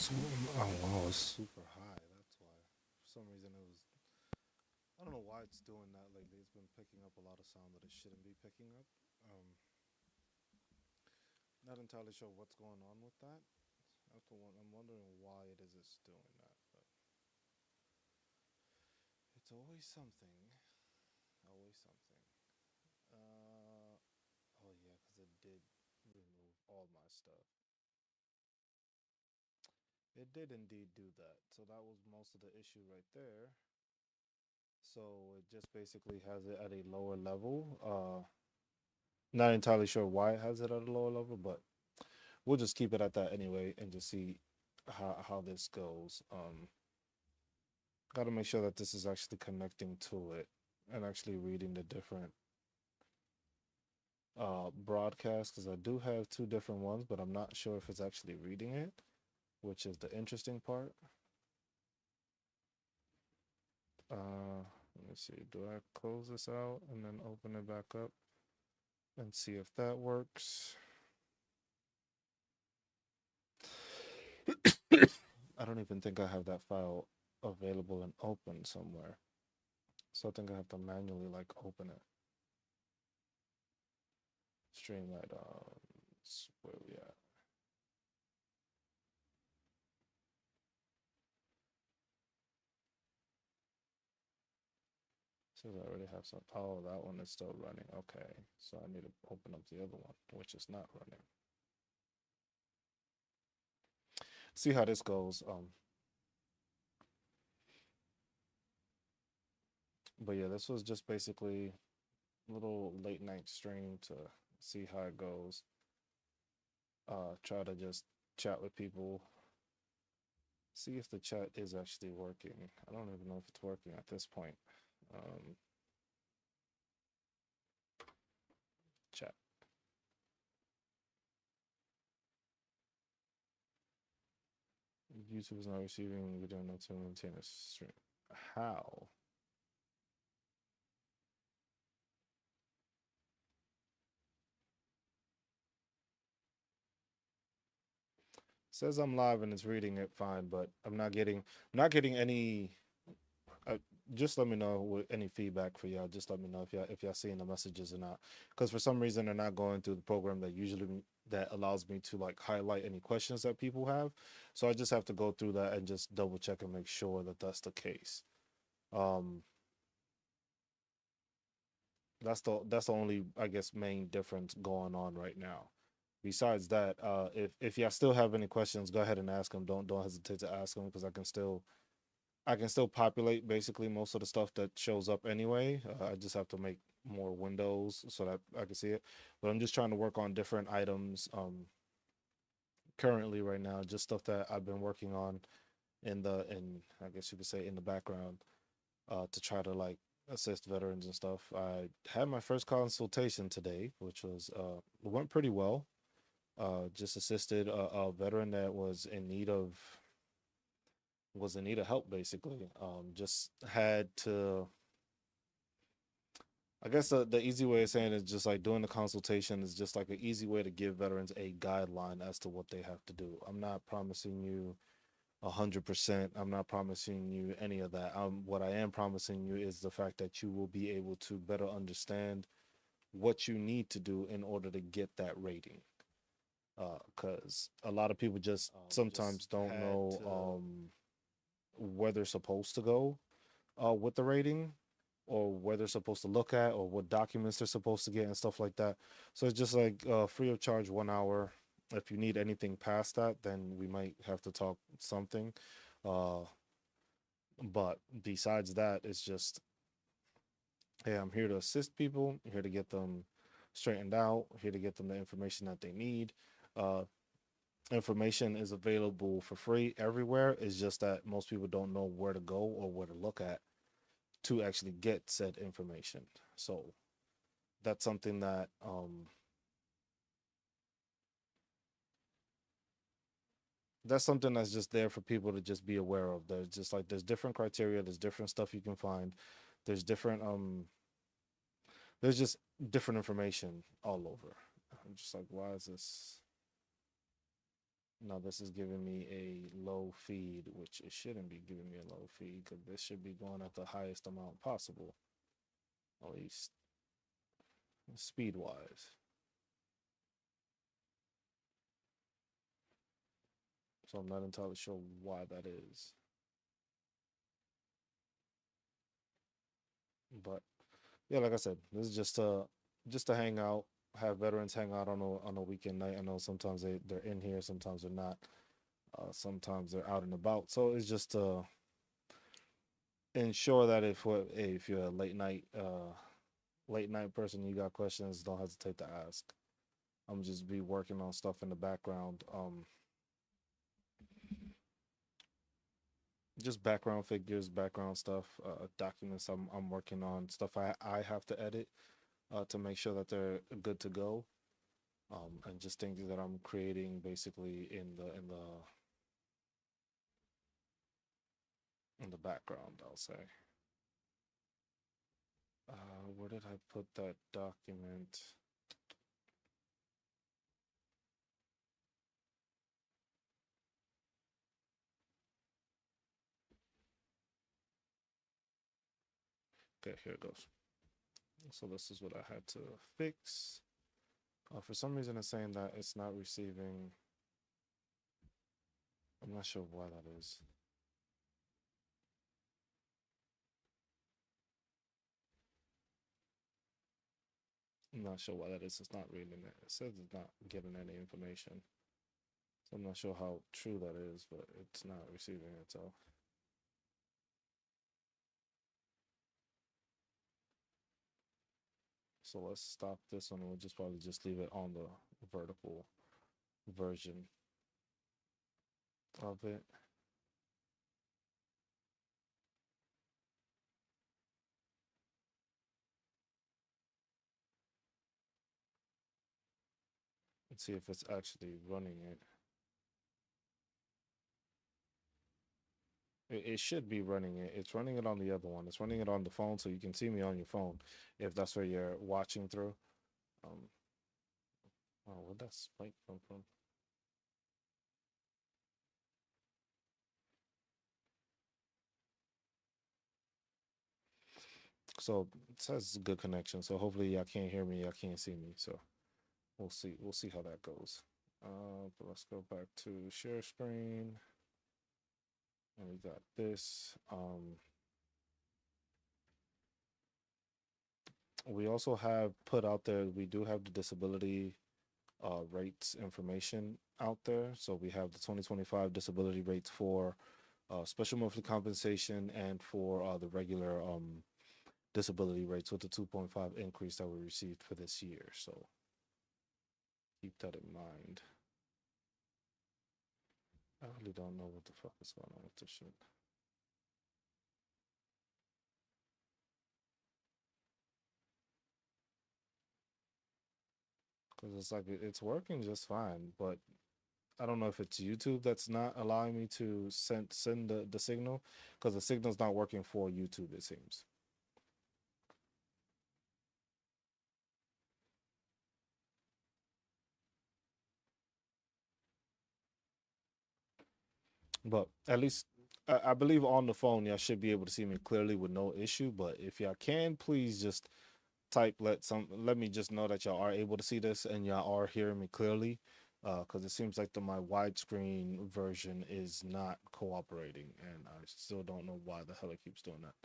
So, oh wow, it's super high. That's why. For some reason, it was. I don't know why it's doing that lately. It's been picking up a lot of sound that it shouldn't be picking up. Not entirely sure what's going on with that. I'm wondering why it is it's doing that, but it's always something. Always something. Uh, oh yeah, because it did remove all my stuff. It did indeed do that. So that was most of the issue right there. So it just basically has it at a lower level. Not entirely sure why it has it at a lower level, but we'll just keep it at that anyway and just see how this goes. Got to make sure that this is actually connecting to it and actually reading the different broadcasts because I do have two different ones, but I'm not sure if it's actually reading it, which is the interesting part. Let me see. Do I close this out and then open it back up and see if that works? I don't even think I have that file available and open somewhere. So I think I have to manually like open it. Streamlight where we at? Says I already have some. Oh, that one is still running. Okay, so I need to open up the other one, which is not running. See how this goes. But yeah, this was just basically a little late night stream to see how it goes. Try to just chat with people. See if the chat is actually working. I don't even know if it's working at this point. Um, Chat. YouTube is not receiving video notes to maintain a stream. How? Says I'm live and it's reading it fine, but I'm not getting any. Uh, just let me know with any feedback for y'all. Just let me know if y'all seeing the messages or not. Because for some reason they're not going through the program that allows me to like highlight any questions that people have. So I just have to go through that and just double check and make sure that that's the case. Um, that's the only I guess main difference going on right now. Besides that, if y'all still have any questions, go ahead and ask them. Don't hesitate to ask them because I can still populate basically most of the stuff that shows up anyway. I just have to make more windows so that I can see it. But I'm just trying to work on different items currently right now, just stuff that I've been working on in I guess you could say in the background to try to like assist veterans and stuff. I had my first consultation today, which went pretty well. Just assisted a veteran that was in need of help basically. Just had to. I guess the easy way of saying it is just like doing the consultation is just like an easy way to give veterans a guideline as to what they have to do. I'm not promising you 100%. I'm not promising you any of that. What I am promising you is the fact that you will be able to better understand what you need to do in order to get that rating. Because a lot of people just sometimes don't know where they're supposed to go with the rating or where they're supposed to look at or what documents they're supposed to get and stuff like that. So it's just like free of charge 1 hour. If you need anything past that, then we might have to talk something. Uh, but besides that, it's just, hey, I'm here to assist people, here to get them straightened out, here to get them the information that they need. Uh, Information is available for free everywhere. It's just that most people don't know where to go or where to look at to actually get said information. So that's something that's just there for people to just be aware of. There's different criteria, there's different stuff you can find. There's different there's just different information all over. I'm just like, why is this Now this is giving me a low feed, which it shouldn't be giving me a low feed because this should be going at the highest amount possible, at least speed wise. So I'm not entirely sure why that is. But yeah, like I said, this is just to hang out, have veterans hang out on a weekend night. I know sometimes they're in here, sometimes they're not. Sometimes they're out and about. So it's just to ensure that if you're a late night person, you got questions, don't hesitate to ask. I'm just be working on stuff in the background. Just background figures, background stuff, documents I'm working on, stuff I have to edit to make sure that they're good to go. And just things that I'm creating basically in the background, I'll say. Where did I put that document? Okay, here it goes. So this is what I had to fix. For some reason, it's saying that it's not receiving. I'm not sure why that is. I'm not sure why that is. It's not reading it. It says it's not getting any information. So I'm not sure how true that is, but it's not receiving it. So let's stop this one. We'll just probably just leave it on the vertical version of it. Let's see if it's actually running it. It should be running it. It's running it on the other one. It's running it on the phone, so you can see me on your phone if that's where you're watching through. Um, oh, where'd that spike come from? So it says good connection. So hopefully y'all can't hear me. Y'all can't see me. So we'll see. We'll see how that goes. But let's go back to share screen, and we got this. We also have put out there. We do have the disability rates information out there. So we have the 2025 disability rates for special monthly compensation and for the regular disability rates with the 2.5 increase that we received for this year. So keep that in mind. I really don't know what the fuck is going on with this shit. Because it's like it's working just fine, but I don't know if it's YouTube that's not allowing me to send the signal because the signal's not working for YouTube, it seems. But at least I believe on the phone y'all should be able to see me clearly with no issue. But if y'all can, please just type let me just know that y'all are able to see this and y'all are hearing me clearly. Because it seems like my widescreen version is not cooperating, and I still don't know why the hell it keeps doing that.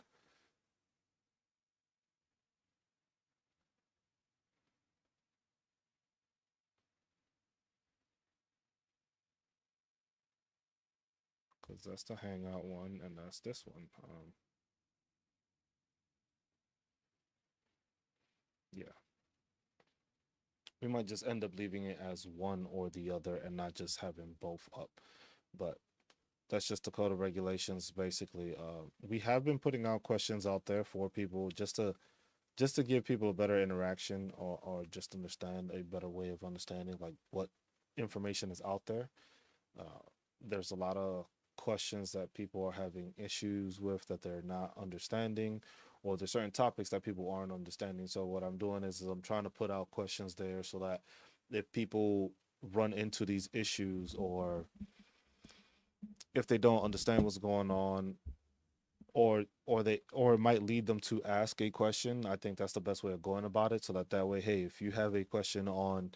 Because that's the Hangout one, and that's this one. Yeah, we might just end up leaving it as one or the other and not just having both up. But that's just the code of regulations, basically. We have been putting out questions out there for people just to give people a better interaction or just understand a better way of understanding like what information is out there. Uh, there's a lot of questions that people are having issues with that they're not understanding, or there's certain topics that people aren't understanding. So what I'm doing is I'm trying to put out questions there so that if people run into these issues, or if they don't understand what's going on, or it might lead them to ask a question. I think that's the best way of going about it, so that way, hey, if you have a question on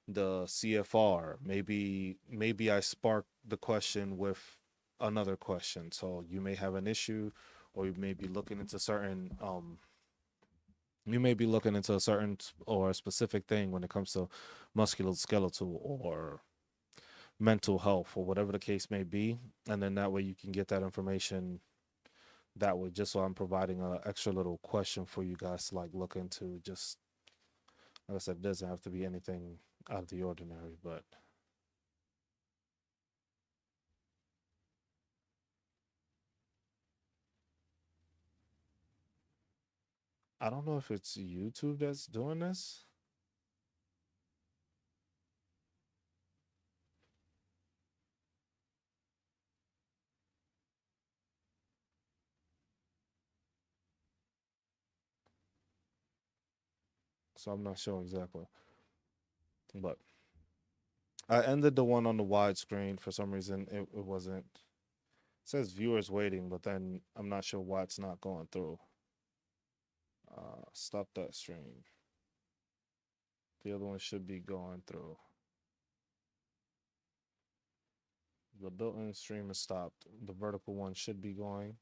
the CFR, maybe I spark the question with another question. So you may have an issue, or you may be looking into a certain or a specific thing when it comes to musculoskeletal or mental health or whatever the case may be, and then that way you can get that information that way, just so I'm providing a extra little question for you guys to like look into. Just like I said, it doesn't have to be anything out of the ordinary, but I don't know if it's YouTube that's doing this. So I'm not sure exactly. But I ended the one on the widescreen for some reason. It wasn't. It says viewers waiting, but then I'm not sure why it's not going through. Stop that stream. The other one should be going through. The built-in stream is stopped. The vertical one should be going.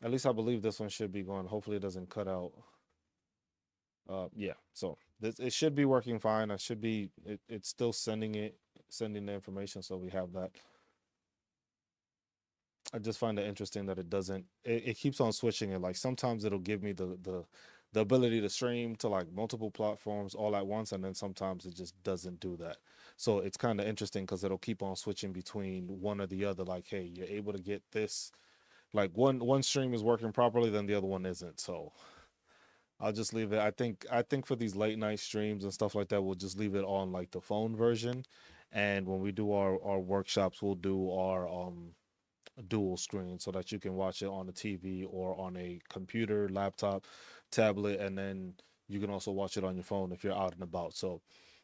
At least I believe this one should be going. Hopefully it doesn't cut out. Yeah. So it should be working fine. I should be. It's still sending the information, so we have that. I just find it interesting that it doesn't. It keeps on switching it. Like sometimes it'll give me the ability to stream to like multiple platforms all at once, and then sometimes it just doesn't do that. So it's kind of interesting because it'll keep on switching between one or the other. Like, hey, you're able to get this. Like one stream is working properly, then the other one isn't. So I'll just leave it. I think for these late night streams and stuff like that, we'll just leave it on like the phone version. And when we do our workshops, we'll do our dual screen so that you can watch it on a TV or on a computer, laptop, tablet, and then you can also watch it on your phone if you're out and about. So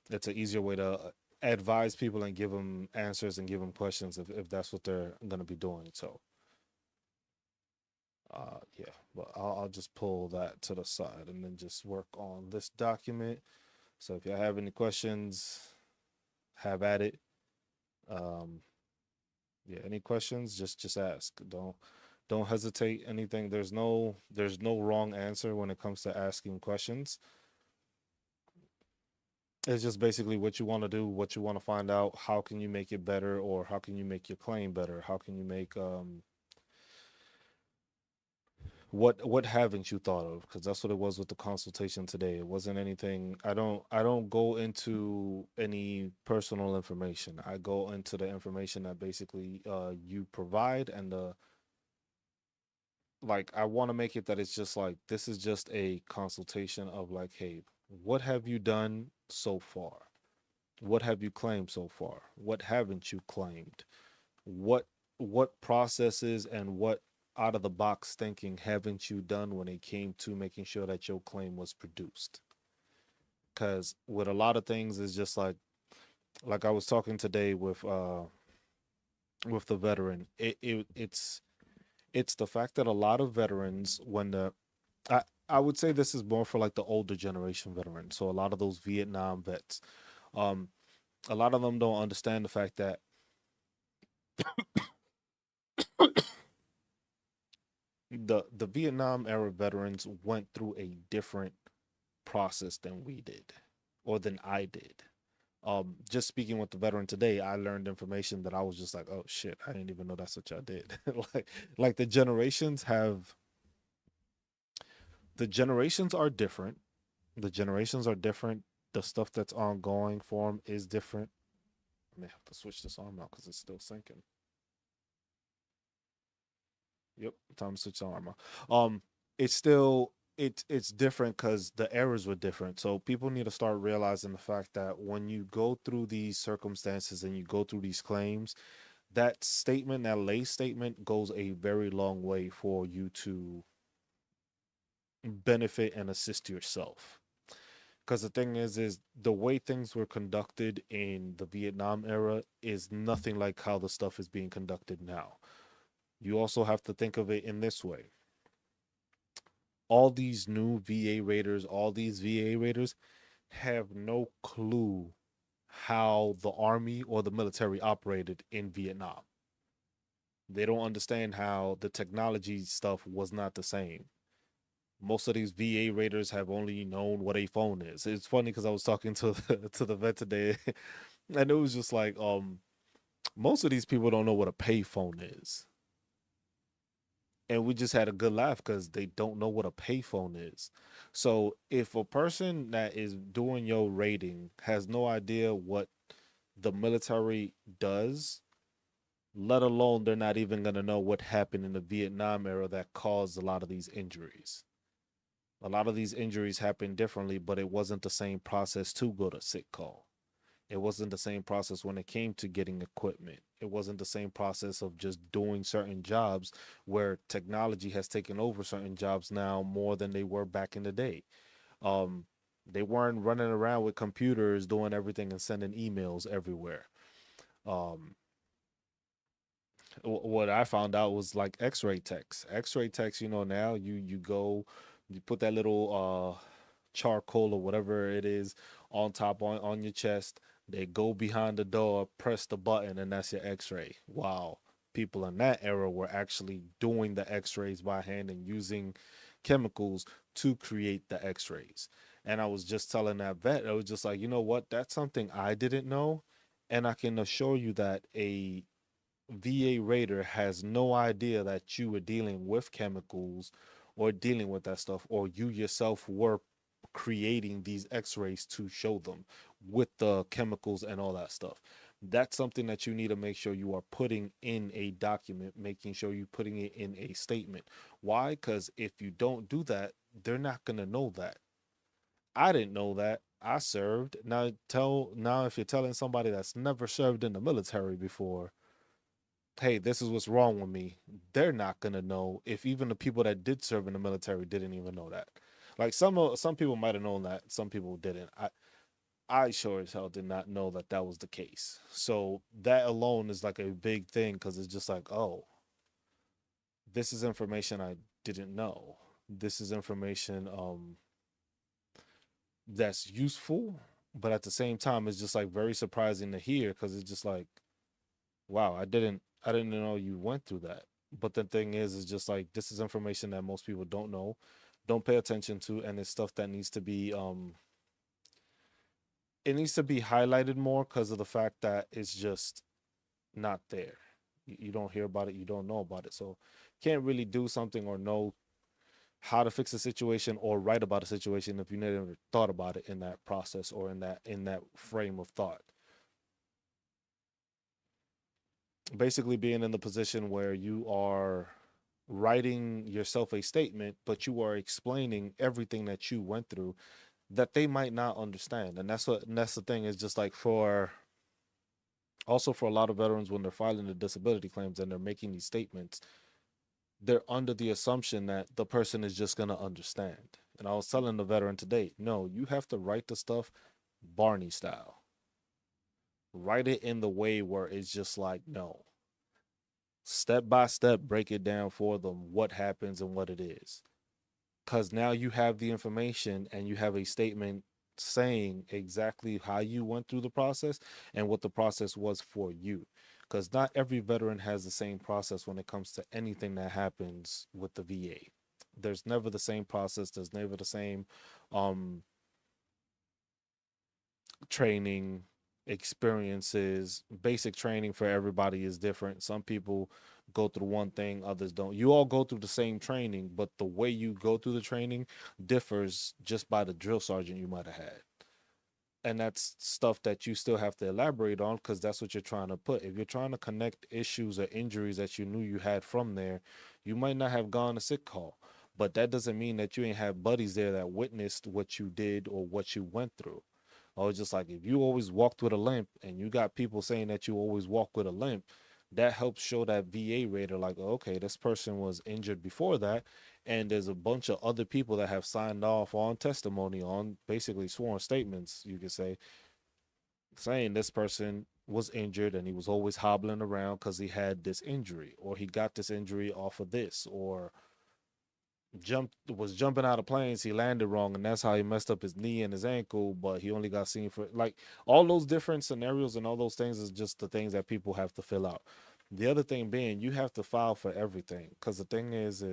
it's an easier way to advise people and give them answers and give them questions if that's what they're going to be doing. So yeah, but I'll just pull that to the side and then just work on this document. So if you have any questions, have at it. Um, yeah, any questions, just ask. Don't hesitate anything. There's no wrong answer when it comes to asking questions. It's just basically what you want to do, what you want to find out, how can you make it better, or how can you make your claim better? How can you make what haven't you thought of? Because that's what it was with the consultation today. It wasn't anything. I don't go into any personal information. I go into the information that basically you provide, and the like I want to make it that it's just like this is just a consultation of like, hey, what have you done so far? What have you claimed so far? What haven't you claimed? What what processes and what out of the box thinking haven't you done when it came to making sure that your claim was produced? Because with a lot of things, it's just like I was talking today with the veteran. It's the fact that a lot of veterans, when I I would say this is more for like the older generation veterans. So a lot of those Vietnam vets, um, a lot of them don't understand the fact that the Vietnam era veterans went through a different process than we did, or than I did. Just speaking with the veteran today, I learned information that I was just like, oh shit, I didn't even know that's what y'all did. like like the generations are different. The generations are different. The stuff that's ongoing for them is different. I may have to switch this arm out because it's still sinking. Yep, time to switch the arm out. It's still it's different because the errors were different. So people need to start realizing the fact that when you go through these circumstances and you go through these claims, that statement, that lay statement, goes a very long way for you to benefit and assist yourself. Because the thing is the way things were conducted in the Vietnam era is nothing like how the stuff is being conducted now. You also have to think of it in this way: all these new VA raiders, all these VA raiders have no clue how the army or the military operated in Vietnam. They don't understand how the technology stuff was not the same. Most of these VA raiders have only known what a phone is. It's funny because I was talking to to the vet today, and it was just like, most of these people don't know what a payphone is, and we just had a good laugh because they don't know what a payphone is. So if a person that is doing your rating has no idea what the military does, let alone they're not even going to know what happened in the Vietnam era that caused a lot of these injuries. A lot of these injuries happened differently, but it wasn't the same process to go to sick call. It wasn't the same process when it came to getting equipment. It wasn't the same process of just doing certain jobs where technology has taken over certain jobs now more than they were back in the day. Um, they weren't running around with computers doing everything and sending emails everywhere. Um, what I found out was like X-ray techs. X-ray techs, now you go, you put that little charcoal or whatever it is on top on your chest. They go behind the door, press the button, and that's your X-ray. Wow, people in that era were actually doing the X-rays by hand and using chemicals to create the X-rays. And I was just telling that vet, I was just like, you know what? That's something I didn't know, and I can assure you that a VA raider has no idea that you were dealing with chemicals or dealing with that stuff, or you yourself were creating these x-rays to show them with the chemicals and all that stuff. That's something that you need to make sure you are putting in a document, making sure you're putting it in a statement. Why? Because if you don't do that, they're not going to know that. I didn't know that. I served. Now if you're telling somebody that's never served in the military before, hey, this is what's wrong with me, they're not gonna know if even the people that did serve in the military didn't even know that. Like some people might have known that, some people didn't. I sure as hell did not know that that was the case. So that alone is like a big thing because it's just like, oh, this is information I didn't know. This is information that's useful, but at the same time, it's just like very surprising to hear because it's just like, wow, I didn't know you went through that. But the thing is just like this is information that most people don't know, don't pay attention to, and it's stuff that needs to be it needs to be highlighted more because of the fact that it's just not there. You don't hear about it, you don't know about it. So can't really do something or know how to fix a situation or write about a situation if you never thought about it in that process or in that frame of thought. Basically being in the position where you are writing yourself a statement, but you are explaining everything that you went through that they might not understand. And that's the thing is just like for also for a lot of veterans when they're filing the disability claims and they're making these statements, they're under the assumption that the person is just going to understand. And I was telling the veteran today, no, you have to write the stuff Barney style. Write it in the way where it's just like, no, step by step, break it down for them what happens and what it is. Because now you have the information and you have a statement saying exactly how you went through the process and what the process was for you. Because not every veteran has the same process when it comes to anything that happens with the VA. There's never the same process, there's never the same um training experiences. Basic training for everybody is different. Some people go through one thing, others don't. You all go through the same training, but the way you go through the training differs just by the drill sergeant you might have had. And that's stuff that you still have to elaborate on because that's what you're trying to put. If you're trying to connect issues or injuries that you knew you had from there, you might not have gone to sick call, but that doesn't mean that you ain't have buddies there that witnessed what you did or what you went through. I was just like, if you always walked with a limp and you got people saying that you always walk with a limp, that helps show that VA rater like, okay, this person was injured before that, and there's a bunch of other people that have signed off on testimony, on basically sworn statements, you could say, saying this person was injured and he was always hobbling around because he had this injury, or he got this injury off of this, or jumping out of planes, he landed wrong, and that's how he messed up his knee and his ankle, but he only got seen for, like, all those different scenarios and all those things is just the things that people have to fill out. The other thing being, you have to file for everything, because the thing is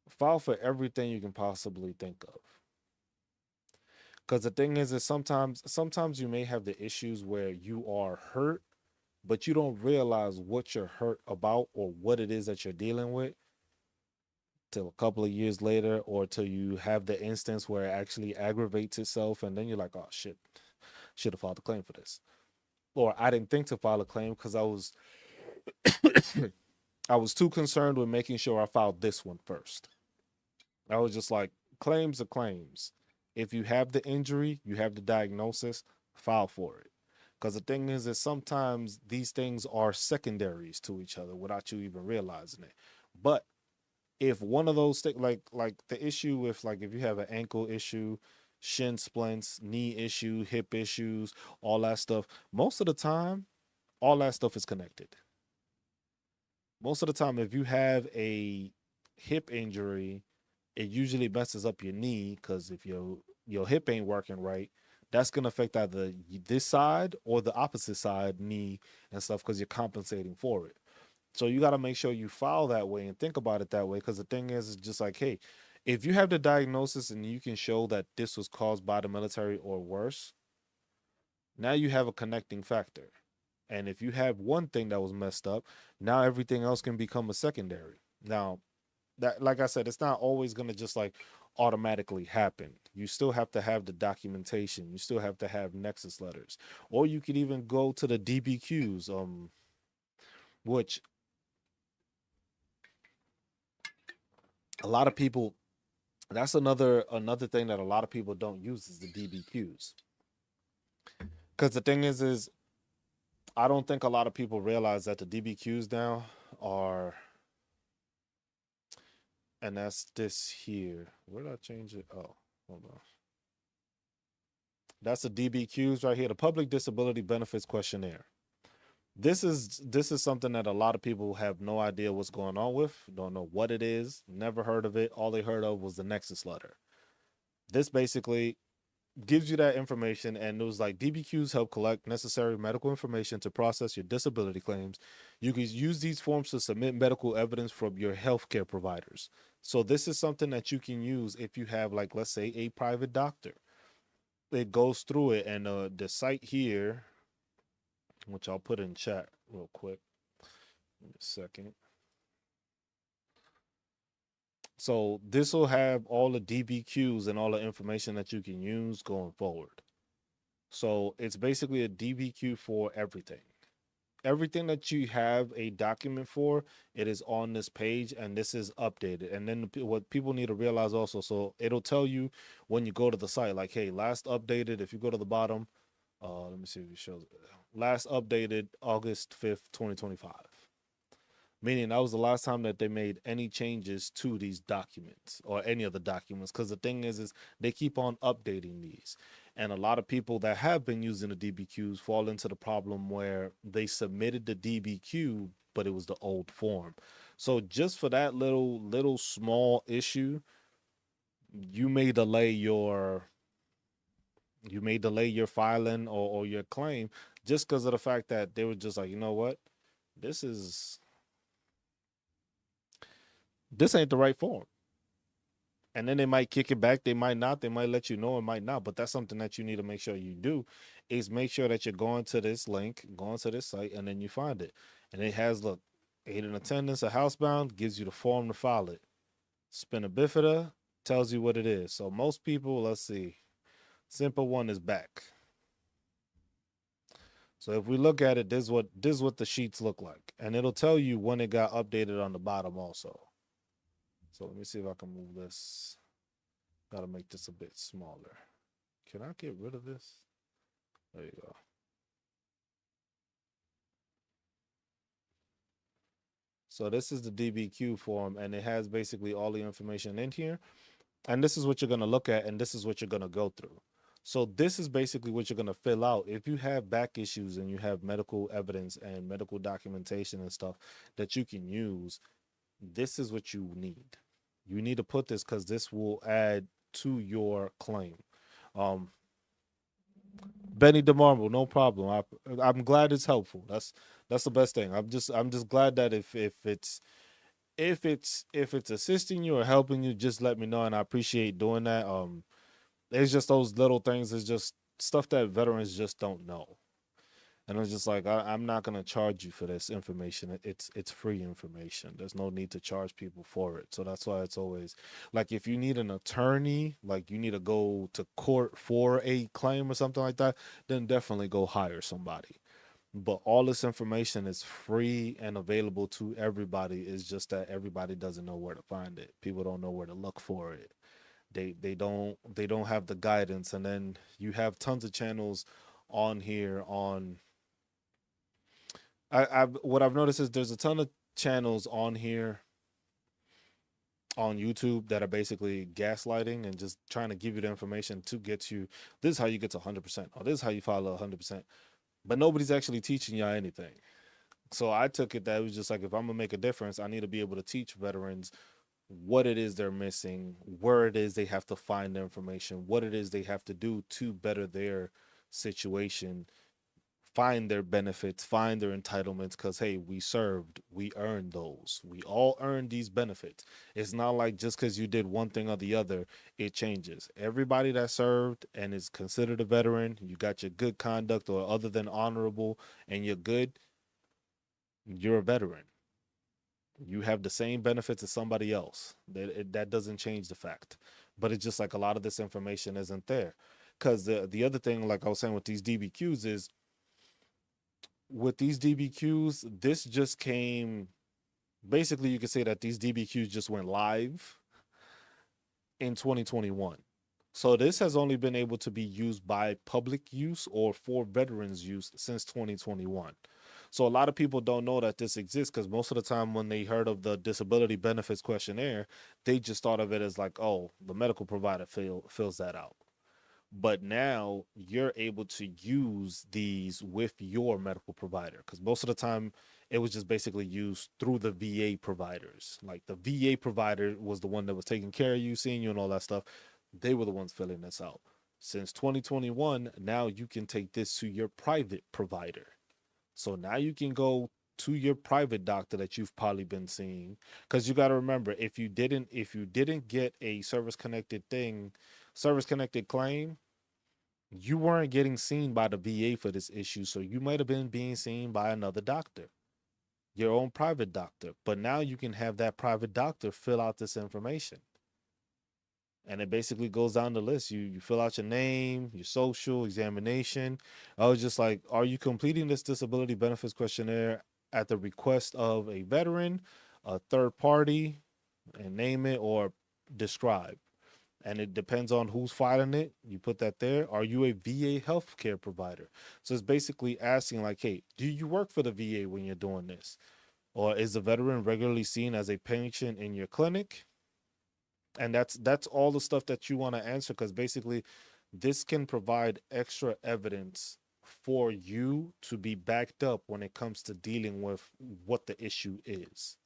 file for everything you can possibly think of. Because the thing is sometimes you may have the issues where you are hurt, but you don't realize what you're hurt about or what it is that you're dealing with till a couple of years later, or till you have the instance where it actually aggravates itself, and then you're like, oh shit, should have filed a claim for this. Or I didn't think to file a claim because I was too concerned with making sure I filed this one first. I was just like, claims are claims. If you have the injury, you have the diagnosis, file for it. Because the thing is that sometimes these things are secondaries to each other without you even realizing it. But if one of those things, like the issue with, like, if you have an ankle issue, shin splints, knee issue, hip issues, all that stuff, most of the time, all that stuff is connected. Most of the time, if you have a hip injury, it usually messes up your knee, because if your hip ain't working right, that's gonna affect either this side or the opposite side knee and stuff, because you're compensating for it. So you got to make sure you file that way and think about it that way, because the thing is, it's just like, hey, if you have the diagnosis and you can show that this was caused by the military or worse, now you have a connecting factor. And if you have one thing that was messed up, now everything else can become a secondary. Now, that, like I said, it's not always going to just like automatically happen. You still have to have the documentation. You still have to have nexus letters, or you could even go to the DBQs, which a lot of people, that's another thing that a lot of people don't use, is the DBQs. Because the thing is I don't think a lot of people realize that the DBQs now are, and that's this here. Where did I change it? Oh, hold on. That's the DBQs right here, the Public Disability Benefits Questionnaire. This is something that a lot of people have no idea what's going on with, don't know what it is, never heard of it. All they heard of was the Nexus letter. This basically gives you that information, and it was like, DBQs help collect necessary medical information to process your disability claims. You can use these forms to submit medical evidence from your healthcare providers. So this is something that you can use if you have, like, let's say, a private doctor. It goes through it, and the site here, which I'll put in chat real quick, in a second. So this will have all the DBQs and all the information that you can use going forward. So it's basically a DBQ for everything. Everything that you have a document for, it is on this page, and this is updated. And then what people need to realize also, so it'll tell you when you go to the site, like, hey, last updated, if you go to the bottom, let me see if it shows it. Last updated August 5th, 2025. Meaning that was the last time that they made any changes to these documents or any of the documents. Because the thing is they keep on updating these. And a lot of people that have been using the DBQs fall into the problem where they submitted the DBQ, but it was the old form. So just for that little small issue, you may delay your filing or your claim, just because of the fact that they were just like, you know what, this ain't the right form. And then they might kick it back. They might not. They might let you know. It might not. But that's something that you need to make sure you do, is make sure that you're going to this link, going to this site, and then you find it. And it has, look, aid in attendance or housebound, gives you the form to file it. Spina bifida tells you what it is. So most people, let's see, simple one is back. So if we look at it, this is what the sheets look like. And it'll tell you when it got updated on the bottom also. So let me see if I can move this. Gotta make this a bit smaller. Can I get rid of this? There you go. So this is the DBQ form, and it has basically all the information in here. And this is what you're going to look at, and this is what you're going to go through. So this is basically what you're going to fill out. If you have back issues and you have medical evidence and medical documentation and stuff that you can use, this is what you need. You need to put this because this will add to your claim. Um, Benny DeMarble, no problem. I'm glad it's helpful. That's the best thing. I'm just glad that if it's assisting you or helping you, just let me know, and I appreciate doing that. It's just those little things. It's just stuff that veterans just don't know, and it's just like I'm not gonna charge you for this information. It's free information. There's no need to charge people for it. So that's why it's always like if you need an attorney, like you need to go to court for a claim or something like that, then definitely go hire somebody. But all this information is free and available to everybody. It's just that everybody doesn't know where to find it. People don't know where to look for it. They don't have the guidance. And then you have tons of channels on here on I've what I've noticed is there's a ton of channels on here on YouTube that are basically gaslighting and just trying to give you the information to get you. This is how you get to 100%, or this is how you follow 100%. But nobody's actually teaching y'all anything. So I took it that it was just like, if I'm gonna make a difference, I need to be able to teach veterans what it is they're missing, where it is they have to find the information, what it is they have to do to better their situation, find their benefits, find their entitlements. Because hey, we served, we earned those, we all earned these benefits. It's not like just because you did one thing or the other, it changes. Everybody that served and is considered a veteran, you got your good conduct or other than honorable, and you're good, you're a veteran. You have the same benefits as somebody else. That doesn't change the fact. But it's just like a lot of this information isn't there. Because the other thing, like I was saying with these DBQs, is with these DBQs, this just came. Basically, you could say that these DBQs just went live in 2021. So this has only been able to be used by public use or for veterans use since 2021. So a lot of people don't know that this exists because most of the time when they heard of the disability benefits questionnaire, they just thought of it as like, oh, the medical provider fills that out. But now you're able to use these with your medical provider, because most of the time it was just basically used through the VA providers. Like the VA provider was the one that was taking care of you, seeing you, and all that stuff. They were the ones filling this out. Since 2021, now you can take this to your private provider. So now you can go to your private doctor that you've probably been seeing, because you got to remember, if you didn't get a service connected claim, you weren't getting seen by the VA for this issue. So you might have been being seen by another doctor, your own private doctor. But now you can have that private doctor fill out this information. And it basically goes down the list. You fill out your name, your social, examination. I was just like, are you completing this disability benefits questionnaire at the request of a veteran, a third party, and name it or describe? And it depends on who's filing it. You put that there. Are you a VA healthcare provider? So it's basically asking like, hey, do you work for the VA when you're doing this? Or is the veteran regularly seen as a patient in your clinic? And that's all the stuff that you want to answer, because basically this can provide extra evidence for you to be backed up when it comes to dealing with what the issue is.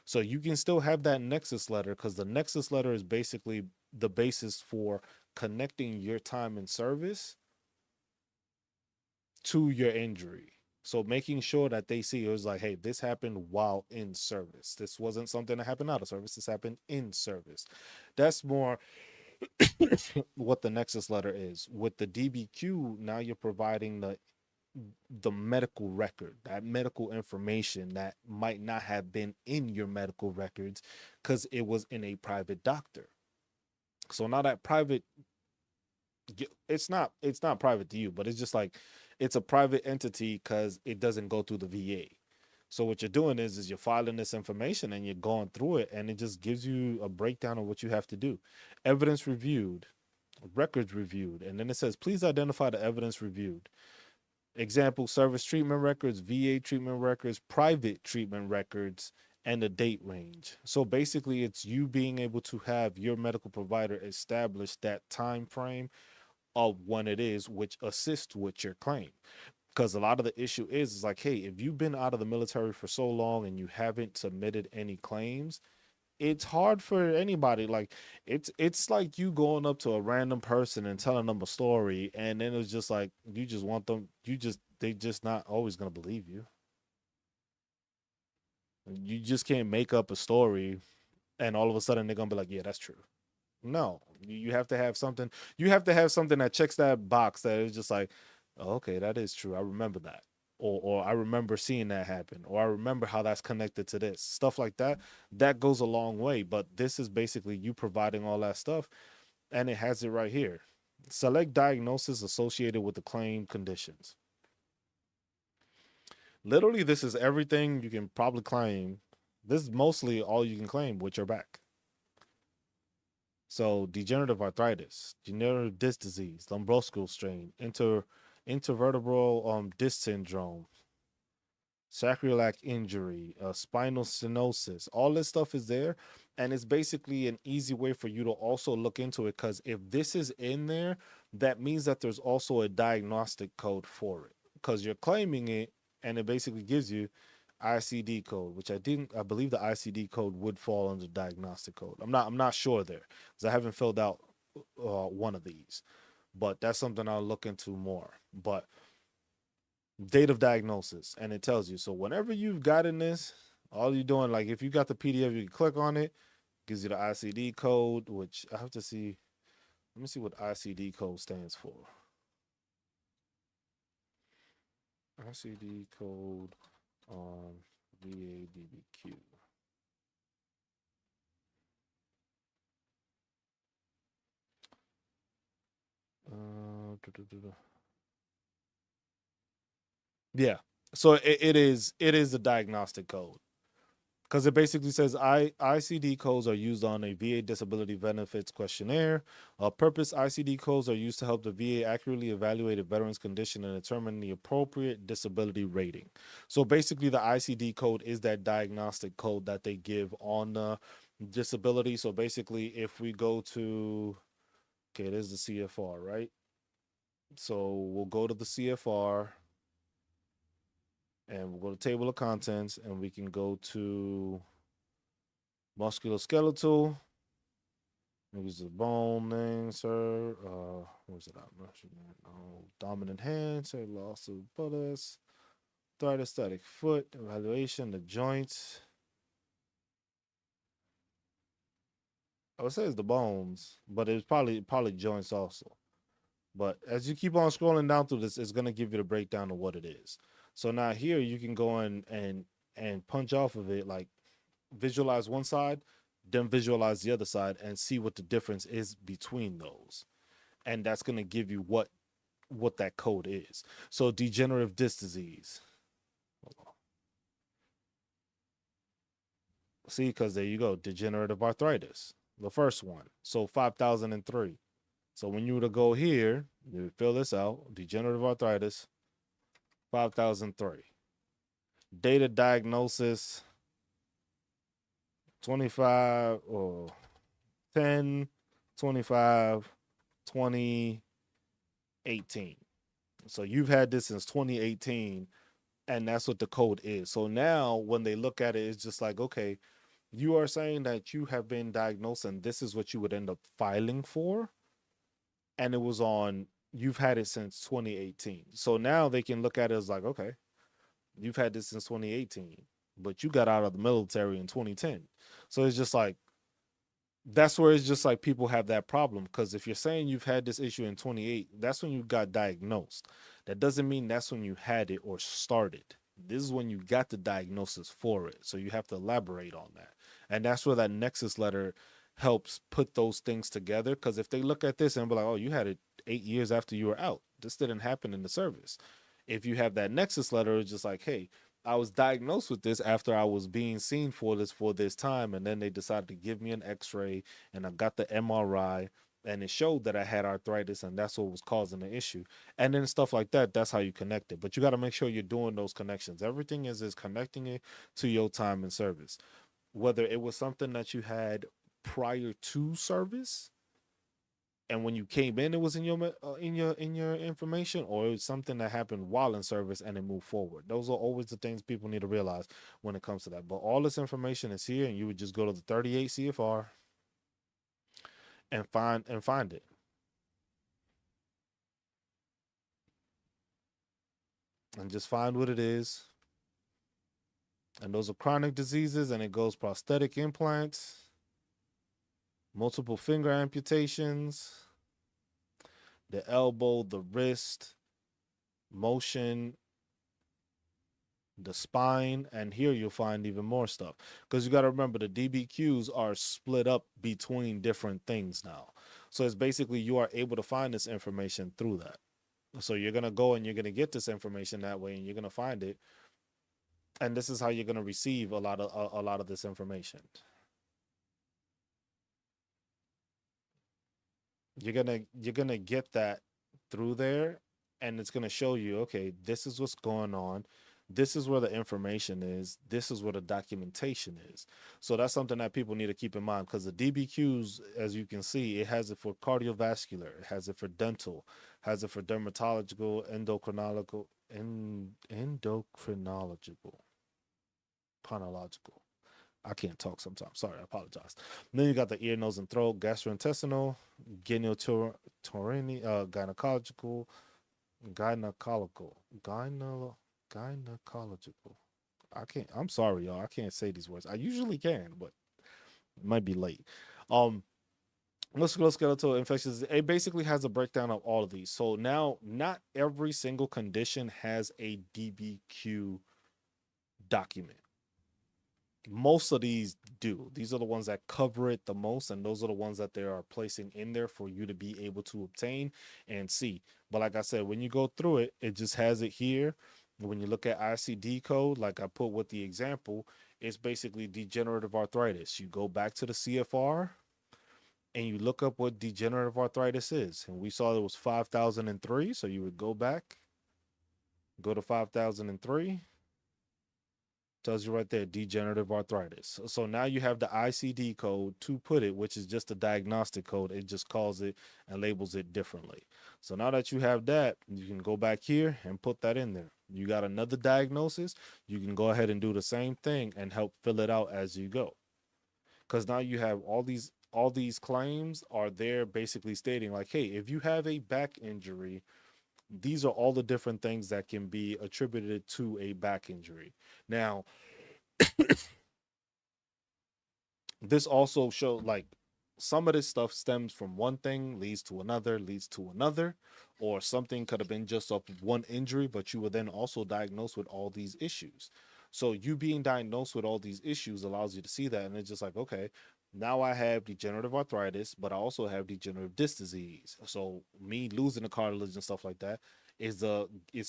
So you can still have that nexus letter, because the nexus letter is basically the basis for connecting your time in service to your injury. So making sure that they see it was like, hey, this happened while in service. This wasn't something that happened out of service. This happened in service. That's more what the nexus letter is. With the DBQ, now you're providing the medical record, that medical information that might not have been in your medical records because it was in a private doctor. So now that private, it's not private to you, but it's just like it's a private entity because it doesn't go through the VA. So what you're doing is you're filing this information and you're going through it, and it just gives you a breakdown of what you have to do. Evidence reviewed, records reviewed, and then it says please identify the evidence reviewed. Example: service treatment records, VA treatment records, private treatment records, and the date range. So basically it's you being able to have your medical provider establish that time frame of when it is, which assists with your claim. Because a lot of the issue is like, hey, if you've been out of the military for so long and you haven't submitted any claims, it's hard for anybody. Like it's like you going up to a random person and telling them a story, and then it's just like you just want them, they just not always gonna believe you. You just can't make up a story and all of a sudden they're gonna be like, yeah, that's true. No, you have to have something. You have to have something that checks that box that is just like, oh, okay, that is true. I remember that, or I remember seeing that happen, or I remember how that's connected to this stuff like that. That goes a long way. But this is basically you providing all that stuff, and it has it right here. Select diagnosis associated with the claim conditions. Literally, this is everything you can probably claim. This is mostly all you can claim with your back. So degenerative arthritis, degenerative disc disease, lumbroscal strain, intervertebral disc syndrome, sacroiliac injury, spinal stenosis. All this stuff is there, and it's basically an easy way for you to also look into it. Because if this is in there, that means that there's also a diagnostic code for it. Because you're claiming it, and it basically gives you ICD code, which I believe the ICD code would fall under diagnostic code. I'm not sure there because I haven't filled out one of these, but that's something I'll look into more. But date of diagnosis, and it tells you. So whenever you've gotten this, all you're doing, like if you got the PDF, you can click on it, gives you the ICD code, which I have to see. Let me see what ICD code stands for. ICD code on VADBQ. Yeah. So it is a diagnostic code because it basically says ICD codes are used on a VA disability benefits questionnaire. Purpose ICD codes are used to help the VA accurately evaluate a veteran's condition and determine the appropriate disability rating. So basically, the ICD code is that diagnostic code that they give on the disability. So basically, if we go to, okay, there's the CFR, right? So we'll go to the CFR and we'll go to table of contents and we can go to musculoskeletal. Use the bone name, sir. Where's it at? No, dominant hand, sir. Loss of buttocks. Arthritis, static foot. Evaluation, the joints. I would say it's the bones, but it's probably joints also. But as you keep on scrolling down through this, it's gonna give you the breakdown of what it is. So now here you can go in and punch off of it, like visualize one side, then visualize the other side, and see what the difference is between those. And that's gonna give you what that code is. So degenerative disc disease. See, because there you go, degenerative arthritis, the first one. So 5003. So when you were to go here, you fill this out, degenerative arthritis, 5003. Data diagnosis, 25 or 10, 25, 2018. So you've had this since 2018, and that's what the code is. So now when they look at it, it's just like, okay, you are saying that you have been diagnosed and this is what you would end up filing for. And it was on, you've had it since 2018. So now they can look at it as like, okay, you've had this since 2018, but you got out of the military in 2010. So it's just like, that's where it's just like people have that problem because if you're saying you've had this issue in 28, that's when you got diagnosed. That doesn't mean that's when you had it or started. This is when you got the diagnosis for it. So you have to elaborate on that. And that's where that nexus letter helps put those things together. Because if they look at this and be like, oh, you had it 8 years after you were out, this didn't happen in the service. If you have that nexus letter, it's just like, hey, I was diagnosed with this after I was being seen for this time, and then they decided to give me an X-ray, and I got the MRI, and it showed that I had arthritis and that's what was causing the issue. And then stuff like that, that's how you connect it. But you got to make sure you're doing those connections. Everything is connecting it to your time and service. Whether it was something that you had prior to service, and when you came in, it was in your in your information, or it was something that happened while in service and it moved forward. Those are always the things people need to realize when it comes to that. But all this information is here, and you would just go to the 38 CFR and find it, and just find what it is. And those are chronic diseases, and it goes prosthetic implants, multiple finger amputations, the elbow, the wrist, motion, the spine, and here you'll find even more stuff. Because you got to remember the DBQs are split up between different things now. So it's basically you are able to find this information through that. So you're going to go and you're going to get this information that way, and you're going to find it. And this is how you're going to receive a lot of this information. You're gonna get that through there, and it's gonna show you, okay, this is what's going on, this is where the information is, this is where the documentation is. So that's something that people need to keep in mind, because the DBQs, as you can see, it has it for cardiovascular, it has it for dental, has it for dermatological, endocrinological, chronological. I can't talk sometimes. Sorry, I apologize. And then you got the ear, nose, and throat, gastrointestinal, genitorini, gynecological, gynecological, gynecological. I can't. I'm sorry, y'all. I can't say these words. I usually can, but it might be late. Um, musculoskeletal infections. It basically has a breakdown of all of these. So now, not every single condition has a DBQ document. Most of these do. These are the ones that cover it the most, and those are the ones that they are placing in there for you to be able to obtain and see. But like I said, when you go through it, it just has it here. When you look at ICD code, like I put with the example, it's basically degenerative arthritis. You go back to the CFR and you look up what degenerative arthritis is. And we saw it was 5003. So you would go back, go to 5003, tells you right there, degenerative arthritis. So now you have the ICD code to put it, which is just a diagnostic code. It just calls it and labels it differently. So now that you have that, you can go back here and put that in there. You got another diagnosis, you can go ahead and do the same thing and help fill it out as you go. Because now you have all these claims are there basically stating like, hey, if you have a back injury, these are all the different things that can be attributed to a back injury. Now, this also showed like some of this stuff stems from one thing, leads to another, or something could have been just off of one injury, but you were then also diagnosed with all these issues. So you being diagnosed with all these issues allows you to see that, and it's just like, okay, now I have degenerative arthritis, but I also have degenerative disc disease. So me losing the cartilage and stuff like that is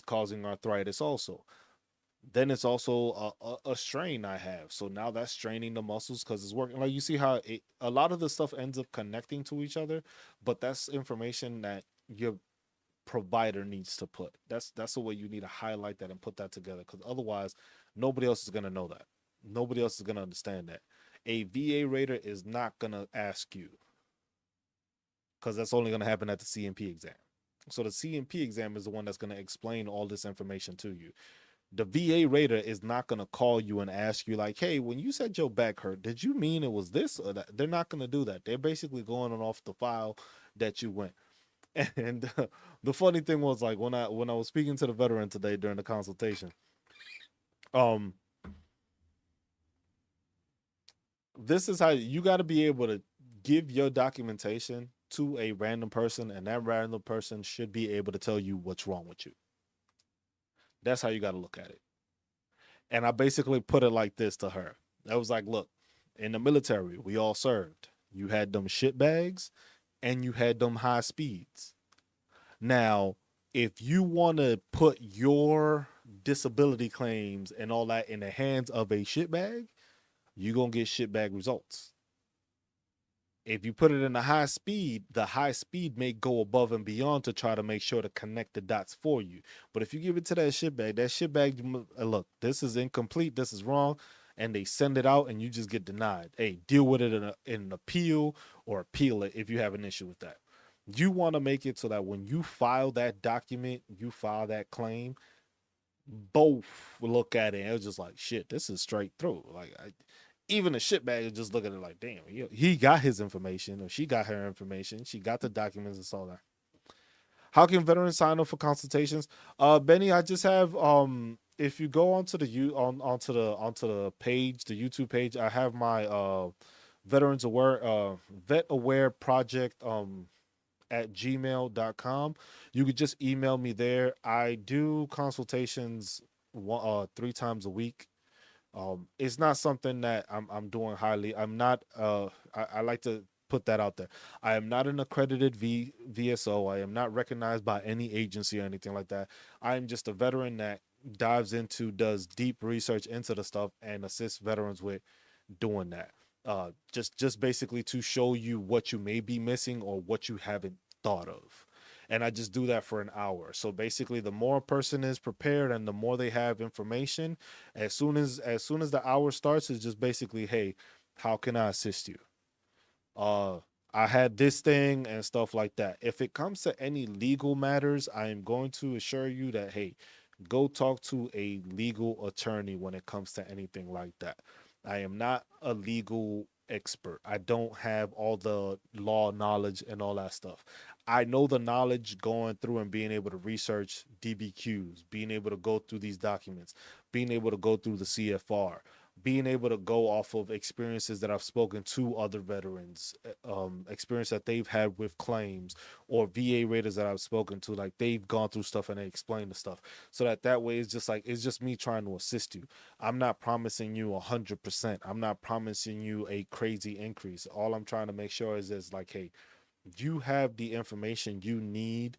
causing arthritis also. Then it's also a strain I have. So now that's straining the muscles because it's working. Like you see how a lot of the stuff ends up connecting to each other, but that's information that your provider needs to put. That's the way you need to highlight that and put that together, because otherwise nobody else is gonna know that. Nobody else is gonna understand that. A VA rater is not gonna ask you, because that's only gonna happen at the CMP exam. So the CMP exam is the one that's gonna explain all this information to you. The VA rater is not going to call you and ask you like, hey, when you said your back hurt, did you mean it was this or that? They're not going to do that. They're basically going on off the file that you went. And the funny thing was, like, when I was speaking to the veteran today during the consultation, um this is how you got to be able to give your documentation to a random person, and that random person should be able to tell you what's wrong with you. That's how you got to look at it. And I basically put it like this to her. I was like, look, in the military, we all served. You had them shit bags and you had them high speeds. Now, if you want to put your disability claims and all that in the hands of a shitbag, you're going to get shitbag results. If you put it in the high speed may go above and beyond to try to make sure to connect the dots for you. But if you give it to that shit bag, look, this is incomplete, this is wrong, and they send it out and you just get denied. Hey, deal with it in an appeal, or appeal it if you have an issue with that. You want to make it so that when you file that document, you file that claim, both look at it and it's just like, shit, this is straight through. Like, even a shitbag is just looking at it like, damn, he got his information, or she got her information, she got the documents and all that. How can veterans sign up for consultations? Benny, I just have if you go onto the onto the page, the YouTube page, I have my veterans aware vet aware project at gmail.com. You could just email me there. I do consultations 3 times a week. It's not something that I'm doing highly. I'm not I like to put that out there. I am not an accredited VSO. I am not recognized by any agency or anything like that. I am just a veteran that does deep research into the stuff and assists veterans with doing that. Just basically to show you what you may be missing or what you haven't thought of. And I just do that for an hour. So basically, the more a person is prepared and the more they have information, as soon as the hour starts, it's just basically, hey, how can I assist you? uh I had this thing and stuff like that. If it comes to any legal matters, I am going to assure you that, hey, go talk to a legal attorney when it comes to anything like that. I am not a legal expert. I don't have all the law knowledge and all that stuff. I know the knowledge going through and being able to research DBQs, being able to go through these documents, being able to go through the CFR, being able to go off of experiences that I've spoken to other veterans, experience that they've had with claims, or VA raiders that I've spoken to, like they've gone through stuff and they explain the stuff. So that way it's just me trying to assist you. I'm not promising you 100%. I'm not promising you a crazy increase. All I'm trying to make sure is like, hey, you have the information you need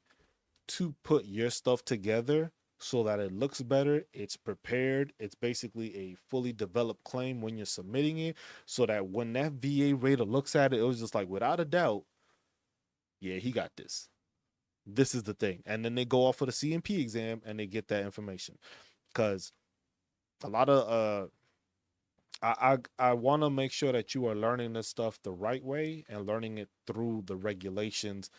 to put your stuff together so that it looks better, it's prepared, it's basically a fully developed claim when you're submitting it, so that when that VA rater looks at it, it was just like, without a doubt, yeah, he got this. This is the thing. And then they go off for the CMP exam and they get that information. Because a lot of I want to make sure that you are learning this stuff the right way and learning it through the regulations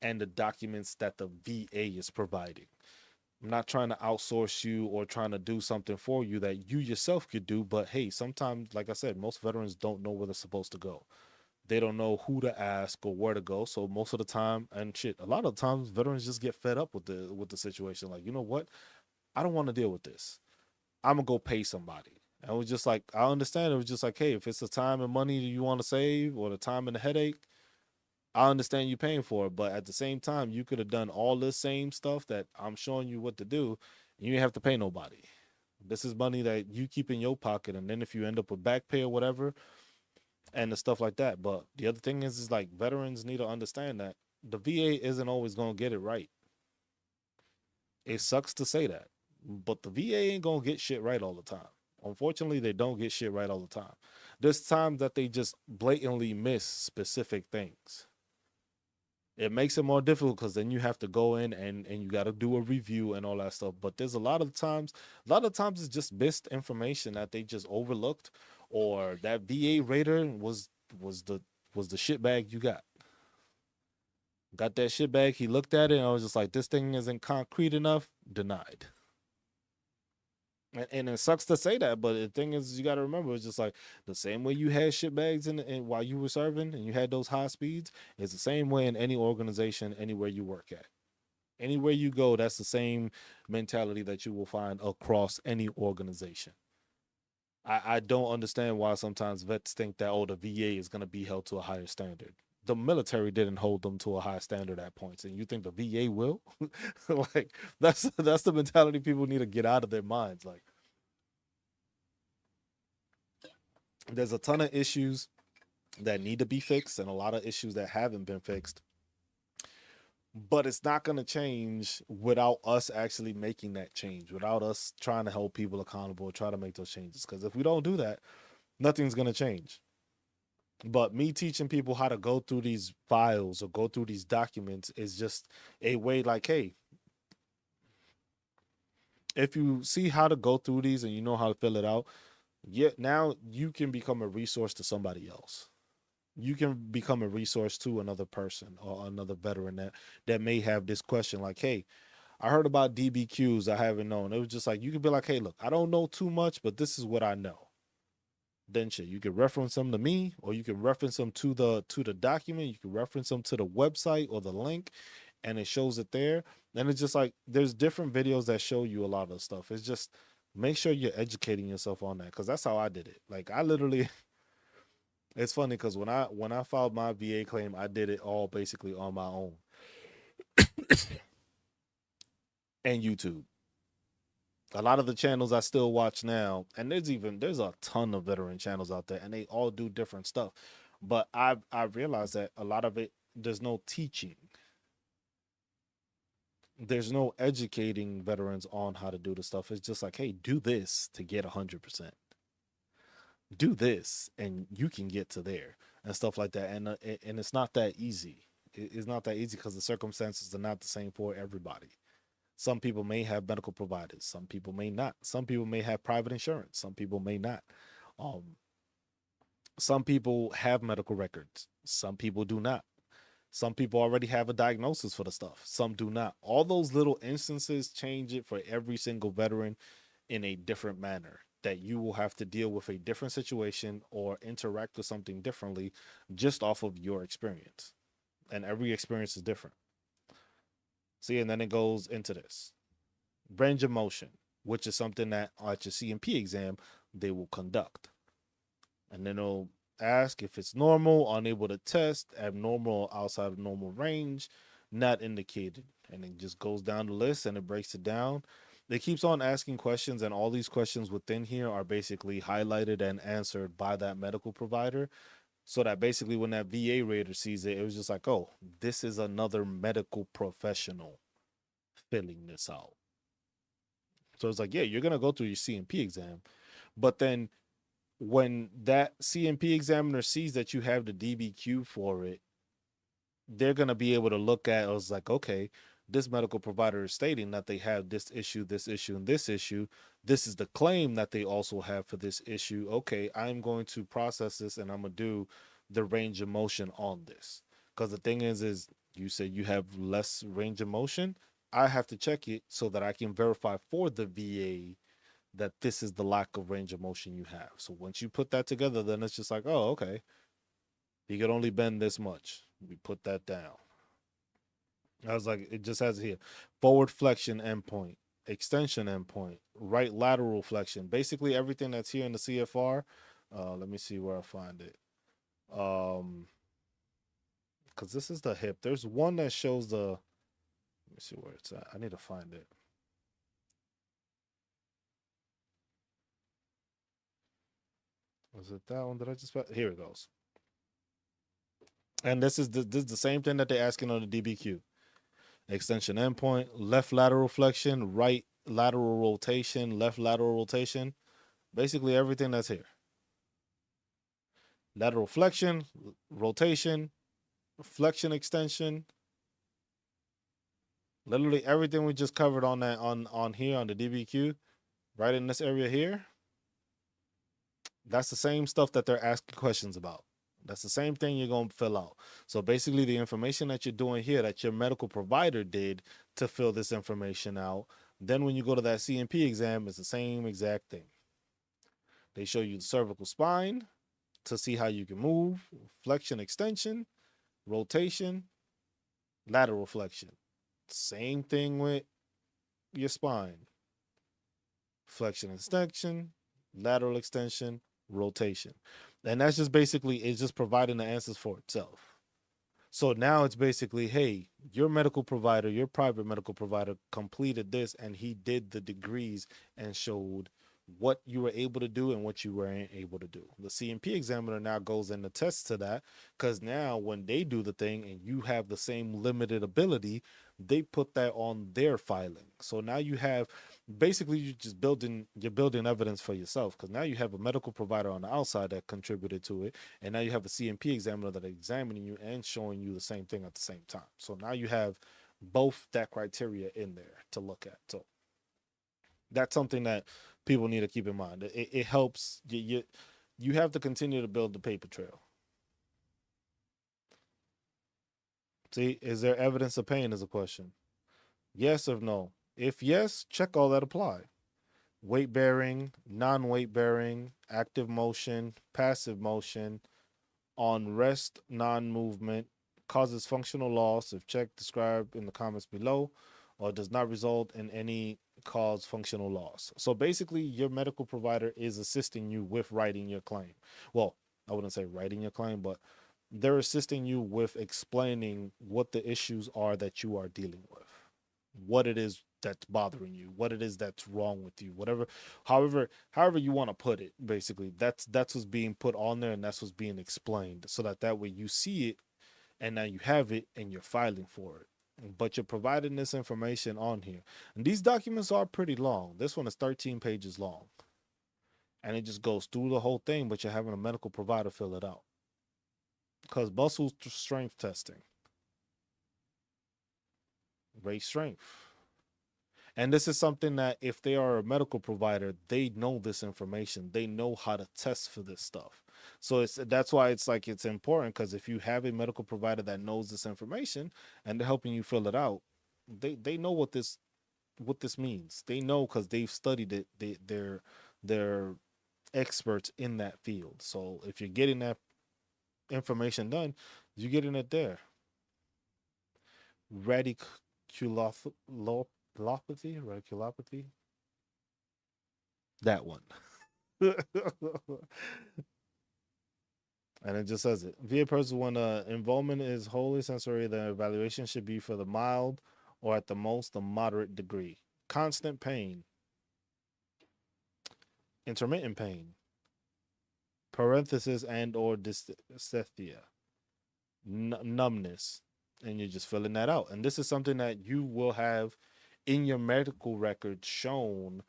and the documents that the VA is providing. I'm not trying to outsource you or trying to do something for you that you yourself could do. But hey, sometimes, like I said, most veterans don't know where they're supposed to go. They don't know who to ask or where to go. So most of the time, and shit, a lot of times, veterans just get fed up with the situation. Like, you know what? I don't want to deal with this. I'm gonna go pay somebody. And it was just like, I understand. It was just like, hey, if it's the time and money that you want to save, or the time and the headache, I understand you paying for it, but at the same time, you could have done all this same stuff that I'm showing you what to do, and you didn't have to pay nobody. This is money that you keep in your pocket, and then if you end up with back pay or whatever, and the stuff like that. But the other thing is like, veterans need to understand that the VA isn't always gonna get it right. It sucks to say that, but the VA ain't gonna get shit right all the time. Unfortunately, they don't get shit right all the time. There's times that they just blatantly miss specific things. It makes it more difficult because then you have to go in and you got to do a review and all that stuff. But there's a lot of times it's just missed information that they just overlooked, or that VA raider was the was the shit bag you got that shit bag. He looked at it and I was just like, this thing isn't concrete enough, denied. And it sucks to say that, but the thing is, you got to remember, it's just like the same way you had shit bags in while you were serving and you had those high speeds. It's the same way in any organization, anywhere you work at, anywhere you go. That's the same mentality that you will find across any organization. I don't understand why sometimes vets think that, oh, the VA is going to be held to a higher standard. The military didn't hold them to a high standard at points, and you think the VA will? Like, that's the mentality people need to get out of their minds. Like, there's a ton of issues that need to be fixed and a lot of issues that haven't been fixed, but it's not going to change without us actually making that change, without us trying to hold people accountable, try to make those changes. Because if we don't do that, nothing's going to change. But me teaching people how to go through these files or go through these documents is just a way like, hey, if you see how to go through these and you know how to fill it out, yeah, now you can become a resource to somebody else. You can become a resource to another person or another veteran that may have this question like, hey, I heard about DBQs, I haven't known. It was just like, you could be like, hey, look, I don't know too much, but this is what I know. Then shit, you can reference them to me, or you can reference them to the document. You can reference them to the website or the link, and it shows it there. And it's just like, there's different videos that show you a lot of stuff. It's just, make sure you're educating yourself on that, because that's how I did it. Like, I literally, it's funny because when I filed my VA claim, I did it all basically on my own and YouTube. A lot of the channels I still watch now, and there's a ton of veteran channels out there, and they all do different stuff. But I realized that a lot of it, there's no teaching, there's no educating veterans on how to do the stuff. It's just like, hey, do this to get 100%. Do this, and you can get to there and stuff like that. And it's not that easy. It's not that easy because the circumstances are not the same for everybody. Some people may have medical providers. Some people may not. Some people may have private insurance. Some people may not. Um, some people have medical records. Some people do not. Some people already have a diagnosis for the stuff. Some do not. All those little instances change it for every single veteran in a different manner. That you will have to deal with a different situation or interact with something differently just off of your experience. And every experience is different. See, and then it goes into this range of motion, which is something that at your CMP exam they will conduct. And then they'll ask if it's normal, unable to test, abnormal, outside of normal range, not indicated. And it just goes down the list and it breaks it down. It keeps on asking questions, and all these questions within here are basically highlighted and answered by that medical provider. So that basically when that VA rater sees it, it was just like, oh, this is another medical professional filling this out. So it's like, yeah, you're gonna go through your CMP exam, but then when that CMP examiner sees that you have the DBQ for it, they're gonna be able to look at it. Was like, okay, this medical provider is stating that they have this issue, this issue, and this issue. This is the claim that they also have for this issue. Okay, I'm going to process this and I'm gonna do the range of motion on this. Because the thing is you said you have less range of motion. I have to check it so that I can verify for the VA that this is the lack of range of motion you have. So once you put that together, then it's just like, oh, okay, he could only bend this much. We put that down. I was like, it just has it here. Forward flexion endpoint, extension endpoint, right lateral flexion. Basically everything that's here in the CFR. Let me see where I find it. Because this is the hip. There's one that shows the. Let me see where it's at. I need to find it. Was it that one that I just? Here it goes. And this is the same thing that they're asking on the DBQ. Extension endpoint, left lateral flexion, right lateral rotation, left lateral rotation. Basically everything that's here. Lateral flexion, rotation, flexion extension. Literally everything we just covered on that on here on the DBQ, right in this area here. That's the same stuff that they're asking questions about. That's the same thing you're going to fill out. So basically, the information that you're doing here that your medical provider did to fill this information out, then when you go to that CMP exam, it's the same exact thing. They show you the cervical spine to see how you can move, flexion, extension, rotation, lateral flexion. Same thing with your spine. Flexion, extension, lateral extension, rotation. And that's just basically, it's just providing the answers for itself. So now it's basically, hey, your medical provider, your private medical provider completed this and he did the degrees and showed what you were able to do and what you weren't able to do. The CMP examiner now goes and attests to that, because now when they do the thing and you have the same limited ability, they put that on their filing. So now you have, basically you're building evidence for yourself, because now you have a medical provider on the outside that contributed to it, and now you have a CMP examiner that are examining you and showing you the same thing at the same time. So now you have both that criteria in there to look at. So that's something that people need to keep in mind. It helps you have to continue to build the paper trail. See, is there evidence of pain is a question. Yes or no? If yes, check all that apply. Weight bearing, non-weight bearing, active motion, passive motion, on rest, non-movement, causes functional loss if checked, described in the comments below, or does not result in any cause functional loss. So basically, your medical provider is assisting you with writing your claim. Well, I wouldn't say writing your claim, but they're assisting you with explaining what the issues are that you are dealing with, what it is that's bothering you, what it is that's wrong with you, whatever, however you want to put it. Basically, that's what's being put on there, and that's what's being explained, so that way you see it, and now you have it, and you're filing for it. But you're providing this information on here, and these documents are pretty long. This one is 13 pages long, and it just goes through the whole thing, but you're having a medical provider fill it out, because muscle strength testing, raise strength. And this is something that if they are a medical provider, they know this information. They know how to test for this stuff. So that's why it's like it's important, because if you have a medical provider that knows this information and they're helping you fill it out, they know what this means. They know, because they've studied it. They're experts in that field. So if you're getting that information done, you're getting it there. Radiculopathy, that one. And it just says it. VA person, when involvement is wholly sensory, the evaluation should be for the mild or at the most the moderate degree. Constant pain, intermittent pain, parenthesis and or dysesthesia, numbness, and you're just filling that out. And this is something that you will have in your medical record shown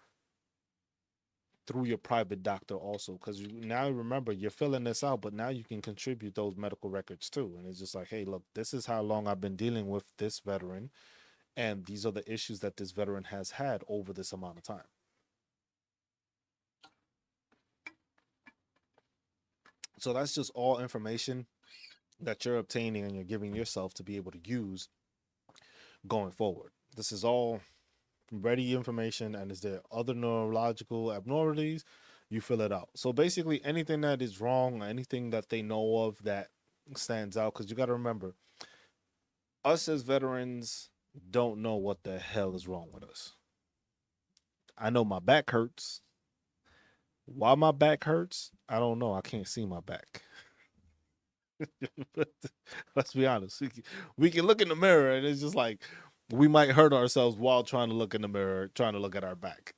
through your private doctor also, because now remember you're filling this out, but now you can contribute those medical records too. And it's just like, hey, look, this is how long I've been dealing with this veteran, and these are the issues that this veteran has had over this amount of time. So that's just all information that you're obtaining and you're giving yourself to be able to use going forward. This is all ready information, and is there other neurological abnormalities, you fill it out. So basically anything that is wrong, anything that they know of that stands out, because you got to remember, us as veterans don't know what the hell is wrong with us. I know my back hurts. Why my back hurts, I don't know. I can't see my back. Let's be honest. We can look in the mirror and it's just like we might hurt ourselves while trying to look in the mirror, trying to look at our back.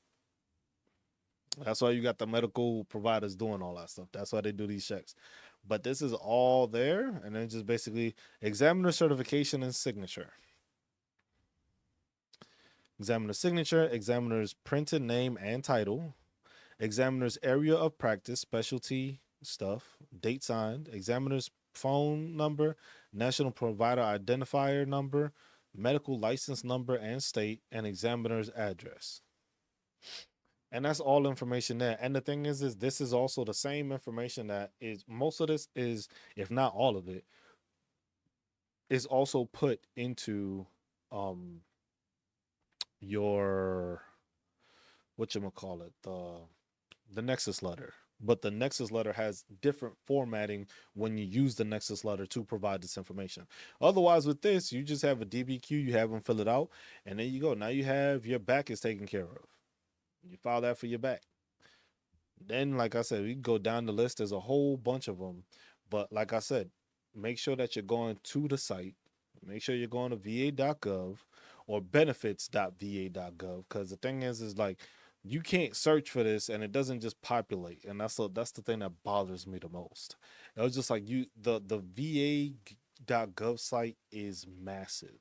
That's why you got the medical providers doing all that stuff. That's why they do these checks. But this is all there. And then just basically examiner certification and signature. Examiner signature, examiner's printed name and title, examiner's area of practice, specialty stuff, date signed, examiner's phone number, national provider identifier number, medical license number and state, and examiner's address. And that's all information there. And the thing is this is also the same information that is, most of this is, if not all of it, is also put into your, whatchamacallit, the Nexus letter. But the Nexus letter has different formatting when you use the Nexus letter to provide this information. Otherwise, with this, you just have a DBQ, you have them fill it out, and there you go. Now you have your back is taken care of. You file that for your back. Then, like I said, we can go down the list. There's a whole bunch of them. But like I said, make sure that you're going to the site. Make sure you're going to va.gov or benefits.va.gov. Because the thing is like, You can't search for this and it doesn't just populate, and that's the thing that bothers me the most. It was just like the va.gov site is massive.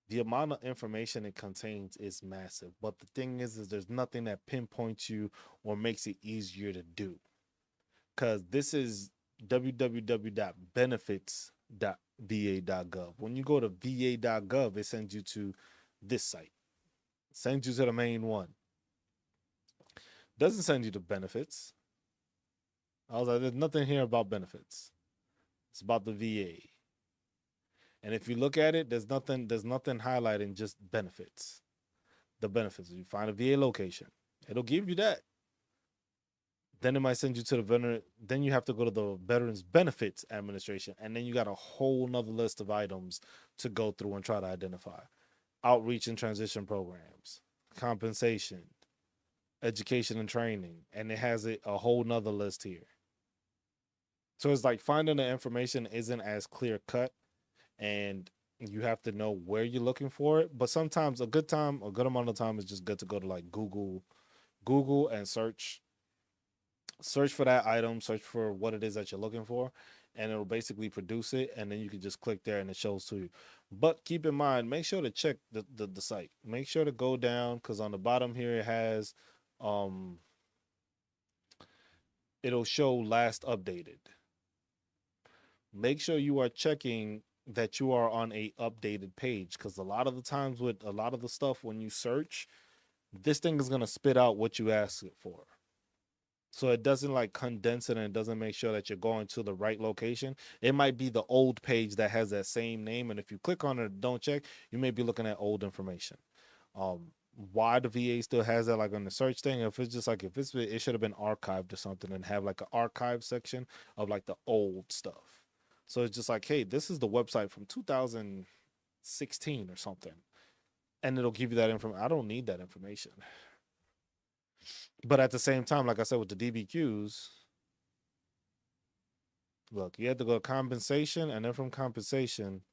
The amount of information it contains is massive, but the thing is there's nothing that pinpoints you or makes it easier to do, because this is www.benefits.va.gov. When you go to va.gov, it sends you to this site, sends you to the main one, doesn't send you to benefits. I was like, there's nothing here about benefits. It's about the VA. And if you look at it, there's nothing highlighting just benefits. The benefits. You find a VA location, it'll give you that. Then it might send you to the veteran. Then you have to go to the Veterans Benefits Administration, and then you got a whole nother list of items to go through and try to identify. Outreach and transition programs, compensation, education and training, and it has a whole nother list here. So it's like finding the information isn't as clear cut, and you have to know where you're looking for it. But sometimes a good amount of time is just good to go to like Google and search for that item, search for what it is that you're looking for, and it'll basically produce it. And then you can just click there and it shows to you. But keep in mind, make sure to check the site. Make sure to go down, because on the bottom here it has um it'll show last updated. Make sure you are checking that you are on a updated page, because a lot of the times with a lot of the stuff when you search, this thing is going to spit out what you ask it for. So it doesn't like condense it, and it doesn't make sure that you're going to the right location. It might be the old page that has that same name, and if you click on it and don't check, you may be looking at old information. Um, why the VA still has that like on the search thing? If it's just like it should have been archived or something, and have like an archive section of like the old stuff. So it's just like, hey, this is the website from 2016 or something, and it'll give you that information. I don't need that information. But at the same time, like I said with the DBQs, look, you have to go to compensation, and then from compensation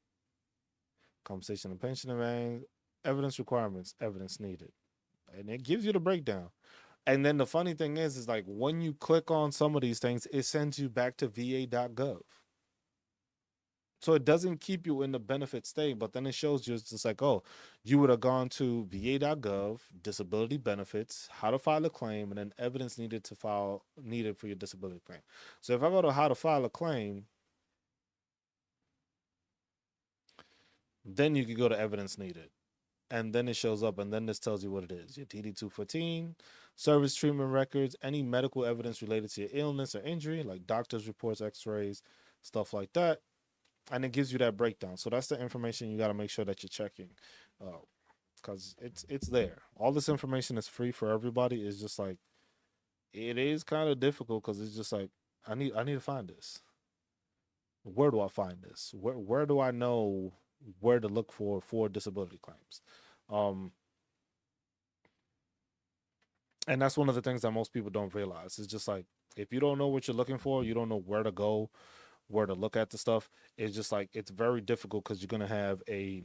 and pension demand, evidence requirements, evidence needed. And it gives you the breakdown. And then the funny thing is like when you click on some of these things, it sends you back to va.gov. So it doesn't keep you in the benefit state, but then it shows you, it's just like, oh, you would have gone to va.gov, disability benefits, how to file a claim, and then evidence needed for your disability claim. So if I go to how to file a claim, then you can go to evidence needed. And then it shows up, and then this tells you what it is. Your TD 214, service treatment records, any medical evidence related to your illness or injury, like doctor's reports, x-rays, stuff like that. And it gives you that breakdown. So that's the information you got to make sure that you're checking, because it's there. All this information is free for everybody. It's just like it is kind of difficult, because it's just like I need to find this. Where do I find this? Where do I know where to look for disability claims? Um, and that's one of the things that most people don't realize. It's just like if you don't know what you're looking for, you don't know where to go, where to look at the stuff. It's just like it's very difficult, because you're gonna have a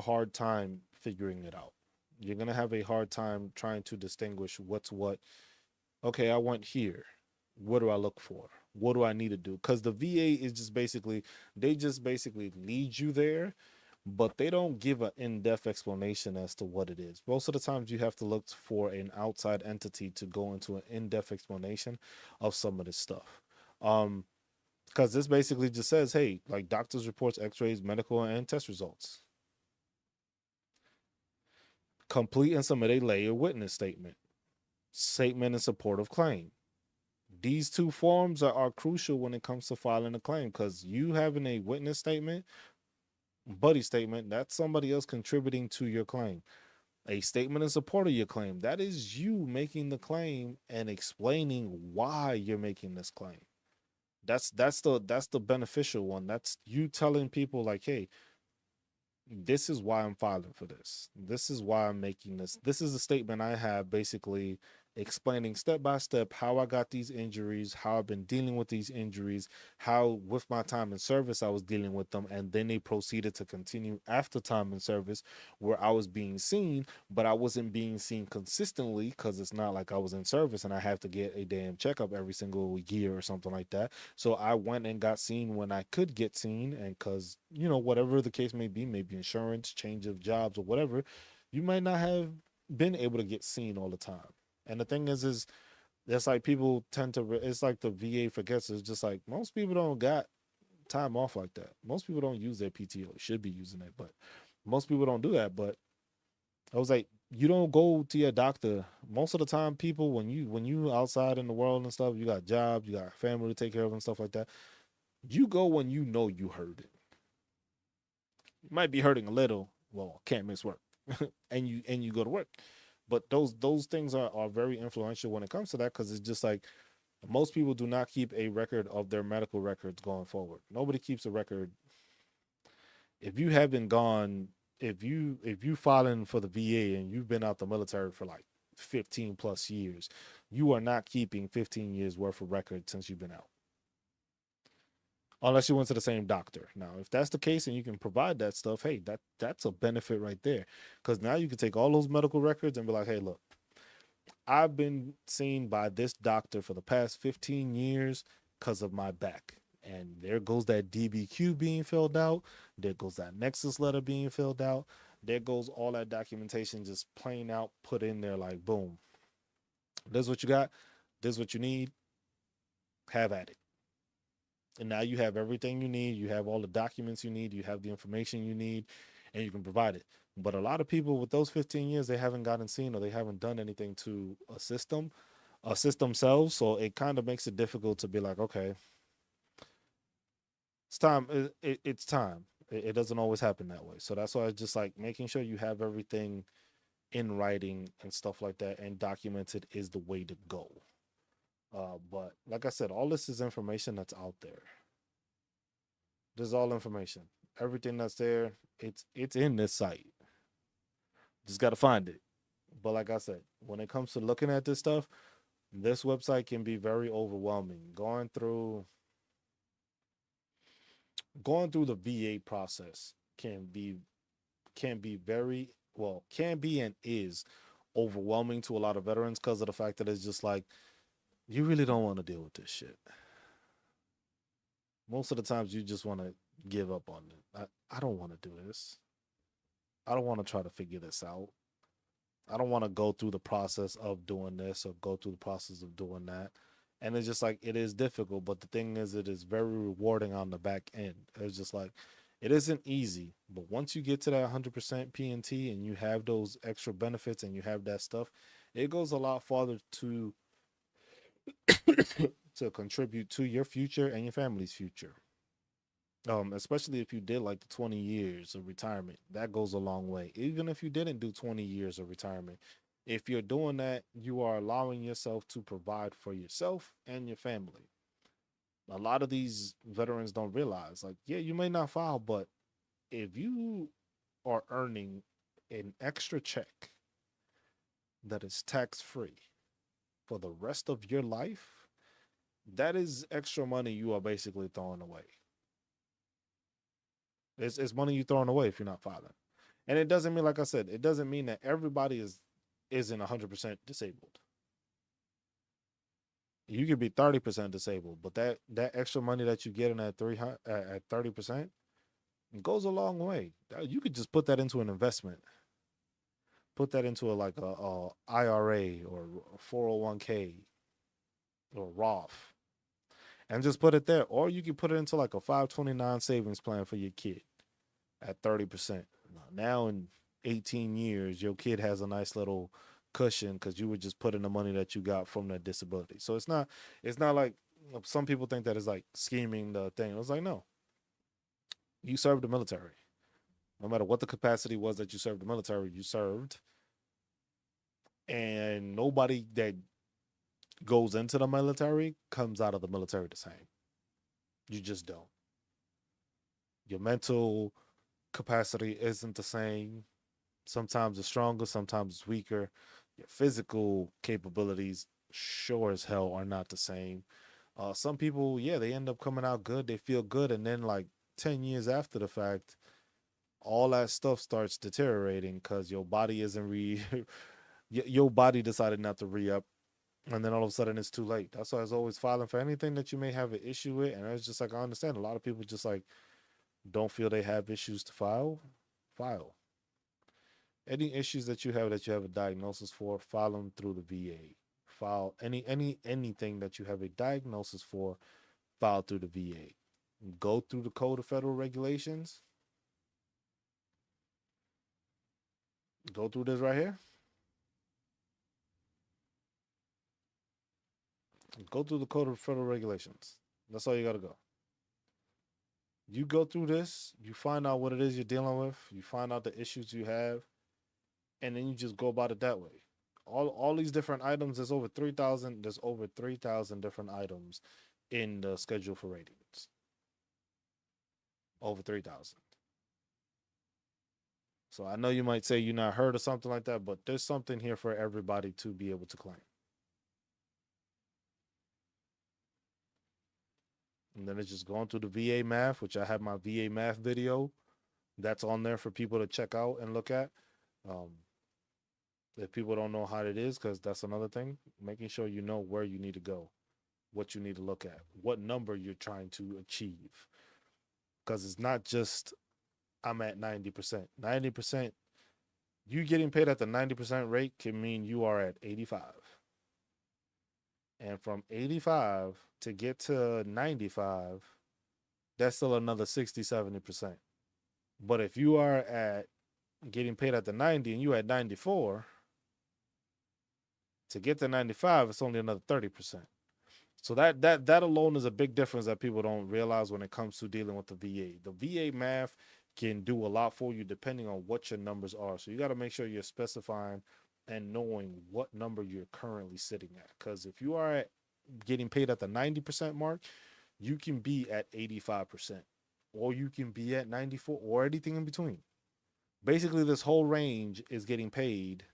hard time figuring it out. You're gonna have a hard time trying to distinguish what's what. Okay, I went here. What do I look for? What do I need to do? Because the VA is they just basically lead you there, but they don't give an in-depth explanation as to what it is. Most of the times you have to look for an outside entity to go into an in-depth explanation of some of this stuff. Because this basically just says, hey, like doctor's reports, x-rays, medical and test results. Complete and submit a lay or witness statement. Statement in support of claim. These two forms are crucial when it comes to filing a claim, because you having a witness statement, buddy statement, that's somebody else contributing to your claim. A statement in support of your claim, that is you making the claim and explaining why you're making this claim. That's the beneficial one. That's you telling people like, hey, this is why I'm filing for this. This is why I'm making this. This is a statement I have basically explaining step by step how I got these injuries, how I've been dealing with these injuries, how with my time in service I was dealing with them, and then they proceeded to continue after time in service where I was being seen, but I wasn't being seen consistently because it's not like I was in service and I have to get a damn checkup every single year or something like that. So I went and got seen when I could get seen, and because, whatever the case may be, maybe insurance, change of jobs, or whatever, you might not have been able to get seen all the time. And the thing is it's like people tend to, it's like the VA forgets. It's just like most people don't got time off like that. Most people don't use their PTO. Should be using it, but most people don't do that. But I was like, you don't go to your doctor most of the time. People, when you outside in the world and stuff, you got jobs, you got family to take care of and stuff like that. You go when you know you hurt it. You might be hurting a little. Well, can't miss work, and you go to work. But those things are very influential when it comes to that, because it's just like most people do not keep a record of their medical records going forward. Nobody keeps a record. If you have been gone, if you filing for the VA and you've been out the military for like 15 plus years, you are not keeping 15 years worth of records since you've been out. Unless you went to the same doctor. Now, if that's the case and you can provide that stuff, hey, that's a benefit right there. Because now you can take all those medical records and be like, hey, look, I've been seen by this doctor for the past 15 years because of my back. And there goes that DBQ being filled out. There goes that Nexus letter being filled out. There goes all that documentation just plain out put in there like, boom, this is what you got. This is what you need. Have at it. And now you have everything you need. You have all the documents you need. You have the information you need, and you can provide it. But a lot of people with those 15 years, they haven't gotten seen or they haven't done anything to assist themselves. So it kind of makes it difficult to be like, okay, it's time. It's time. It doesn't always happen that way. So that's why it's just like making sure you have everything in writing and stuff like that and documented is the way to go. But like I said, all this is information that's out there. This is all information. Everything that's there, it's in this site. Just got to find it. But like I said, when it comes to looking at this stuff, this website can be very overwhelming. Going through the VA process can be very, well, can be and is overwhelming to a lot of veterans because of the fact that it's just like you really don't want to deal with this shit. Most of the times you just want to give up on it. I don't want to do this. I don't want to try to figure this out. I don't want to go through the process of doing this or go through the process of doing that. And it's just like it is difficult, but the thing is, it is very rewarding on the back end. It's just like it isn't easy, but once you get to that 100% PNT and you have those extra benefits and you have that stuff, it goes a lot farther to contribute to your future and your family's future. Especially if you did like the 20 years of retirement, that goes a long way. Even if you didn't do 20 years of retirement, if you're doing that, you are allowing yourself to provide for yourself and your family. A lot of these veterans don't realize, like, yeah, you may not file, but if you are earning an extra check that is tax free for the rest of your life, that is extra money you are basically throwing away. It's money you throwing away if you're not filing. And it doesn't mean, like I said, it doesn't mean that everybody isn't 100% disabled. You could be 30% disabled, but that extra money that you get in at 300 at 30% goes a long way. You could just put that into an investment. Put that into a IRA or 401k or Roth and just put it there. Or you could put it into like a 529 savings plan for your kid at 30%. Now in 18 years, your kid has a nice little cushion because you were just putting the money that you got from that disability. So it's not like some people think that it's like scheming the thing. It was like, no, you served the military. No matter what the capacity was that you served the military, you served. And nobody that goes into the military comes out of the military the same. You just don't. Your mental capacity isn't the same. Sometimes it's stronger, sometimes it's weaker. Your physical capabilities, sure as hell, are not the same. Some people, yeah, they end up coming out good. They feel good, and then like 10 years after the fact, all that stuff starts deteriorating because your body isn't your body decided not to re up, and then all of a sudden it's too late. That's why it's always filing for anything that you may have an issue with. And it's just like I understand a lot of people just like don't feel they have issues to file. Any issues that you have a diagnosis for, file them through the VA. File anything that you have a diagnosis for, file through the VA. Go through the Code of Federal Regulations. Go through this right here. Go through the Code of Federal Regulations. That's all you gotta go. You go through this, you find out what it is you're dealing with, you find out the issues you have, and then you just go about it that way. All these different items, there's over 3,000 different items in the schedule for ratings. Over 3,000. So I know you might say you're not heard of something like that, but there's something here for everybody to be able to claim. And then it's just going through the VA math, which I have my VA math video that's on there for people to check out and look at. Um, if people don't know how it is, because that's another thing, making sure you know where you need to go, what you need to look at, what number you're trying to achieve. Because it's not just I'm at 90%. 90%, you getting paid at the 90% rate can mean you are at 85. And from 85 to get to 95, that's still another 60, 70%. But if you are at getting paid at the 90 and you at 94, to get to 95, it's only another 30%. So that alone is a big difference that people don't realize when it comes to dealing with the VA. The VA math can do a lot for you depending on what your numbers are. So you got to make sure you're specifying and knowing what number you're currently sitting at. Because if you are at getting paid at the 90% mark, you can be at 85%, or you can be at 94, or anything in between. Basically, this whole range is getting paid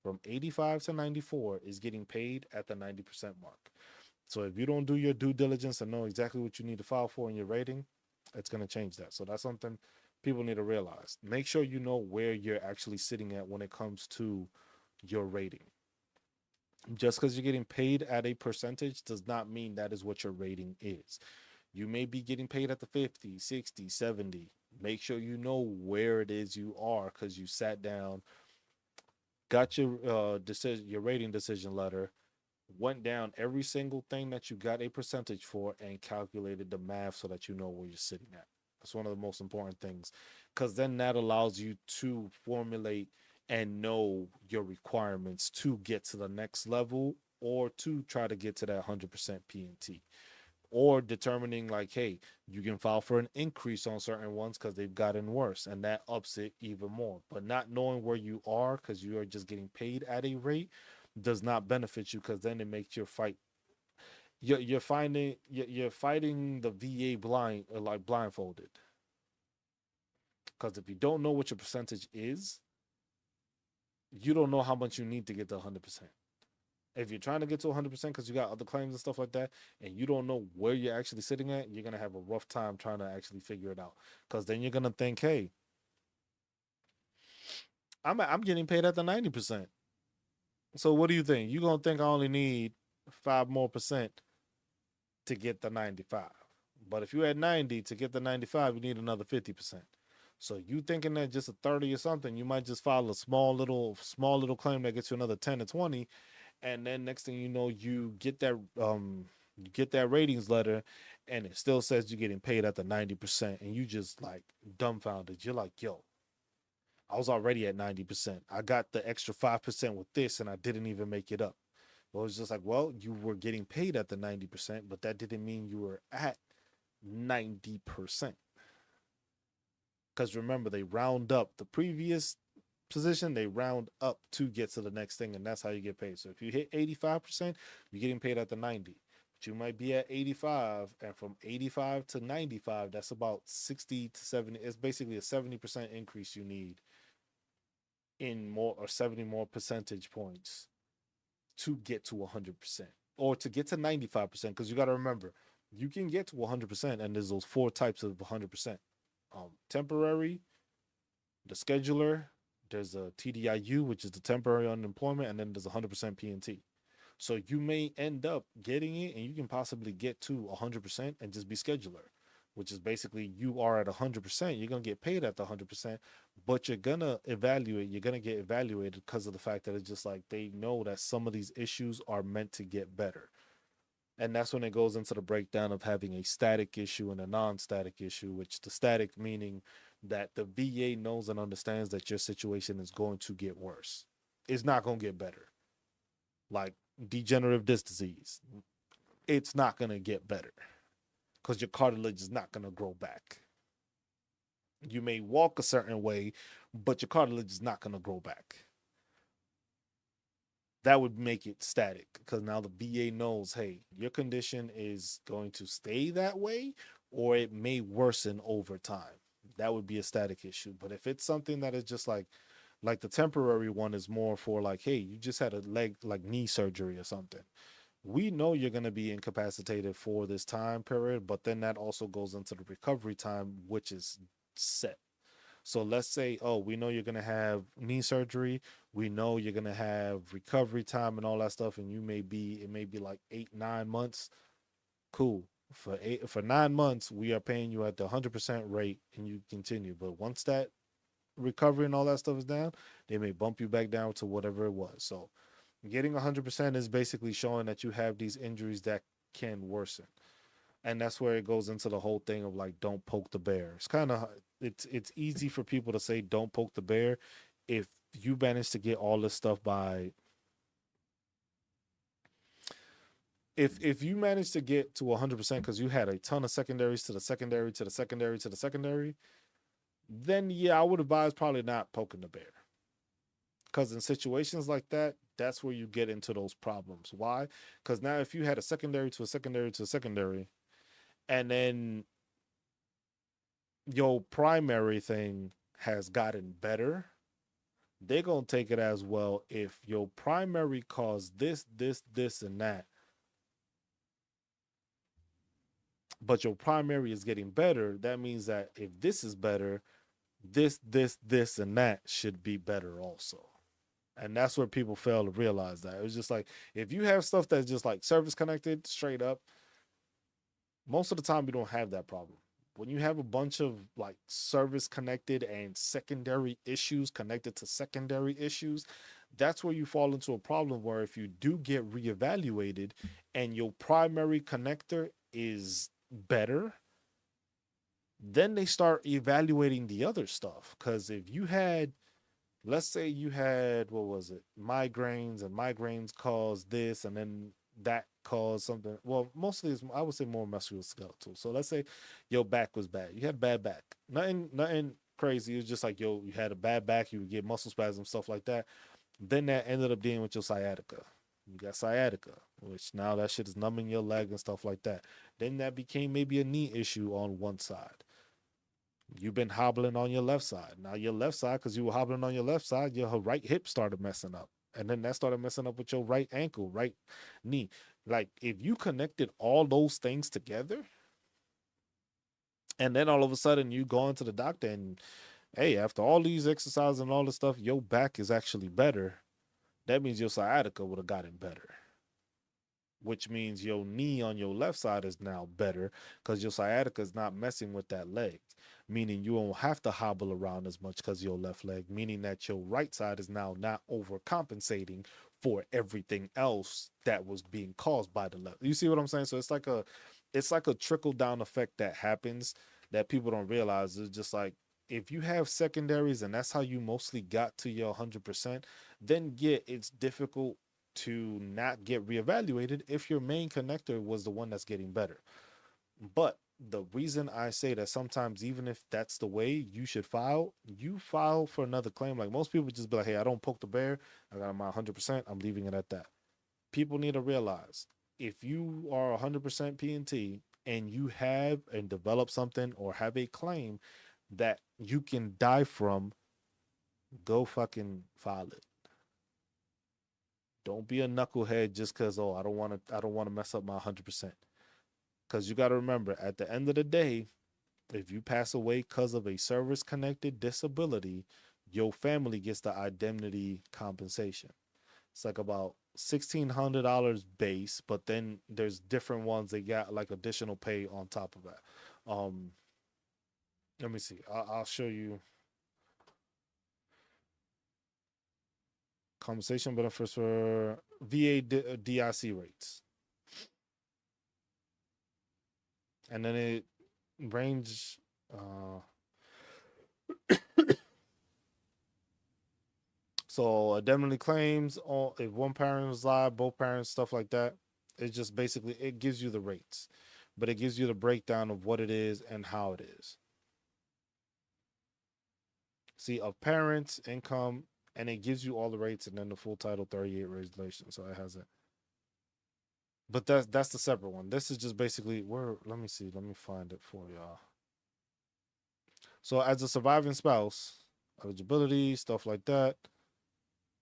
from 85 to 94 is getting paid at the 90% mark. So if you don't do your due diligence and know exactly what you need to file for in your rating, it's going to change that. So that's something people need to realize. Make sure you know where you're actually sitting at when it comes to your rating. Just because you're getting paid at a percentage does not mean that is what your rating is. You may be getting paid at the 50, 60, 70. Make sure you know where it is you are because you sat down, got your decision, your rating decision letter, went down every single thing that you got a percentage for, and calculated the math so that you know where you're sitting at. That's one of the most important things because then that allows you to formulate and know your requirements to get to the next level or to try to get to that 100% PNT, or determining like, hey, you can file for an increase on certain ones because they've gotten worse, and that ups it even more. But not knowing where you are because you are just getting paid at a rate does not benefit you because then it makes your fight. You're fighting the VA blind, like blindfolded. Because if you don't know what your percentage is, you don't know how much you need to get to 100%. If you're trying to get to 100% because you got other claims and stuff like that, and you don't know where you're actually sitting at, you're gonna have a rough time trying to actually figure it out. Because then you're gonna think, hey, I'm getting paid at the 90%. So what do you think? You're gonna think I only need 5 more% to get the 95. But if you had 90 to get the 95, you need another 50%. So you thinking that just a 30 or something, you might just file a small little claim that gets you another 10 or 20, and then next thing you know, you get that ratings letter, and it still says you're getting paid at the 90%, and you just like dumbfounded. You're like, yo, I was already at 90%. I got the extra 5% with this, and I didn't even make it up. It was just like, well, you were getting paid at the 90%, but that didn't mean you were at 90%. Because remember, they round up the previous position, they round up to get to the next thing, and that's how you get paid. So if you hit 85%, you're getting paid at the 90. But you might be at 85, and from 85 to 95, that's about 60 to 70. It's basically a 70% increase you need in more or 70 more percentage points to get to 100% or to get to 95%. Because you got to remember, you can get to 100%, and there's those four types of 100%: temporary, the scheduler, there's a TDIU, which is the temporary unemployment, and then there's 100% PNT. So you may end up getting it, and you can possibly get to 100% and just be scheduler, which is basically you are at 100%. You're gonna get paid at the 100%, but you're gonna evaluate. You're gonna get evaluated because of the fact that it's just like they know that some of these issues are meant to get better. And that's when it goes into the breakdown of having a static issue and a non-static issue, which the static meaning that the VA knows and understands that your situation is going to get worse. It's not going to get better. Like degenerative disc disease, it's not going to get better because your cartilage is not going to grow back. You may walk a certain way, but your cartilage is not going to grow back. That would make it static because now the VA knows, hey, your condition is going to stay that way or it may worsen over time. That would be a static issue. But if it's something that is just like the temporary one is more for like, hey, you just had a leg like knee surgery or something. We know you're going to be incapacitated for this time period, but then that also goes into the recovery time, which is set. So let's say, oh, we know you're gonna have knee surgery. We know you're gonna have recovery time and all that stuff, and it may be like 8, 9 months. Cool. For 9 months, we are paying you at the 100% rate, and you continue. But once that recovery and all that stuff is down, they may bump you back down to whatever it was. So getting 100% is basically showing that you have these injuries that can worsen, and that's where it goes into the whole thing of like don't poke the bear. It's easy for people to say don't poke the bear if you manage to get all this stuff by if you manage to get to 100% because you had a ton of secondaries to the secondary to the secondary to the secondary, then yeah, I would advise probably not poking the bear, because in situations like that, that's where you get into those problems. Why? Because now if you had a secondary to a secondary to a secondary, and then your primary thing has gotten better, they're gonna take it as, well, if your primary caused this, and that, but your primary is getting better, that means that if this is better, this, and that should be better also. And that's where people fail to realize that. It was just like if you have stuff that's just like service connected straight up, most of the time you don't have that problem. When you have a bunch of like service connected and secondary issues connected to secondary issues, that's where you fall into a problem where if you do get reevaluated and your primary connector is better, then they start evaluating the other stuff. Because if you had, let's say you had, what was it, migraines, and migraines caused this, and then that caused something. Well, mostly it's, I would say, more musculoskeletal. So let's say your back was bad. You had bad back. Nothing crazy. It was just like, yo, you had a bad back. You would get muscle spasms, stuff like that. Then that ended up dealing with your sciatica. You got sciatica, which now that shit is numbing your leg and stuff like that. Then that became maybe a knee issue on one side. You've been hobbling on your left side. Now your left side, because you were hobbling on your left side, your right hip started messing up. And then that started messing up with your right ankle, right knee. Like if you connected all those things together, and then all of a sudden you go into the doctor and, hey, after all these exercises and all this stuff, your back is actually better. That means your sciatica would have gotten better, which means your knee on your left side is now better because your sciatica is not messing with that leg, meaning you won't have to hobble around as much because your left leg, meaning that your right side is now not overcompensating for everything else that was being caused by the left. You see what I'm saying? So it's like a trickle down effect that happens that people don't realize. It's just like if you have secondaries and that's how you mostly got to your 100%, then yeah, it's difficult to not get reevaluated if your main connector was the one that's getting better. But the reason I say that sometimes, even if that's the way you should file, you file for another claim. Like most people just be like, hey, I don't poke the bear. I got my 100%. I'm leaving it at that. People need to realize if you are 100% PNT and you have and develop something or have a claim that you can die from, go fucking file it. Don't be a knucklehead just because, oh, I don't want to mess up my 100%. Because you got to remember, at the end of the day, if you pass away because of a service connected disability, your family gets the indemnity compensation. It's like about $1,600 base, but then there's different ones they got like additional pay on top of that. Um, Let me see. I'll show you compensation benefits for VA DIC rates, and then it range. Uh, so indemnity claims, all if one parent is live, both parents, stuff like that. It just basically it gives you the rates, but it gives you the breakdown of what it is and how it is. See, of parents, income, and it gives you all the rates and then the full Title 38 regulation. So it has it. But that's the separate one. This is just basically where let me see, let me find it for y'all. So as a surviving spouse, eligibility, stuff like that,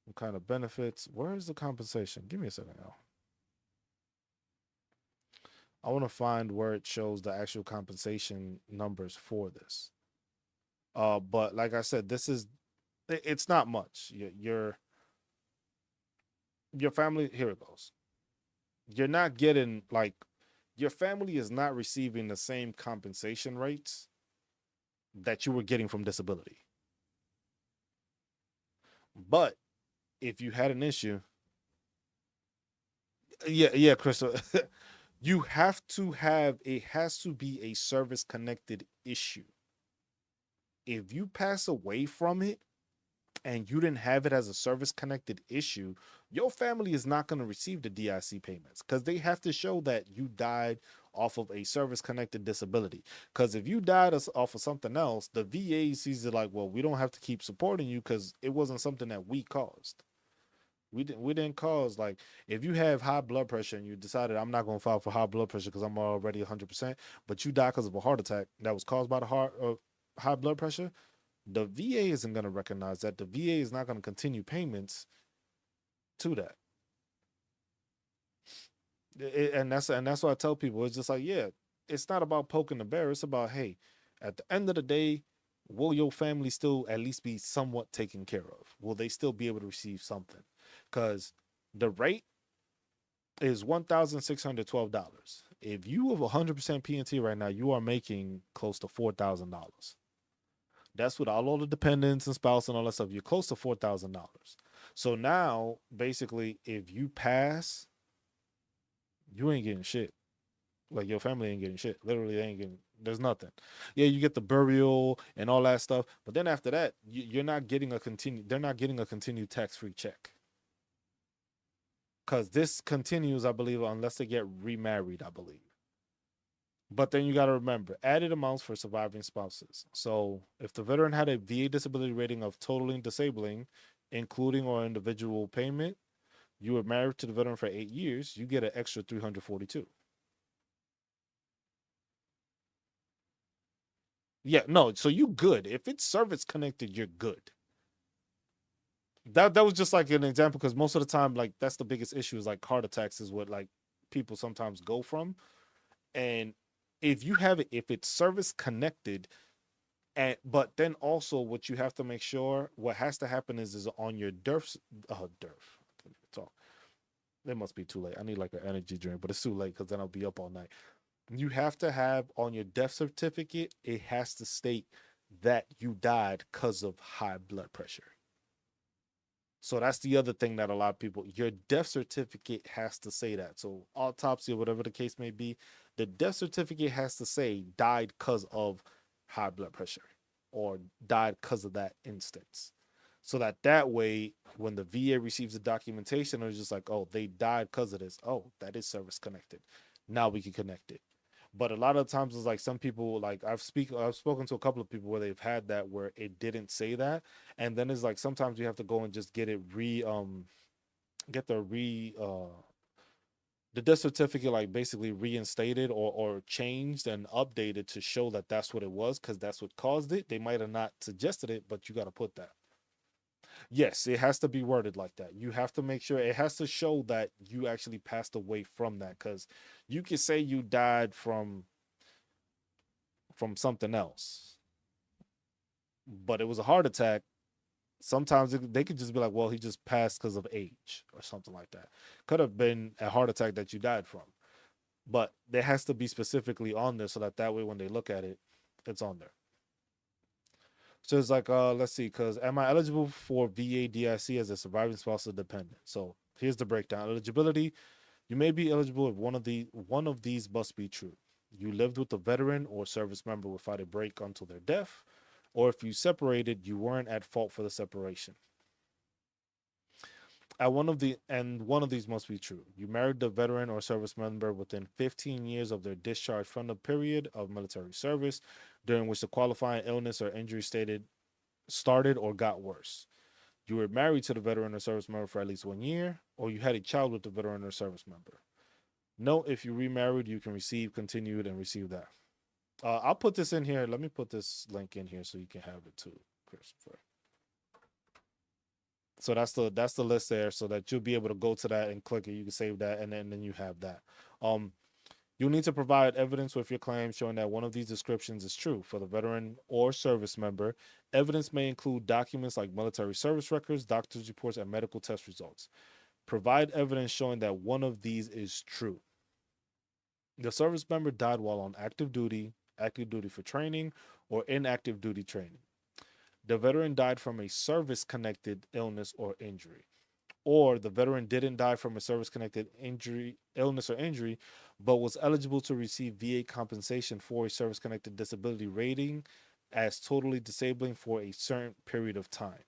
what kind of benefits, where is the compensation? Give me a second now. I want to find where it shows the actual compensation numbers for this. But like I said, this is it's not much. Your family, here it goes. You're not getting like your family is not receiving the same compensation rates that you were getting from disability. But if you had an issue, yeah, Crystal, you have to have it has to be a service connected issue. If you pass away from it and you didn't have it as a service connected issue, your family is not going to receive the DIC payments because they have to show that you died off of a service connected disability. Because if you died off of something else, the VA sees it like, well, we don't have to keep supporting you because it wasn't something that we caused. We didn't cause like if you have high blood pressure and you decided I'm not going to file for high blood pressure because I'm already 100%, but you die because of a heart attack that was caused by the heart high blood pressure, the VA isn't going to recognize that. The VA is not going to continue payments to that. And that's what I tell people. It's just like, yeah, it's not about poking the bear. It's about, hey, at the end of the day, will your family still at least be somewhat taken care of? Will they still be able to receive something? Because the rate is $1,612. If you have 100% PNT right now, you are making close to $4,000. That's with all the dependents and spouse and all that stuff. You're close to $4,000. So now, basically, if you pass, you ain't getting shit. Like your family ain't getting shit. Literally, they ain't getting. There's nothing. Yeah, you get the burial and all that stuff, but then after that, you're not getting a continue. They're not getting a continued tax-free check because this continues, I believe, unless they get remarried. I believe. But then you got to remember added amounts for surviving spouses. So if the veteran had a VA disability rating of totally disabling, including or individual payment, you were married to the veteran for 8 years, you get an extra 342. Yeah, no, so you good. If it's service connected, you're good. That was just like an example because most of the time, like that's the biggest issue is like heart attacks is what like people sometimes go from. And if you have it, if it's service connected, and but then also what you have to make sure what has to happen is on your DERF. I can't even talk. It must be too late. I need like an energy drink, but it's too late because then I'll be up all night. You have to have on your death certificate, it has to state that you died because of high blood pressure. So that's the other thing that a lot of people, your death certificate has to say that. So autopsy or whatever the case may be, the death certificate has to say died because of high blood pressure or died because of that instance. So that way, when the VA receives the documentation, it's just like, oh, they died because of this. Oh, that is service connected. Now we can connect it. But a lot of times it's like some people like I've spoken to a couple of people where they've had that where it didn't say that, and then it's like sometimes you have to go and just get it get the death certificate like basically reinstated or changed and updated to show that that's what it was because that's what caused it. They might have not suggested it, but you got to put that. Yes, it has to be worded like that. You have to make sure it has to show that you actually passed away from that, because you can say you died from something else, but it was a heart attack. Sometimes they could just be like, well, he just passed because of age or something like that. Could have been a heart attack that you died from, but there has to be specifically on there so that way when they look at it, it's on there. So it's like, let's see, because am I eligible for VADIC as a surviving spouse or dependent? So here's the breakdown. Eligibility: you may be eligible if one of these must be true. You lived with a veteran or service member without a break until their death, or if you separated, you weren't at fault for the separation. One of these must be true. You married the veteran or service member within 15 years of their discharge from the period of military service during which the qualifying illness or injury started or got worse. You were married to the veteran or service member for at least 1 year, or you had a child with the veteran or service member. Note, if you remarried, you can receive continued and receive that. I'll put this in here. Let me put this link in here so you can have it too, Christopher. So that's the list there, so that you'll be able to go to that and click it. You can save that, and then you have that. Um, you'll need to provide evidence with your claim showing that one of these descriptions is true. For the veteran or service member, evidence may include documents like military service records, doctor's reports, and medical test results. Provide evidence showing that one of these is true. The service member died while on active duty for training, or inactive duty training. The veteran died from a service connected illness or injury. Or the veteran didn't die from a service connected illness or injury, but was eligible to receive VA compensation for a service connected disability rating as totally disabling for a certain period of time.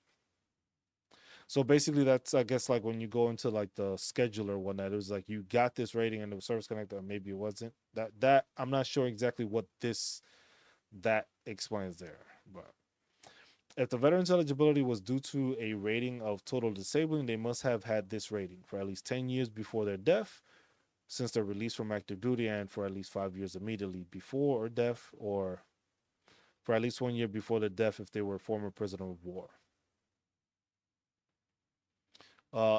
So basically, that's, I guess, like when you go into like the scheduler one, that it was like you got this rating and it was service connected, or maybe it wasn't. That I'm not sure exactly what that explains there. But if the veteran's eligibility was due to a rating of total disabling, they must have had this rating for at least 10 years before their death, since their release from active duty, and for at least 5 years immediately before or death, or for at least 1 year before their death if they were a former prisoner of war.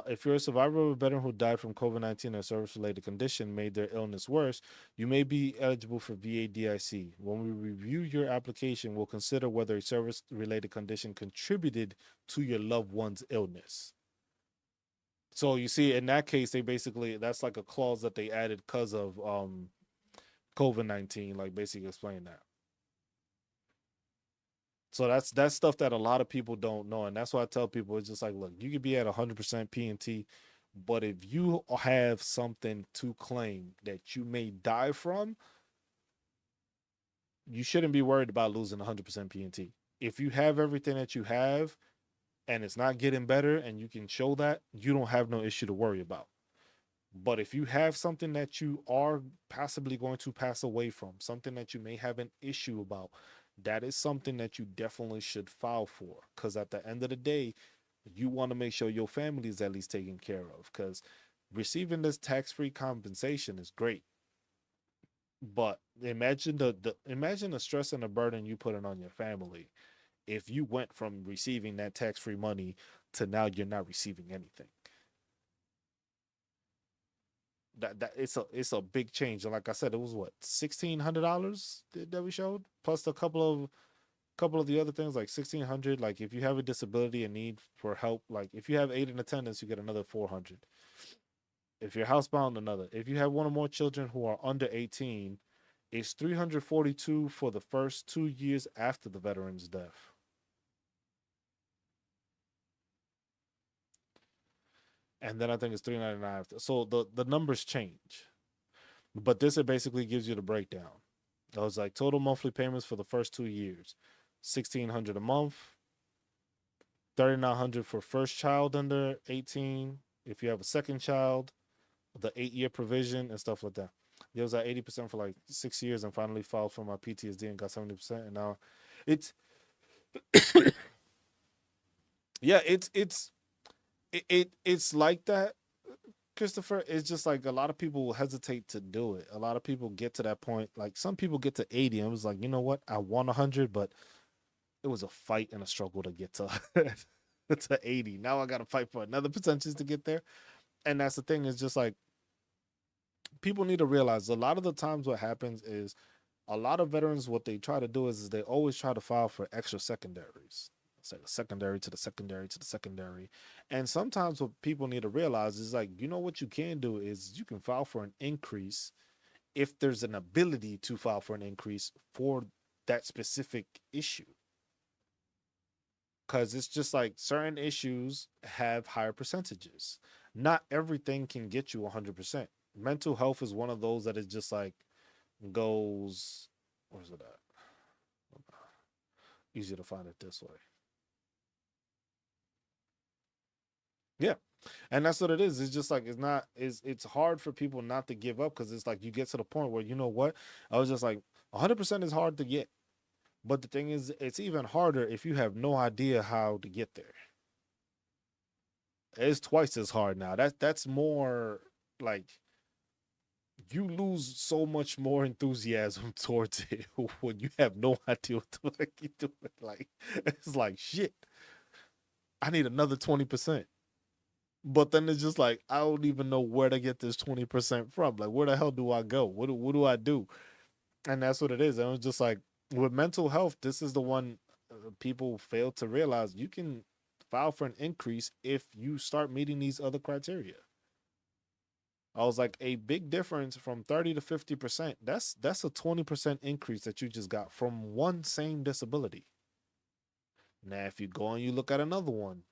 If you're a survivor of a veteran who died from COVID-19 or service-related condition made their illness worse, you may be eligible for VADIC. When we review your application, we'll consider whether a service-related condition contributed to your loved one's illness. So you see, in that case, that's like a clause that they added because of COVID-19, like basically explain that. So that's stuff that a lot of people don't know, and that's why I tell people, it's just like, look, you could be at 100% P&T, but if you have something to claim that you may die from, you shouldn't be worried about losing 100% P&T. If you have everything that you have and it's not getting better and you can show that, you don't have no issue to worry about. But if you have something that you are possibly going to pass away from, something that you may have an issue about, that is something that you definitely should file for. Because at the end of the day, you want to make sure your family is at least taken care of. Because receiving this tax-free compensation is great, but imagine the stress and the burden you putting on your family if you went from receiving that tax-free money to now you're not receiving anything. That it's a big change. And like I said, it was what, $1,600 that we showed, plus a couple of the other things, like 1,600. Like if you have a disability and need for help, like if you have 8 in attendance, you get another 400. If you're housebound, another. If you have one or more children who are under 18, it's 342 for the first 2 years after the veteran's death. And then I think it's 399 after. So the numbers change. But this, it basically gives you the breakdown. It was like total monthly payments for the first 2 years: 1,600 a month, 3,900 for first child under 18. If you have a second child, the 8 year provision and stuff like that. There was at 80% for like 6 years, and finally filed for my PTSD and got 70%. And now it's yeah, it's like that, Christopher. It's just like a lot of people hesitate to do it. A lot of people get to that point. Like some people get to 80 and it was like, you know what? I want 100, but it was a fight and a struggle to get to. to 80. Now I got to fight for another percentage to get there. And that's the thing, is just like, people need to realize a lot of the times what happens is, a lot of veterans, what they try to do is they always try to file for extra secondaries. It's like a secondary to the secondary to the secondary. And sometimes what people need to realize is, like, you know what you can do is you can file for an increase if there's an ability to file for an increase for that specific issue. Because it's just like certain issues have higher percentages. Not everything can get you 100%. Mental health is one of those that is just like goes, where's it at? Easier to find it this way. Yeah. And that's what it is. It's just like, it's hard for people not to give up, because it's like you get to the point where, you know what? I was just like, 100% is hard to get. But the thing is, it's even harder if you have no idea how to get there. It's twice as hard now. That's more like, you lose so much more enthusiasm towards it when you have no idea what the fuck you doing. Like, it's like, shit, I need another 20%. But then it's just like, I don't even know where to get this 20% from. Like, where the hell do I go? What do I do? And that's what it is. And it's just like, with mental health, this is the one, people fail to realize. You can file for an increase if you start meeting these other criteria. I was like, a big difference from 30 to 50%. That's a 20% increase that you just got from one same disability. Now, if you go and you look at another one,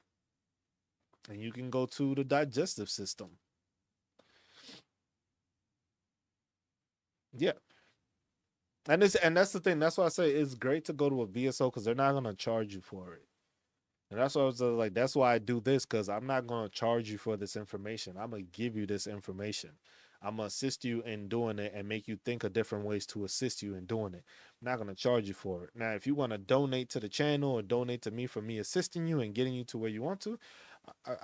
and you can go to the digestive system. Yeah. And that's the thing. That's why I say it's great to go to a VSO, because they're not gonna charge you for it. And that's why I was like, that's why I do this, because I'm not gonna charge you for this information. I'm gonna give you this information. I'm gonna assist you in doing it and make you think of different ways to assist you in doing it. I'm not gonna charge you for it. Now, if you want to donate to the channel or donate to me for me assisting you and getting you to where you want to,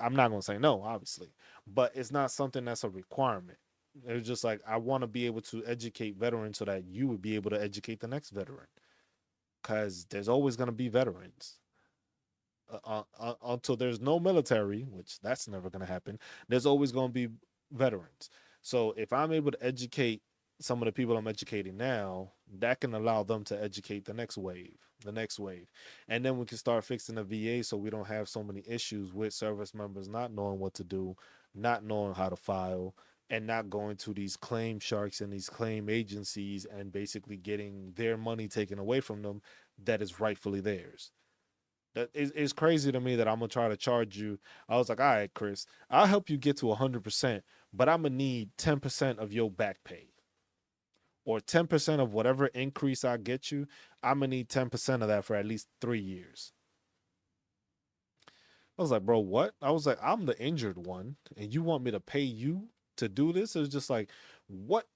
I'm not gonna say no, obviously. But it's not something that's a requirement. It's just like, I want to be able to educate veterans so that you would be able to educate the next veteran. Because there's always gonna be veterans. Until there's no military, which that's never going to happen, there's always going to be veterans. So if I'm able to educate some of the people I'm educating now, that can allow them to educate the next wave. And then we can start fixing the VA, so we don't have so many issues with service members not knowing what to do, not knowing how to file, and not going to these claim sharks and these claim agencies and basically getting their money taken away from them that is rightfully theirs. That is crazy to me that I'm gonna try to charge you. I was like, all right, Chris, I'll help you get to 100%, but I'm gonna need 10% of your back pay, or 10% of whatever increase I get you. I'm gonna need 10% of that for at least 3 years. I was like, bro, what? I was like, I'm the injured one, and you want me to pay you to do this? It was just like, what?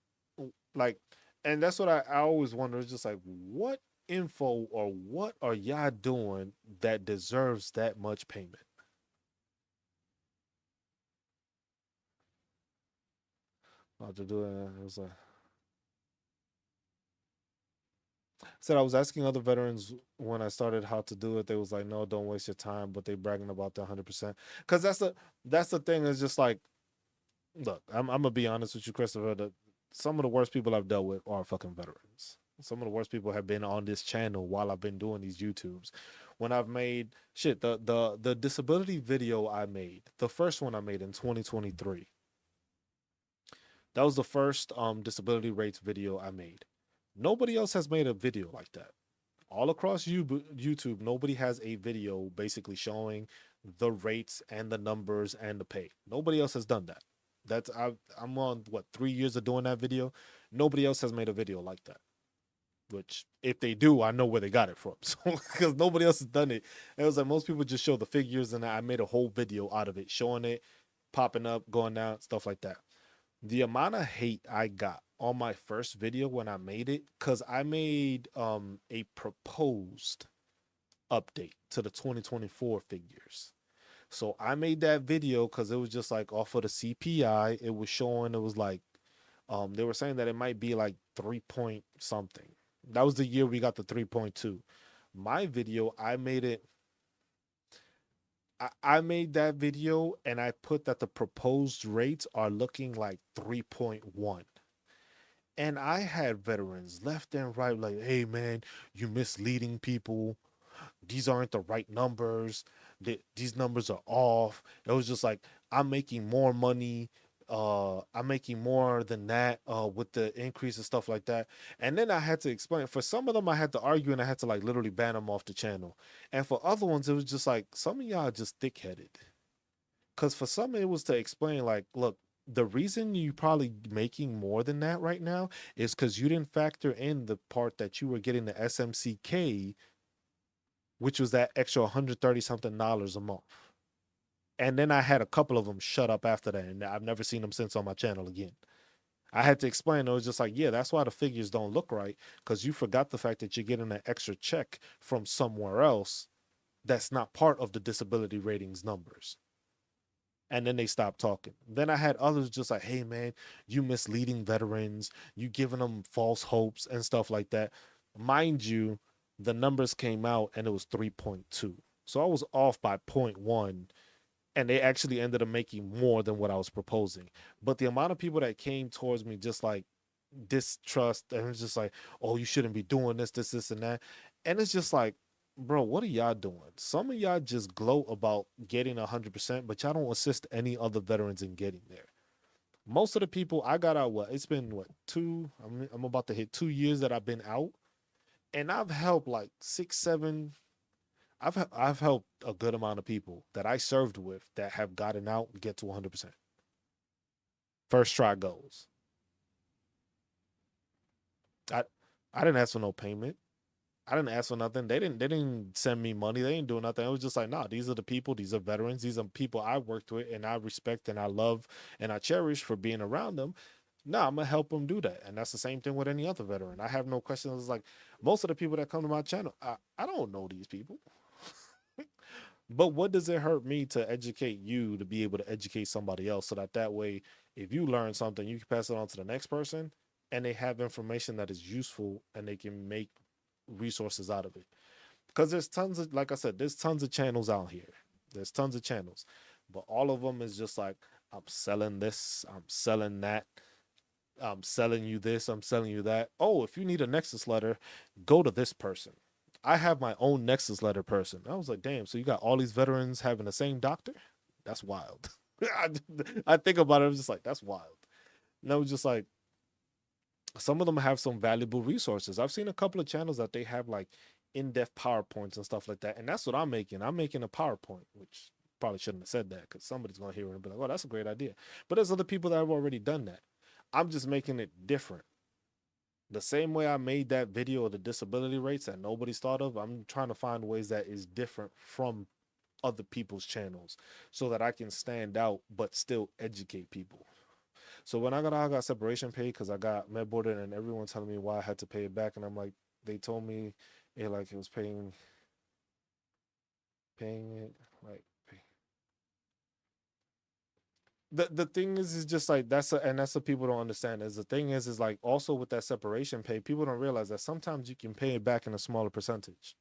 Like, and that's what I always wonder. It's just like, what info or what are y'all doing that deserves that much payment? To do it, it was like, said I was asking other veterans when I started how to do it. They was like, no, don't waste your time. But they bragging about the 100%. Because that's the thing. Is just like, look, I'm gonna be honest with you, Christopher. Some of the worst people I've dealt with are fucking veterans. Some of the worst people have been on this channel while I've been doing these YouTubes. When I've made shit, the disability video I made, the first one I made in 2023. That was the first disability rates video I made. Nobody else has made a video like that. All across YouTube, nobody has a video basically showing the rates and the numbers and the pay. Nobody else has done that. I'm on what, 3 years of doing that video. Nobody else has made a video like that. Which, if they do, I know where they got it from. So, because nobody else has done it. It was like most people just show the figures, and I made a whole video out of it, showing it, popping up, going down, stuff like that. The amount of hate I got on my first video when I made it, because I made a proposed update to the 2024 figures. So I made that video because it was just like off of the CPI. It was showing, it was like, they were saying that it might be like 3 point something. That was the year we got the 3.2. My video, I made it I made that video and I put that the proposed rates are looking like 3.1. And I had veterans left and right like, hey man, you misleading people. These aren't the right numbers. These numbers are off. It was just like, I'm making more money. I'm making more than that with the increase and stuff like that. And then I had to explain. For some of them, I had to argue and I had to like literally ban them off the channel. And for other ones, it was just like, some of y'all just thick headed. Because for some, it was to explain, like, look, the reason you probably making more than that right now is because you didn't factor in the part that you were getting the SMCK, which was that extra 130 something dollars a month. And then I had a couple of them shut up after that, and I've never seen them since on my channel again. I had to explain. It was just like, yeah, that's why the figures don't look right, because you forgot the fact that you're getting an extra check from somewhere else that's not part of the disability ratings numbers. And then they stopped talking. Then I had others just like, hey man, you misleading veterans, you giving them false hopes and stuff like that. Mind you, the numbers came out and it was 3.2. So I was off by point 0.1, and they actually ended up making more than what I was proposing. But the amount of people that came towards me just like distrust, and it's just like, oh, you shouldn't be doing this, and that. And it's just like, bro, what are y'all doing? Some of y'all just gloat about getting 100%, but y'all don't assist any other veterans in getting there. Most of the people I got out, what, it's been what, two? I'm about to hit 2 years that I've been out, and I've helped like six, seven. I've helped a good amount of people that I served with that have gotten out and get to 100%. First try goes. I I didn't ask for no payment. I didn't ask for nothing. They didn't send me money. They didn't do nothing. It was just like, nah, these are the people, these are veterans, these are people I worked with and I respect and I love and I cherish for being around them. Nah, I'm gonna help them do that. And that's the same thing with any other veteran. I have no questions. It's like most of the people that come to my channel, I don't know these people. But what does it hurt me to educate you to be able to educate somebody else so that that way, if you learn something, you can pass it on to the next person and they have information that is useful and they can make resources out of it. Because there's tons of, like I said, there's tons of channels out here. There's tons of channels, but all of them is just like, I'm selling this, I'm selling that, I'm selling you this, I'm selling you that. Oh, if you need a Nexus letter, go to this person. I have my own Nexus letter person. I was like, damn, so you got all these veterans having the same doctor? That's wild. I, I think about it, I was just like, that's wild. And I was just like, some of them have some valuable resources. I've seen a couple of channels that they have like in-depth PowerPoints and stuff like that. And that's what I'm making. I'm making a PowerPoint, which probably shouldn't have said that because somebody's going to hear it and be like, oh, that's a great idea. But there's other people that have already done that. I'm just making it different. The same way I made that video of the disability rates that nobody's thought of, I'm trying to find ways that is different from other people's channels so that I can stand out but still educate people. So when I got separation pay because I got med boarded and everyone telling me why I had to pay it back, and I'm like, they told me it like it was paying it like the thing is just like and that's what people don't understand is the thing is like also with that separation pay, people don't realize that sometimes you can pay it back in a smaller percentage.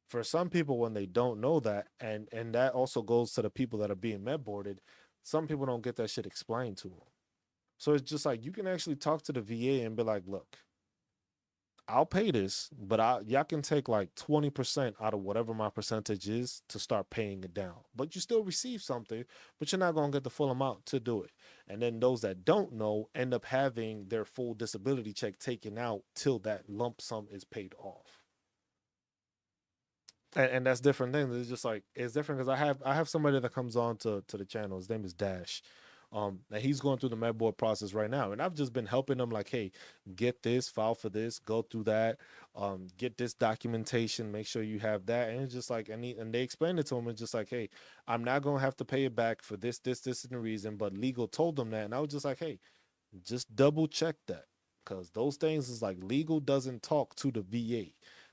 For some people when they don't know that, and that also goes to the people that are being med boarded, some people don't get that shit explained to them. So it's just like you can actually talk to the VA and be like, look, I'll pay this, but y'all can take like 20% out of whatever my percentage is to start paying it down. But you still receive something, but you're not going to get the full amount to do it. And then those that don't know end up having their full disability check taken out till that lump sum is paid off. And that's different things. It's just like it's different because I have somebody that comes on to the channel. His name is Dash. And he's going through the med board process right now, and I've just been helping him like, hey, get this, file for this, go through that, get this documentation, make sure you have that, and it's just like, and they explained it to him. It's just like, hey, I'm not gonna have to pay it back for this, and the reason, but legal told them that, and I was just like, hey, just double check that because those things is like legal doesn't talk to the VA.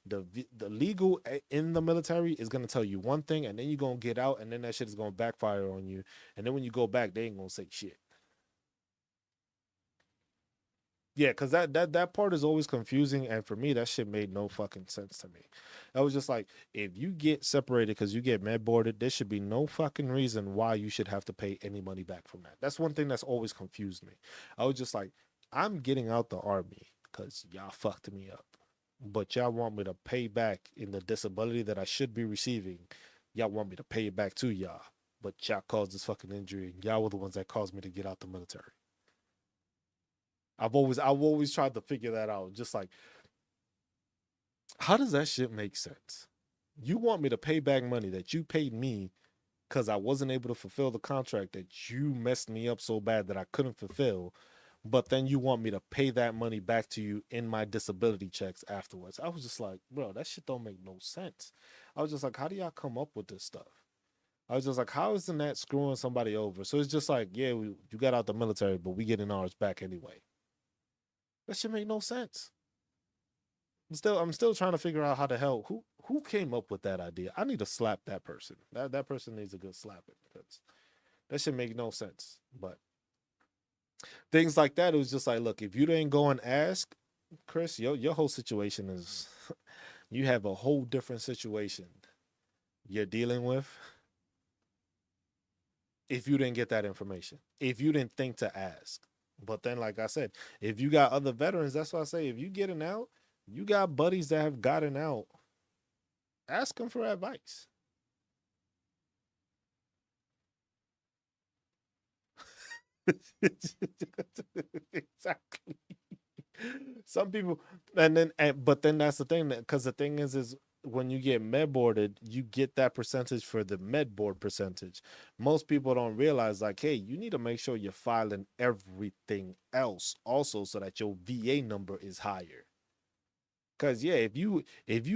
The legal in the military is gonna tell you one thing, and then you're gonna get out, and then that shit is gonna backfire on you. And then when you go back, they ain't gonna say shit. Yeah, because that part is always confusing, and for me, that shit made no fucking sense to me. I was just like, if you get separated because you get med boarded, there should be no fucking reason why you should have to pay any money back from that. That's one thing that's always confused me. I was just like, I'm getting out the army because y'all fucked me up, but y'all want me to pay back in the disability that I should be receiving. Y'all want me to pay it back to y'all, but y'all caused this fucking injury, and y'all were the ones that caused me to get out the military. I've always tried to figure that out. Just like, how does that shit make sense? You want me to pay back money that you paid me because I wasn't able to fulfill the contract that you messed me up so bad that I couldn't fulfill, but then you want me to pay that money back to you in my disability checks afterwards. I was just like, bro, that shit don't make no sense. I was just like, how do y'all come up with this stuff? I was just like, how isn't that screwing somebody over? So it's just like, yeah, you got out the military, but we getting ours back anyway. That should make no sense. I'm still trying to figure out how the hell who came up with that idea. I need to slap that person. That person needs a good slapping because that should make no sense. But things like that, it was just like, look, if you didn't go and ask, Chris, your whole situation is you have a whole different situation you're dealing with if you didn't get that information. If you didn't think to ask. But then, like I said, if you got other veterans, that's why I say if you getting out, you got buddies that have gotten out, ask them for advice. Exactly. Some people, but then that's the thing that because the thing is when you get med boarded, you get that percentage for the med board percentage. Most people don't realize, like, hey, you need to make sure you're filing everything else also so that your VA number is higher. Cause yeah, if you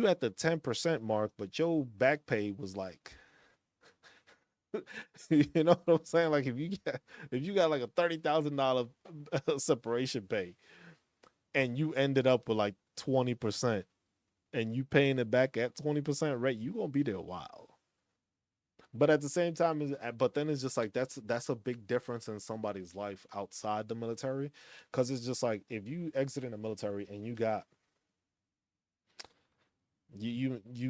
at the 10% mark, but your back pay was like, you know what I'm saying? Like if you got like a $30,000 separation pay, and you ended up with like 20%, and you paying it back at 20% rate, you gonna be there a while. But at the same time, but then it's just like that's a big difference in somebody's life outside the military, because it's just like if you exit in the military and you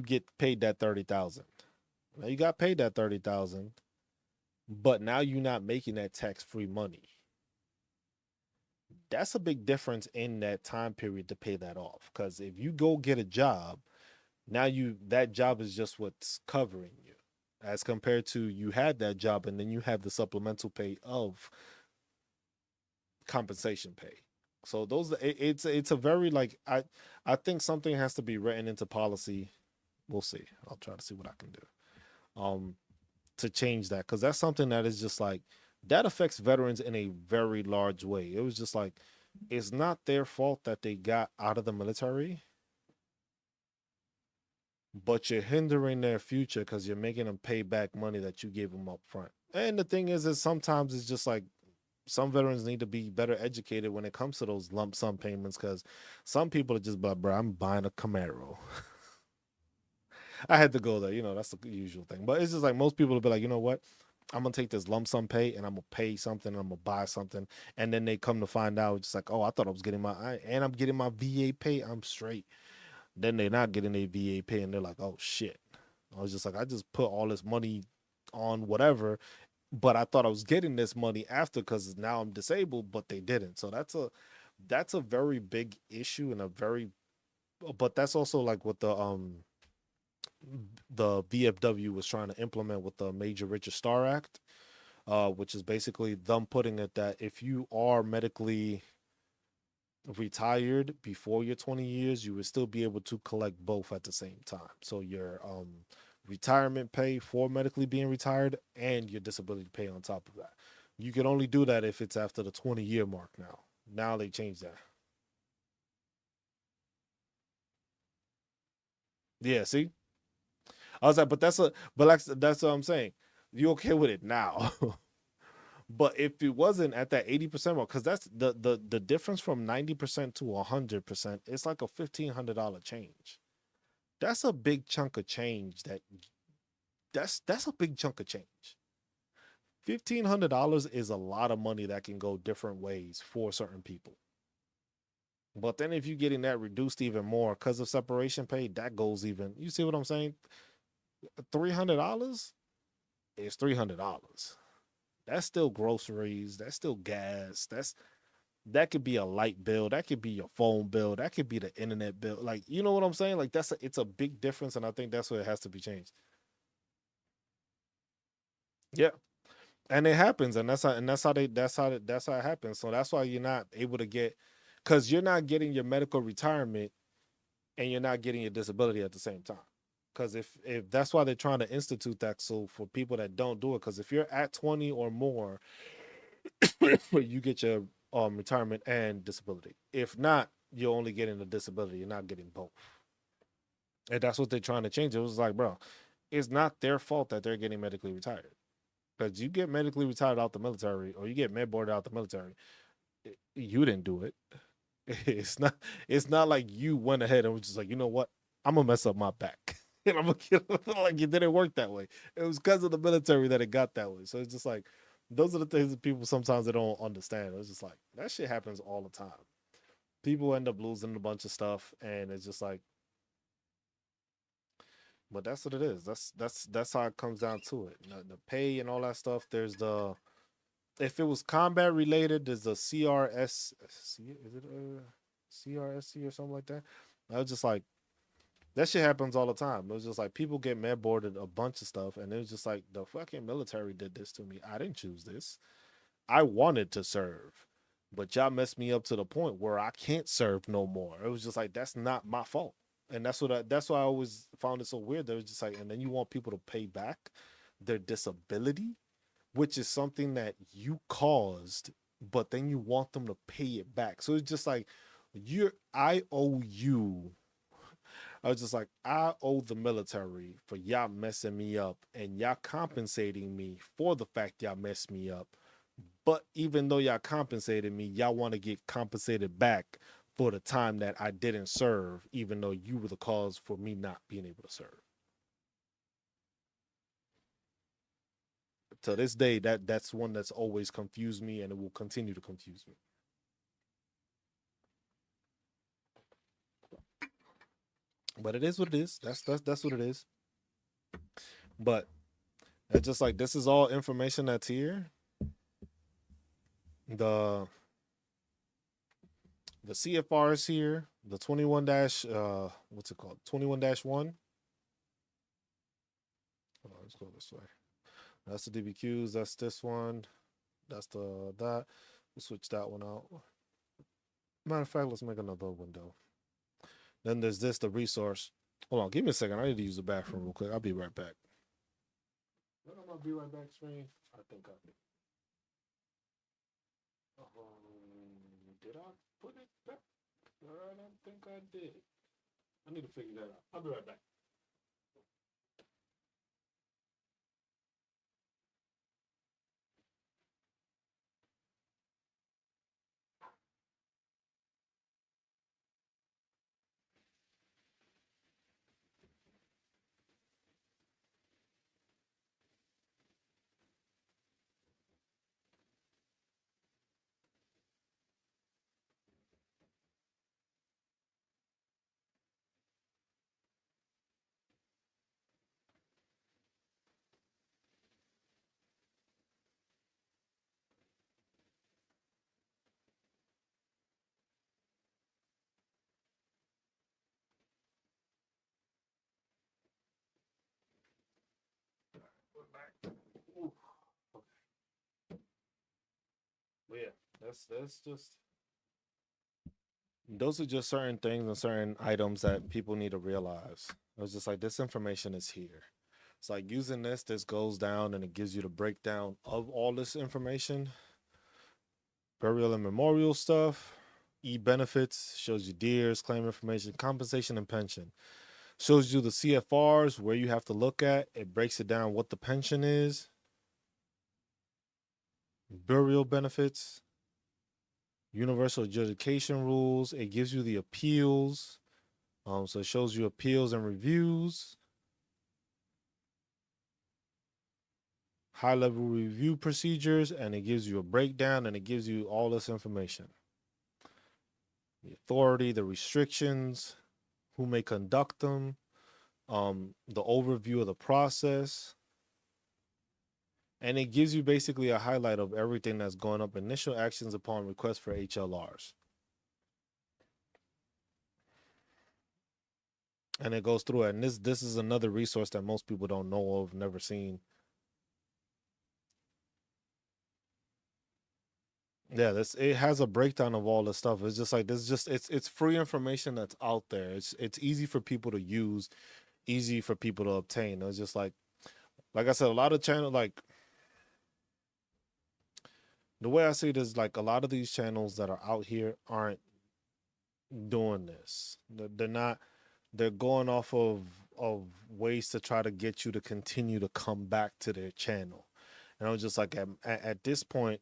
get paid that 30,000. Now you got paid that 30,000, but now you're not making that tax free money. That's a big difference in that time period to pay that off. Because if you go get a job, now you that job is just what's covering you, as compared to you had that job and then you have the supplemental pay of compensation pay. So it's a very like I think something has to be written into policy. We'll see. I'll try to see what I can do. To change that, because that's something that is just like that affects veterans in a very large way. It was just like it's not their fault that they got out of the military, but you're hindering their future because you're making them pay back money that you gave them up front. And the thing is sometimes it's just like some veterans need to be better educated when it comes to those lump sum payments, because some people are just like, bro, I'm buying a Camaro. I had to go there. That's the usual thing. But it's just like most people will be like, you know what? I'm gonna take this lump sum pay and I'm gonna pay something and I'm gonna buy something, and then they come to find out just like, oh, I thought I was getting and I'm getting my VA pay. I'm straight. Then they're not getting a VA pay and they're like, oh shit. I was just like, I just put all this money on whatever, but I thought I was getting this money after because now I'm disabled, but they didn't. So that's a very big issue and a very, but that's also like what the VFW was trying to implement with the Major Richard Starr Act, which is basically them putting it that if you are medically retired before your 20 years, you would still be able to collect both at the same time. So your retirement pay for medically being retired and your disability pay on top of that. You can only do that if it's after the 20-year mark now. Now they changed that. Yeah, see? I was like, but like that's what I'm saying. You okay with it now? But if it wasn't at that 80% mark, because that's the difference from 90% to 100%, it's like a $1,500 change. That's a big chunk of change. That's a big chunk of change. $1,500 is a lot of money that can go different ways for certain people. But then if you're getting that reduced even more because of separation pay, that goes even. You see what I'm saying? $300 is $300. That's still groceries. That's still gas. That could be a light bill. That could be your phone bill. That could be the internet bill. Like, you know what I'm saying? Like it's a big difference, and I think that's what it has to be changed. Yeah, and it happens, and that's how it happens. So that's why you're not able to get, because you're not getting your medical retirement and you're not getting your disability at the same time. Because if that's why they're trying to institute that, so for people that don't do it, because if you're at 20 or more, you get your retirement and disability. If not, you're only getting the disability. You're not getting both. And that's what they're trying to change. It was like, bro, it's not their fault that they're getting medically retired. Because you get medically retired out the military, or you get med boarded out the military, you didn't do it. It's not. It's not like you went ahead and was just like, you know what, I'm gonna mess up my back, and I'm gonna kill. Like, it didn't work that way. It was because of the military that it got that way. So it's just like, those are the things that people sometimes they don't understand. It's just like that shit happens all the time. People end up losing a bunch of stuff, and it's just like, but that's what it is. That's how it comes down to it. The pay and all that stuff. There's the, if it was combat related, there's the CRS. Is it CRSC or something like that? I was just like, that shit happens all the time. It was just like people get med boarded a bunch of stuff, and it was just like, the fucking military did this to me. I didn't choose this. I wanted to serve, but y'all messed me up to the point where I can't serve no more. It was just like, that's not my fault. And that's why I always found it so weird. That it was just like, and then you want people to pay back their disability, which is something that you caused, but then you want them to pay it back. So it's just like, I owe you. I was just like, I owe the military for y'all messing me up, and y'all compensating me for the fact y'all messed me up. But even though y'all compensated me, y'all want to get compensated back for the time that I didn't serve, even though you were the cause for me not being able to serve. To this day, that's one that's always confused me, and it will continue to confuse me. But it is what it is. That's what it is. But it's just like, this is all information that's here. The the CFR is here. The 21 dash what's it called? 21-1. Let's go this way. That's the DBQs. That's this one. That's the that. We'll switch that one out. Matter of fact, let's make another window. Then there's this, the resource. Hold on, give me a second. I need to use the bathroom real quick. I'll be right back. I'm gonna be right back, screen. I think I did. Did I put it back? I don't think I did. I need to figure that out. I'll be right back. We're back. Ooh. But yeah, that's just, those are just certain things and certain items that people need to realize. It was just like, this information is here. It's like, using this goes down and it gives you the breakdown of all this information. Burial and memorial stuff. E-benefits shows you DEERS, claim information, compensation, and pension. Shows you the CFRs, where you have to look at. It breaks it down what the pension is. Burial benefits. Universal adjudication rules. It gives you the appeals. So it shows you appeals and reviews. High level review procedures, and it gives you a breakdown, and it gives you all this information. the authority, the restrictions, who may conduct them, the overview of the process, and it gives you basically a highlight of everything that's going up. Initial actions upon request for HLRs, and it goes through it. And this is another resource that most people don't know of, never seen. Yeah, this it has a breakdown of all the stuff. It's just like this. Just it's free information that's out there. It's easy for people to use, easy for people to obtain. It's just like I said, a lot of channels like the way I see it is like a lot of these channels that are out here aren't doing this. They're not. They're going off of ways to try to get you to continue to come back to their channel. And I was just like, at this point,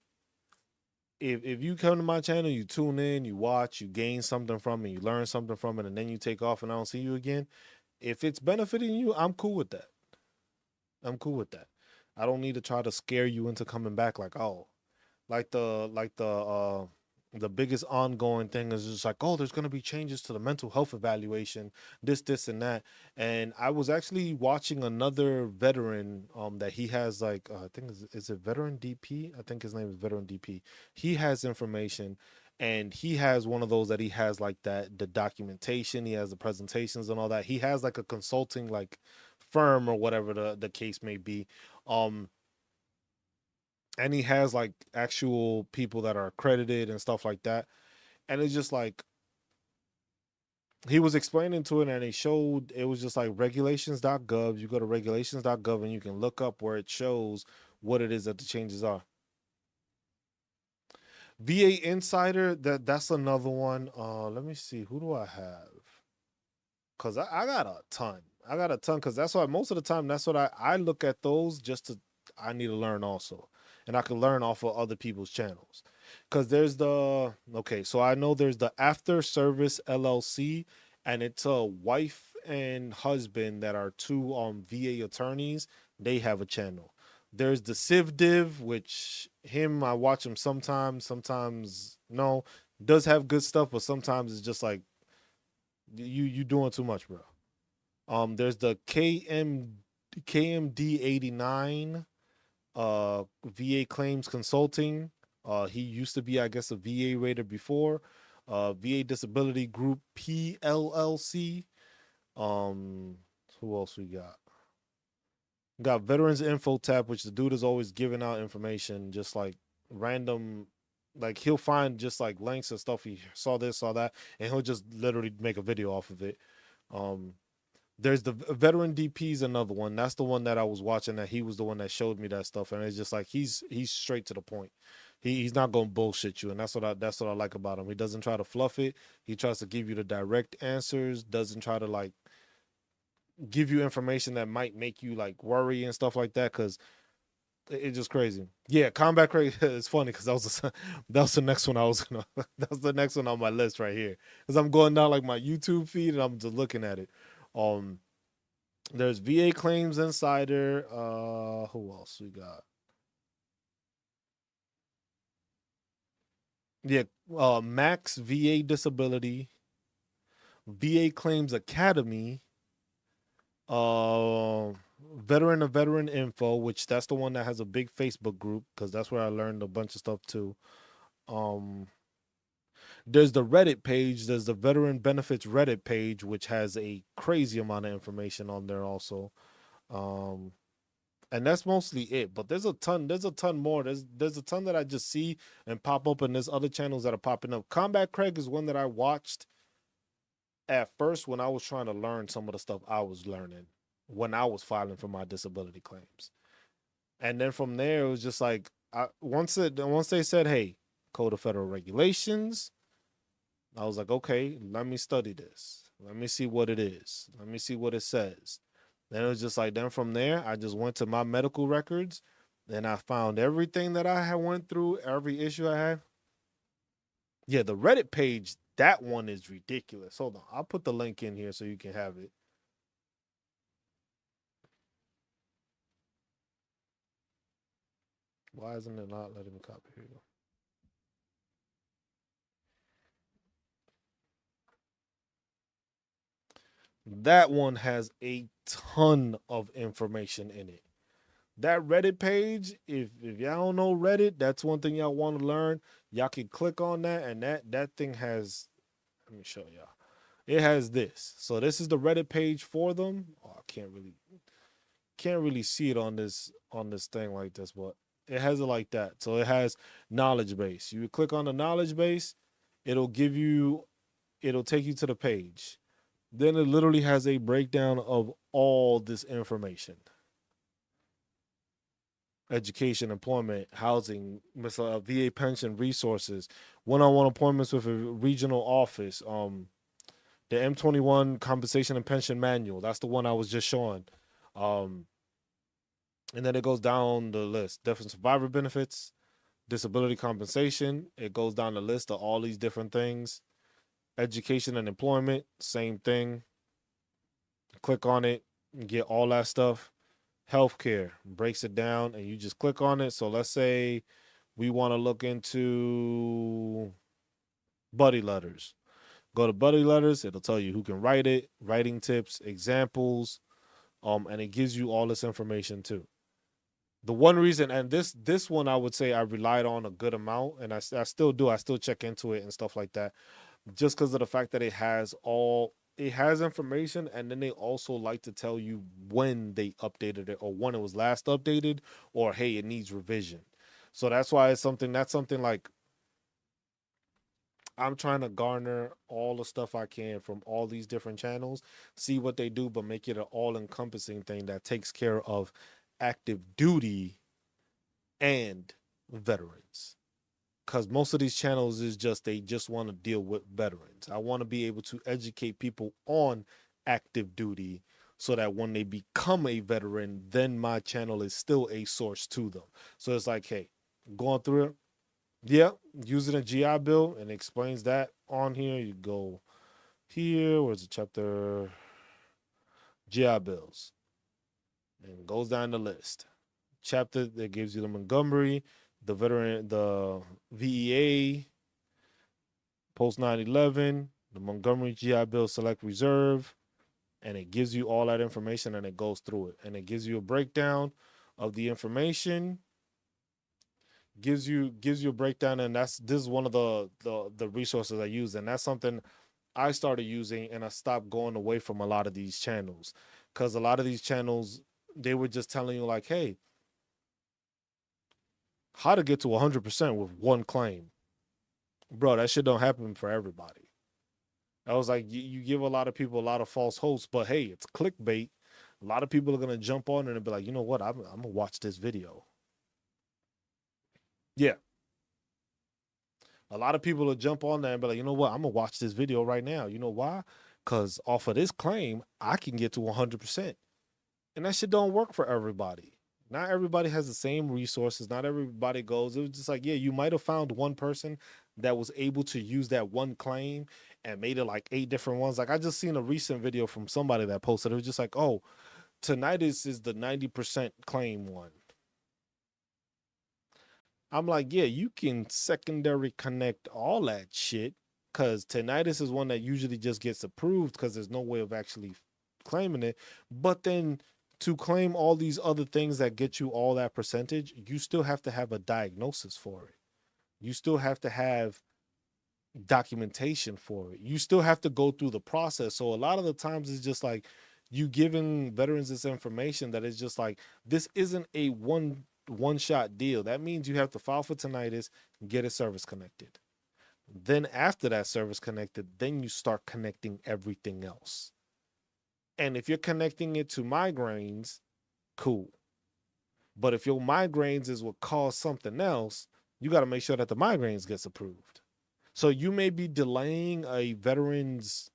if you come to my channel, you tune in, you watch, you gain something from it, you learn something from it, and then you take off and I don't see you again. If it's benefiting you, I'm cool with that. I'm cool with that. I don't need to try to scare you into coming back like, oh, like the biggest ongoing thing is just like, oh, there's gonna be changes to the mental health evaluation, this and that. And I was actually watching another veteran that he has like I think is it veteran DP? I think his name is veteran DP. He has information and he has one of those that he has like that the documentation, he has the presentations and all that. He has like a consulting like firm or whatever the case may be. Um and he has like actual people that are accredited and stuff like that. And it's just like he was explaining to it and he showed it was just like regulations.gov. You go to regulations.gov and you can look up where it shows what it is that the changes are. VA Insider, that's another one. Let me see. Who do I have? Cause I got a ton. I got a ton because that's why most of the time that's what I look at those just to I need to learn also. And I can learn off of other people's channels. Cause there's the okay, so I know there's the After Service LLC, and it's a wife and husband that are two VA attorneys. They have a channel. There's the Civ Div, which him I watch him sometimes, sometimes no. Does have good stuff, but sometimes it's just like you doing too much, bro. There's the KMD 89 VA claims consulting. He used to be, I guess, a VA rater before. VA Disability Group PLLC. Um, who else we got? Got Veterans Info tab, which the dude is always giving out information, just like random. Like he'll find just like links and stuff. He saw this, saw that, and he'll just literally make a video off of it. Um, there's the veteran DP's another one. That's the one that I was watching. That he was the one that showed me that stuff, and it's just like he's straight to the point. He's not gonna bullshit you, and that's what I like about him. He doesn't try to fluff it. He tries to give you the direct answers. Doesn't try to like give you information that might make you like worry and stuff like that. Because it's just crazy. Yeah, combat crazy. It's funny because that was the next one I was gonna. That was the next one on my list right here. Because I'm going down like my YouTube feed and I'm just looking at it. There's VA Claims Insider. Who else we got? Yeah, Max VA Disability, VA Claims Academy, uh, Veteran of Veteran Info, which that's the one that has a big Facebook group because that's where I learned a bunch of stuff too. Um, there's the Reddit page. There's the Veteran Benefits Reddit page, which has a crazy amount of information on there also. Um, and that's mostly it. But there's a ton. There's a ton more. There's a ton that I just see and pop up, and there's other channels that are popping up. Combat Craig is one that I watched at first when I was trying to learn some of the stuff I was learning when I was filing for my disability claims, and then from there it was just like once they said, "Hey, Code of Federal Regulations," I was like, "Okay, let me study this. Let me see what it is. Let me see what it says." Then it was just like then from there, I just went to my medical records. Then I found everything that I had went through, every issue I had. Yeah, the Reddit page, that one is ridiculous. Hold on, I'll put the link in here so you can have it. Why isn't it not letting me copy? Here you go. That one has a ton of information in it. That Reddit page, if y'all don't know Reddit, that's one thing y'all want to learn. Y'all can click on that, and that thing has. Let me show y'all. It has this. So this is the Reddit page for them. Oh, I can't really see it on this thing like this, but it has it like that. So it has knowledge base. You click on the knowledge base, it'll give you, it'll take you to the page. Then it literally has a breakdown of all this information: education, employment, housing, VA pension, resources, one-on-one appointments with a regional office, the M21 compensation and pension manual. That's the one I was just showing. Um, and then it goes down the list: death and survivor benefits, disability compensation. It goes down the list of all these different things. Education and employment, same thing. Click on it, get all that stuff. Healthcare breaks it down, and you just click on it. So let's say we want to look into buddy letters. Go to buddy letters. It'll tell you who can write it, writing tips, examples, and it gives you all this information too. The one reason, and this one I would say I relied on a good amount, and I still do. I still check into it and stuff like that, just because of the fact that it has information, and then they also like to tell you when they updated it, or when it was last updated, or hey, it needs revision. So that's why that's something like I'm trying to garner all the stuff I can from all these different channels, see what they do, but make it an all encompassing thing that takes care of active duty and veterans. Because most of these channels is just, they just want to deal with veterans. I want to be able to educate people on active duty so that when they become a veteran, then my channel is still a source to them. So it's like, hey, going through it. Yeah, using a GI Bill, and it explains that on here. You go here, where's the chapter? GI Bills. And it goes down the list. Chapter that gives you the Montgomery, the veteran, the VEA, post 9/11, the Montgomery GI Bill Select Reserve, and it gives you all that information, and it goes through it, and it gives you a breakdown of the information. Gives you a breakdown, and this is one of the resources I use, and that's something I started using, and I stopped going away from a lot of these channels, because a lot of these channels, they were just telling you like, hey, how to get to 100% with one claim. Bro, that shit don't happen for everybody. I was like, you give a lot of people a lot of false hopes, but hey, it's clickbait. A lot of people are gonna jump on it and be like, you know what, I'm gonna watch this video. Yeah, a lot of people will jump on there and be like, you know what, I'm gonna watch this video right now. You know why? Because off of this claim, I can get to 100%. And that shit don't work for everybody. Not everybody has the same resources. Not everybody goes. It was just like, yeah, you might have found one person that was able to use that one claim and made it like 8 different ones. Like I just seen a recent video from somebody that posted. It was just like, oh, tinnitus is the 90% claim one. I'm like, yeah, you can secondary connect all that shit, because tinnitus is one that usually just gets approved because there's no way of actually claiming it. But then to claim all these other things that get you all that percentage, you still have to have a diagnosis for it. You still have to have documentation for it. You still have to go through the process. So a lot of the times it's just like you giving veterans this information that is just like, this isn't a one shot deal. That means you have to file for tinnitus, get a service connected. Then after that service connected, then you start connecting everything else. And if you're connecting it to migraines, cool. But if your migraines is what caused something else, you got to make sure that the migraines gets approved. So you may be delaying a veteran's,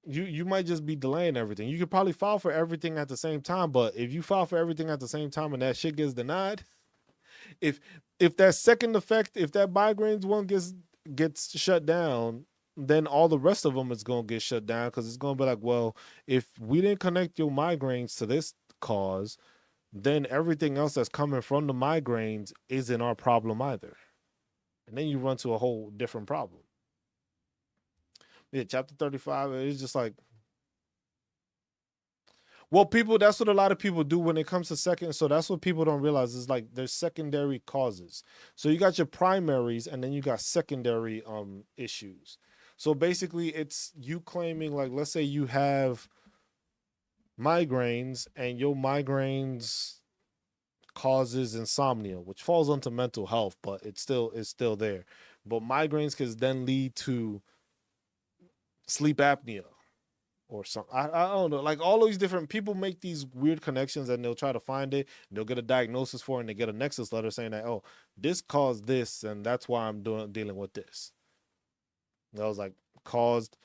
you might just be delaying everything. You could probably file for everything at the same time, but if you file for everything at the same time and that shit gets denied, if that second effect, if that migraines one gets shut down, then all the rest of them is going to get shut down, because it's going to be like, well, if we didn't connect your migraines to this cause, then everything else that's coming from the migraines isn't our problem either. And then you run to a whole different problem. Yeah, chapter 35. It's just like, well, people, that's what a lot of people do when it comes to second. So that's what people don't realize is like there's secondary causes. So you got your primaries and then you got secondary issues. So basically it's you claiming, like, let's say you have migraines and your migraines causes insomnia, which falls onto mental health, but it's still there. But migraines can then lead to sleep apnea or something. I don't know. Like all these different people make these weird connections and they'll try to find it. They'll get a diagnosis for it and they get a nexus letter saying that, oh, this caused this and that's why I'm dealing with this. That was like caused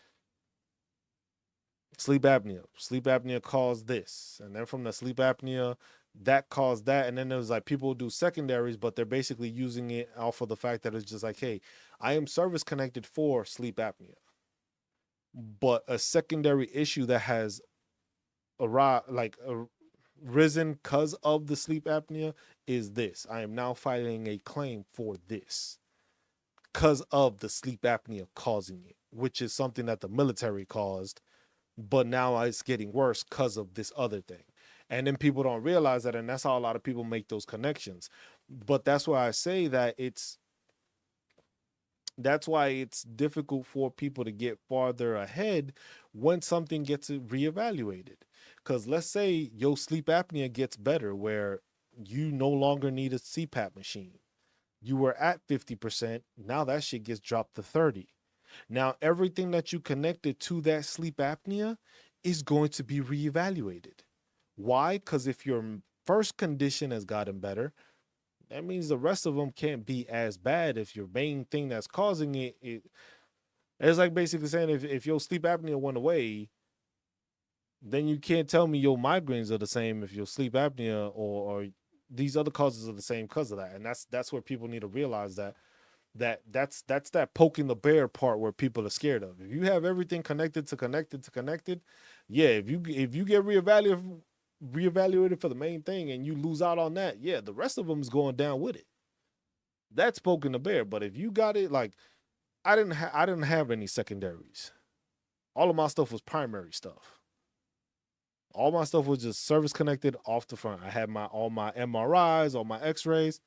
sleep apnea. Sleep apnea caused this. And then from the sleep apnea, that caused that. And then there was like people do secondaries, but they're basically using it off of the fact that it's just like, hey, I am service connected for sleep apnea. But a secondary issue that has risen because of the sleep apnea is this. I am now filing a claim for this because of the sleep apnea causing it, which is something that the military caused, but now it's getting worse because of this other thing. And then people don't realize that, and that's how a lot of people make those connections. But that's why I say that that's why it's difficult for people to get farther ahead when something gets reevaluated. Because let's say your sleep apnea gets better where you no longer need a CPAP machine. You were at 50%. Now that shit gets dropped to 30. Now everything that you connected to that sleep apnea is going to be reevaluated. Why? Because if your first condition has gotten better, that means the rest of them can't be as bad. If your main thing that's causing it's like basically saying if your sleep apnea went away, then you can't tell me your migraines are the same if your sleep apnea or these other causes are the same because of that. And that's where people need to realize that's that poking the bear part where people are scared of. If you have everything connected to connected to connected, yeah, if you get reevaluated for the main thing and you lose out on that, yeah, the rest of them is going down with it. That's poking the bear. But if you got it, like I didn't have any secondaries. All of my stuff was primary stuff. All my stuff was just service connected off the front. I had all my MRIs, all my X-rays.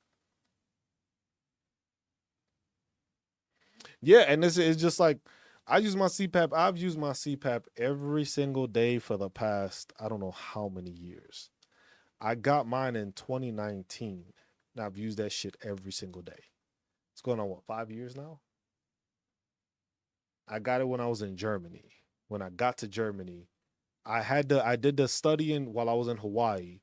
Yeah, and this is just like I use my CPAP. I've used my CPAP every single day for the past I don't know how many years. I got mine in 2019. And I've used that shit every single day. It's going on what, 5 years now? I got it when I was in Germany. When I got to Germany, I did the studying while I was in Hawaii.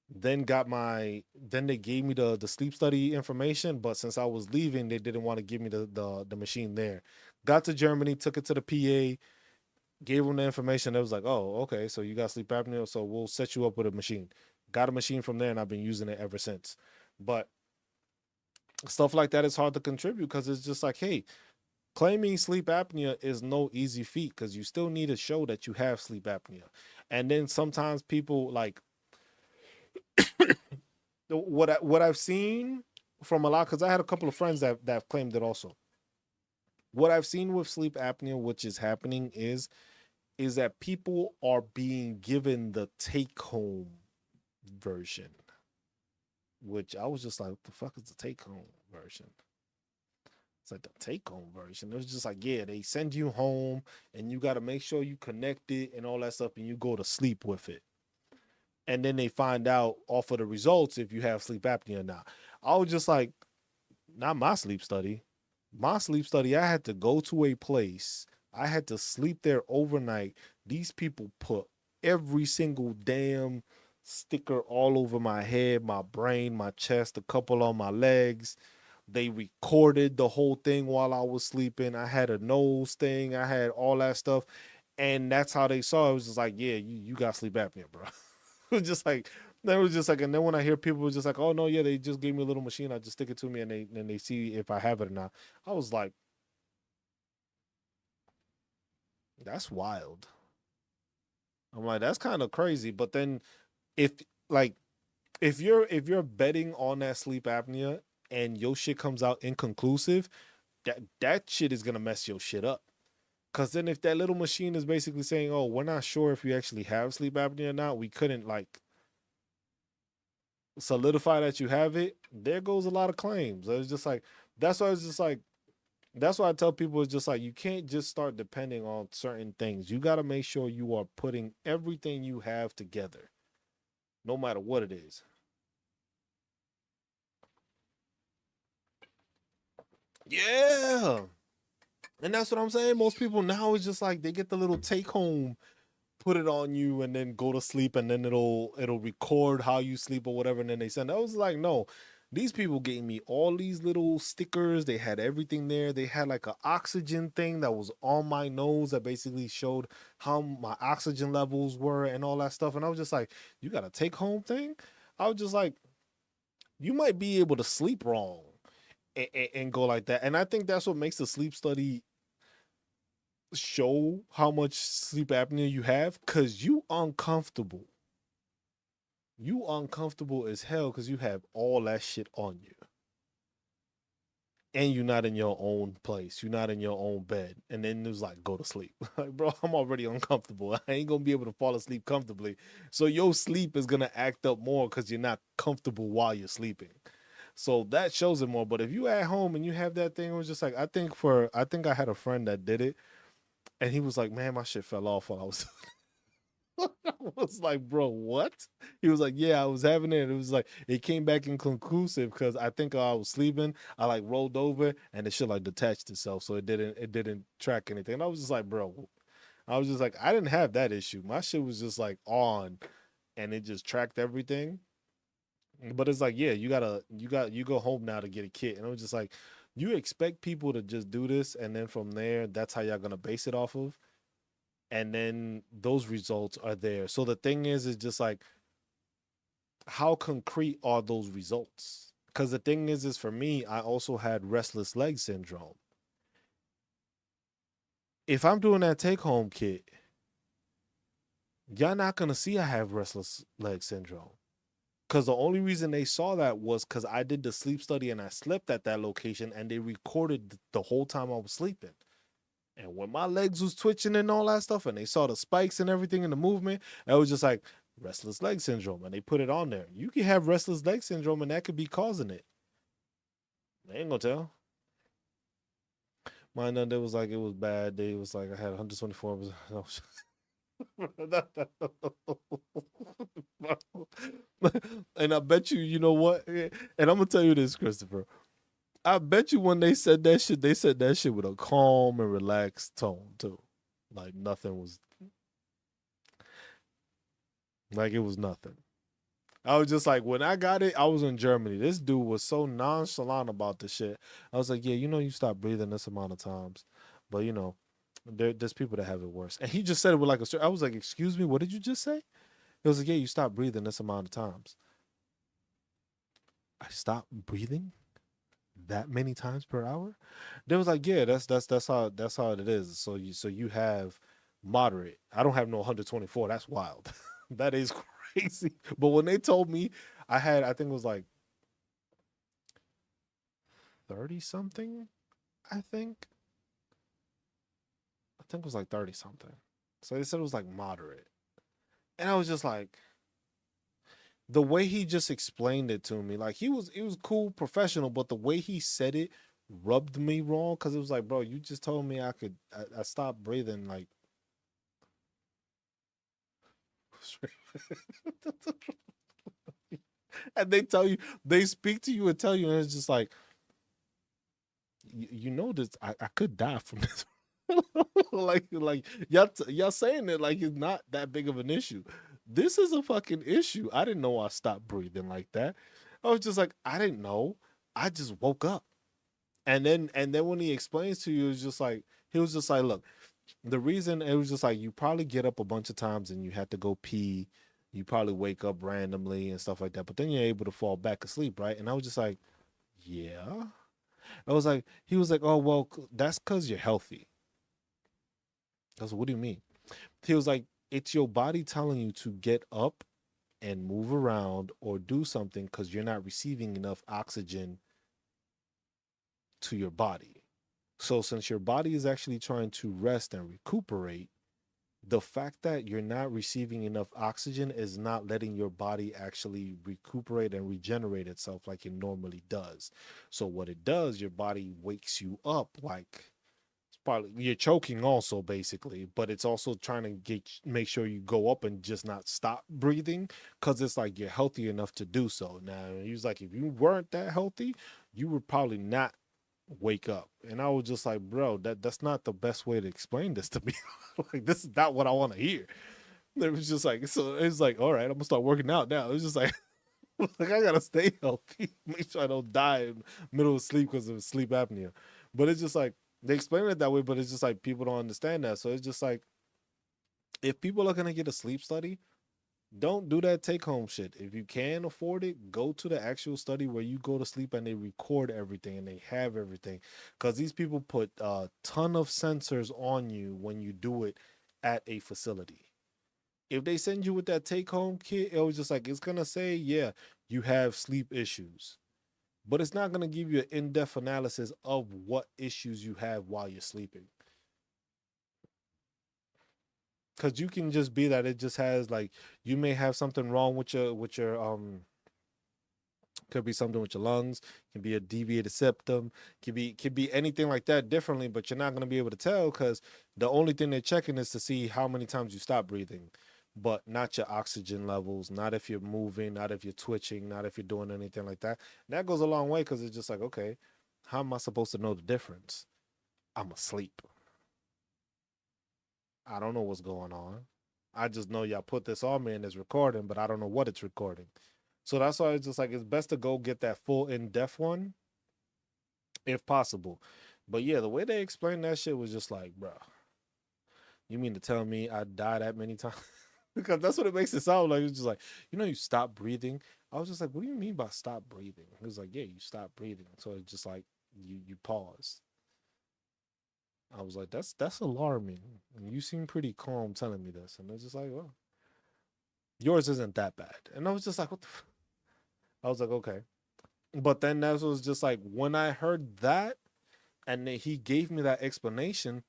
Then they gave me the sleep study information, but since I was leaving, they didn't want to give me the machine there. Got to Germany, took it to the PA, gave them the information. It was like, oh, okay, so you got sleep apnea, so we'll set you up with a machine. Got a machine from there, and I've been using it ever since. But stuff like that is hard to contribute because it's just like, hey, claiming sleep apnea is no easy feat because you still need to show that you have sleep apnea. And then sometimes people like what I've seen from a lot, because I had a couple of friends that have claimed it also. What I've seen with sleep apnea, which is happening, is that people are being given the take home version, which I was just like, what the fuck is the take home version? It's like the take home version. It was just like, yeah, they send you home and you got to make sure you connect it and all that stuff and you go to sleep with it. And then they find out off of the results if you have sleep apnea or not. I was just like, not my sleep study. My sleep study, I had to go to a place. I had to sleep there overnight. These people put every single damn sticker all over my head, my brain, my chest, a couple on my legs. They recorded the whole thing while I was sleeping. I had a nose thing. I had all that stuff. And that's how they saw it. It was just like, yeah, you got sleep apnea, bro. It was just like, that was just like, and then when I hear people just like, oh no, yeah, they just gave me a little machine. I just stick it to me and they see if I have it or not. I was like, that's wild. I'm like, that's kind of crazy. But then if like if you're betting on that sleep apnea and your shit comes out inconclusive, that shit is gonna mess your shit up. Because then if that little machine is basically saying, oh, we're not sure if you actually have sleep apnea or not, we couldn't like solidify that you have it, there goes a lot of claims. It's just like, that's why it's just like, that's why I tell people it's just like, you can't just start depending on certain things. You got to make sure you are putting everything you have together, no matter what it is. Yeah. And that's what I'm saying. Most people now is just like they get the little take home, put it on you, and then go to sleep, and then it'll record how you sleep or whatever, and then they send. I was like, no, these people gave me all these little stickers. They had everything there. They had like an oxygen thing that was on my nose that basically showed how my oxygen levels were and all that stuff. And I was just like, you got a take home thing? I was just like, you might be able to sleep wrong and go like that. And I think that's what makes the sleep study show how much sleep apnea you have, because you uncomfortable. You uncomfortable as hell because you have all that shit on you. And you're not in your own place. You're not in your own bed. And then it was like, go to sleep. Like, bro, I'm already uncomfortable. I ain't gonna be able to fall asleep comfortably. So your sleep is gonna act up more because you're not comfortable while you're sleeping. So that shows it more. But if you at home and you have that thing, it was just like, I think I had a friend that did it, and he was like, man, my shit fell off while I was I was like, bro, what? He was like, yeah, I was having it. It was like, it came back inconclusive because I think I was sleeping. I like rolled over and the shit like detached itself. So it didn't track anything. And I was just like, bro, I was just like, I didn't have that issue. My shit was just like on and it just tracked everything. But it's like, yeah, you go home now to get a kit. And I was just like, you expect people to just do this. And then from there, that's how y'all going to base it off of. And then those results are there. So the thing is just like, how concrete are those results? Because the thing is for me, I also had restless leg syndrome. If I'm doing that take home kit, y'all not gonna see I have restless leg syndrome. Because the only reason they saw that was because I did the sleep study and I slept at that location and they recorded the whole time I was sleeping. And when my legs was twitching and all that stuff, and they saw the spikes and everything in the movement, I was just like, restless leg syndrome. And they put it on there. You can have restless leg syndrome and that could be causing it. They ain't gonna tell. Mine done, it was like it was bad. They was like I had 124. And I bet you, you know what? And I'm gonna tell you this, Christopher. I bet you when they said that shit, they said that shit with a calm and relaxed tone too. Like nothing was like it was nothing. I was just like, when I got it, I was in Germany. This dude was so nonchalant about the shit. I was like, yeah, you stop breathing this amount of times. But there's people that have it worse. And he just said it with like I was like, excuse me, what did you just say? He was like, yeah, you stop breathing this amount of times. I stopped breathing that many times per hour? They was like, yeah, that's how it is. So you have moderate. I don't have no 124. That's wild. That is crazy. But when they told me I think it was like 30 something, I think. I think it was like 30 something. So they said it was like moderate. And I was just like, the way he just explained it to me, like he was cool, professional, but the way he said it rubbed me wrong because it was like, bro, you just told me I stopped breathing like and they speak to you and tell you, and it's just like, you know this, I could die from this. like y'all saying it like it's not that big of an issue. This is a fucking issue. I didn't know I stopped breathing like that. I was just like, I didn't know. I just woke up. And then when he explains to you, it's just like he was just like, look, the reason it was just like you probably get up a bunch of times and you had to go pee. You probably wake up randomly and stuff like that, but then you're able to fall back asleep, right? And I was just like, yeah. I was like, he was like, oh well, that's because you're healthy. I was like, what do you mean? He was like, it's your body telling you to get up and move around or do something because you're not receiving enough oxygen to your body. So since your body is actually trying to rest and recuperate, the fact that you're not receiving enough oxygen is not letting your body actually recuperate and regenerate itself like it normally does. So what it does, your body wakes you up like it's probably you're choking also basically, but it's also trying to make sure you go up and just not stop breathing because it's like you're healthy enough to do so. Now he was like, if you weren't that healthy, you would probably not wake up. And I was just like, bro, that's not the best way to explain this to me. Like this is not what I want to hear. It was just like, so it's like, all right, I'm gonna start working out now. It's just like like I gotta stay healthy, make sure I don't die in the middle of sleep because of sleep apnea. But it's just like they explain it that way, but it's just like people don't understand that. So it's just like if people are gonna get a sleep study, don't do that take home shit. If you can afford it, go to the actual study where you go to sleep and they record everything and they have everything. Because these people put a ton of sensors on you when you do it at a facility. If they send you with that take home kit, it was just like, it's going to say, yeah, you have sleep issues. But it's not going to give you an in depth analysis of what issues you have while you're sleeping. Because you can just be that it just has like, you may have something wrong with your could be something with your lungs, can be a deviated septum, could be anything like that differently, but you're not going to be able to tell because the only thing they're checking is to see how many times you stop breathing, but not your oxygen levels, not if you're moving, not if you're twitching, not if you're doing anything like that. And that goes a long way because it's just like, okay, how am I supposed to know the difference? I'm asleep. I don't know what's going on. I just know y'all put this on me and it's recording, but I don't know what it's recording. So that's why it's just like it's best to go get that full in depth one if possible. But yeah, the way they explained that shit was just like, bro, you mean to tell me I die that many times? Because that's what it makes it sound like. It's just like, you stop breathing. I was just like, what do you mean by stop breathing? It was like, yeah, you stop breathing. So it's just like you pause. I was like, that's alarming. And you seem pretty calm telling me this. And it's just like, well, yours isn't that bad. And I was just like, what the I was like, okay. But then that was just like when I heard that and then he gave me that explanation,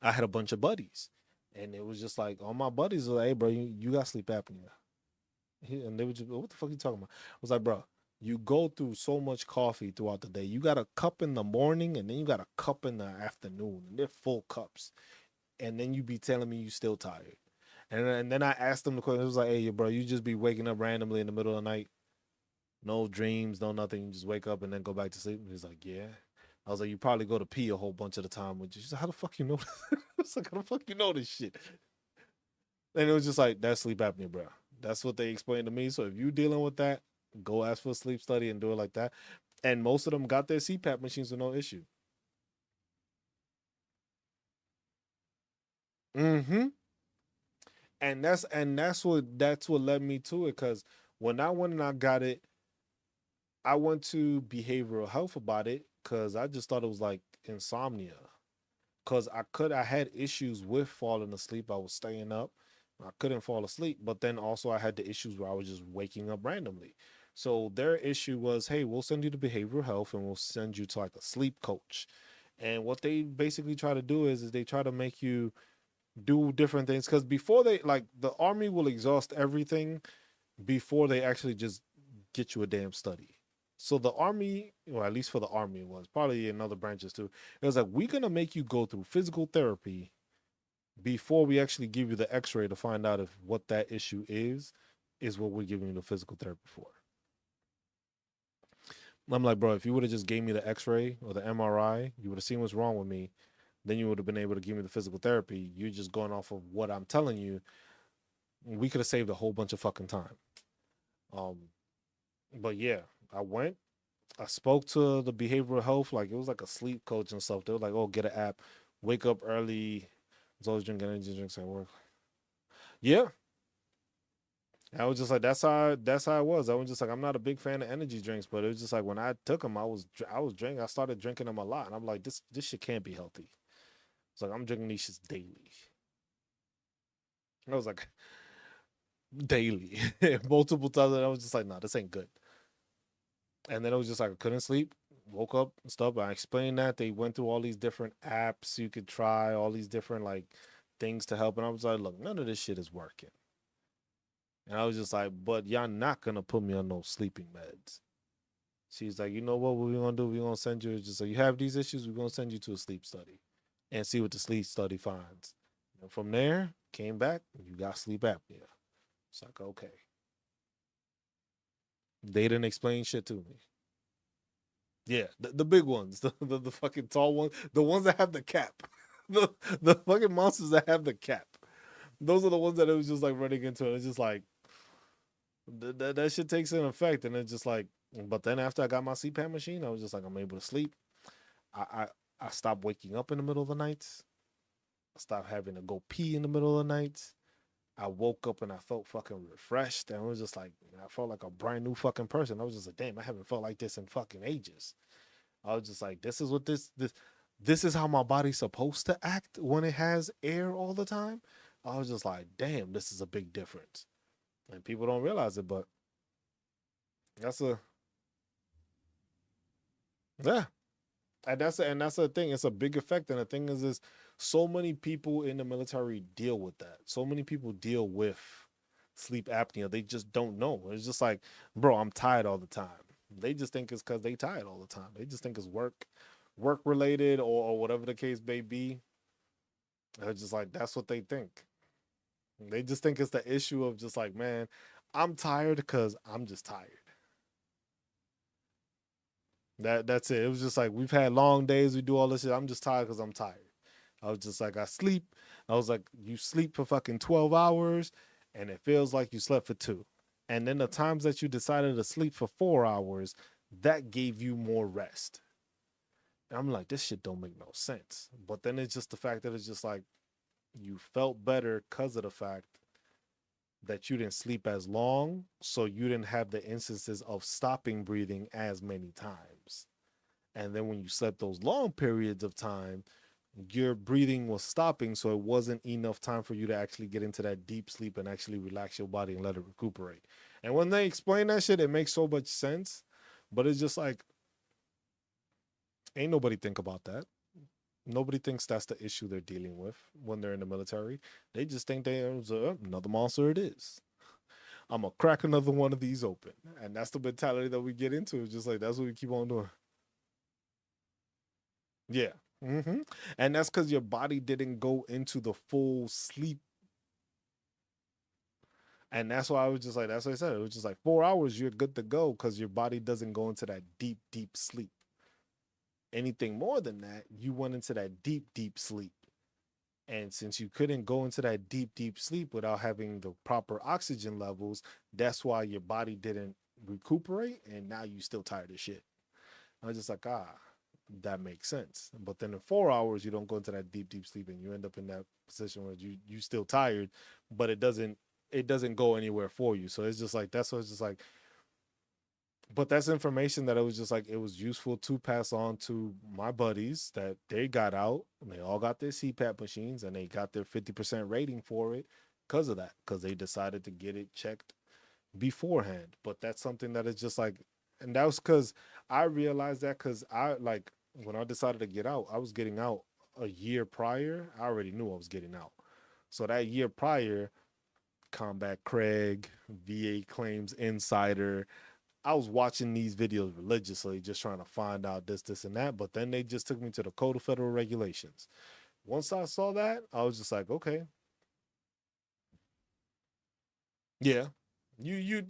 I had a bunch of buddies. And it was just like all my buddies were like, hey bro, you got sleep apnea. And they were just, what the fuck are you talking about? I was like, bro, you go through so much coffee throughout the day. You got a cup in the morning and then you got a cup in the afternoon. And they're full cups. And then you be telling me you still tired. And then I asked them the question. It was like, hey, bro, you just be waking up randomly in the middle of the night. No dreams, no nothing. You just wake up and then go back to sleep. And he's like, yeah. I was like, you probably go to pee a whole bunch of the time. Which is how the fuck you know? It's like, how the fuck you know this shit? And it was just like, that's sleep apnea, bro. That's what they explained to me. So if you dealing with that, go ask for a sleep study and do it like that. And most of them got their CPAP machines with no issue. Mm-hmm. And that's what led me to it. Cause when I went and I got it, I went to behavioral health about it because I just thought it was like insomnia. Cause I had issues with falling asleep. I was staying up. I couldn't fall asleep. But then also I had the issues where I was just waking up randomly. So their issue was, hey, we'll send you to behavioral health and we'll send you to like a sleep coach. And what they basically try to do is they try to make you do different things. Cause before they like the army will exhaust everything before they actually just get you a damn study. So the army, or at least for the army, it was probably in other branches too. It was like we're gonna make you go through physical therapy before we actually give you the X-ray to find out if what that issue is what we're giving you the physical therapy for. I'm like, bro, if you would have just gave me the X-ray or the MRI, you would have seen what's wrong with me. Then you would have been able to give me the physical therapy. You're just going off of what I'm telling you. We could have saved a whole bunch of fucking time. Um, but yeah, I went. I spoke to the behavioral health, like it was like a sleep coach and stuff. They were like, "Oh, get an app, wake up early." I was always drinking energy drinks at work. Yeah, I was just like, that's how it was. I was just like, I'm not a big fan of energy drinks, but it was just like when I took them, I was drinking. I started drinking them a lot, and I'm like, this shit can't be healthy. It's like I'm drinking these shits daily. I was like, daily, multiple times, and I was just like, nah, this ain't good. And then it was just like I couldn't sleep. woke up and stuff. I explained that they went through all these different apps you could try, all these different like things to help, and I was like, look, none of this shit is working. And I was just like, but y'all not gonna put me on no sleeping meds. She's like, you know what we're gonna do? We're gonna send you just so you have these issues, we're gonna send you to a sleep study and see what the sleep study finds. And from there, came back, you got sleep apnea. It's like, okay. They didn't explain shit to me. Yeah, the big ones, the fucking tall ones, the ones that have the cap. The fucking monsters that have the cap. Those are the ones that it was just like running into. And it's just like that shit takes an effect, and it's just like. But then after I got my CPAP machine, I was just like, I'm able to sleep. I I, I stopped waking up in the middle of the night. I stopped having to go pee in the middle of the night. I woke up and I felt fucking refreshed, and it was just like I felt like a brand new fucking person. I was just like, damn, I haven't felt like this in fucking ages. I was just like, this is what this is how my body's supposed to act when it has air all the time. I was just like, damn, this is a big difference. And people don't realize it, but that's a yeah. And that's the thing. It's a big effect. And the thing is so many people in the military deal with that. So many people deal with sleep apnea. They just don't know. It's just like, bro, I'm tired all the time. They just think it's because they tired all the time. They just think it's work related or whatever the case may be. It's just like that's what they think. They just think it's the issue of just like, man, I'm tired because I'm just tired. That's it. It was just like we've had long days. We do all this shit. I'm just tired because I'm tired. I was just like I sleep. I was like you sleep for fucking 12 hours, and it feels like you slept for two. And then the times that you decided to sleep for 4 hours, that gave you more rest. And I'm like this shit don't make no sense. But then it's just the fact that it's just like you felt better because of the fact that you didn't sleep as long, so you didn't have the instances of stopping breathing as many times. And then when you slept those long periods of time, your breathing was stopping, so it wasn't enough time for you to actually get into that deep sleep and actually relax your body and let it recuperate. And when they explain that shit, it makes so much sense. But it's just like, ain't nobody think about that. Nobody thinks that's the issue they're dealing with when they're in the military. They just think they another monster it is. I'm gonna crack another one of these open. And that's the mentality that we get into. It's just like that's what we keep on doing. Yeah. And that's because your body didn't go into the full sleep. And that's why I was just like, that's what I said. It was just like 4 hours, you're good to go because your body doesn't go into that deep, deep sleep. Anything more than that, you went into that deep, deep sleep. And since you couldn't go into that deep, deep sleep without having the proper oxygen levels, that's why your body didn't recuperate. And now you still tired of shit. I was just like, that makes sense. But then in 4 hours, you don't go into that deep, deep sleep, and you end up in that position where you still tired, but it doesn't go anywhere for you. So it's just like that's what it's just like. But that's information that it was just like it was useful to pass on to my buddies that they got out and they all got their CPAP machines and they got their 50% rating for it because of that, because they decided to get it checked beforehand. But that's something that is just like, and that was because I realized that because I like when I decided to get out, I was getting out a year prior. I already knew I was getting out. So that year prior, Combat Craig, VA Claims Insider, I was watching these videos religiously, just trying to find out this, and that. But then they just took me to the Code of Federal Regulations. Once I saw that, I was just like, okay, yeah. You.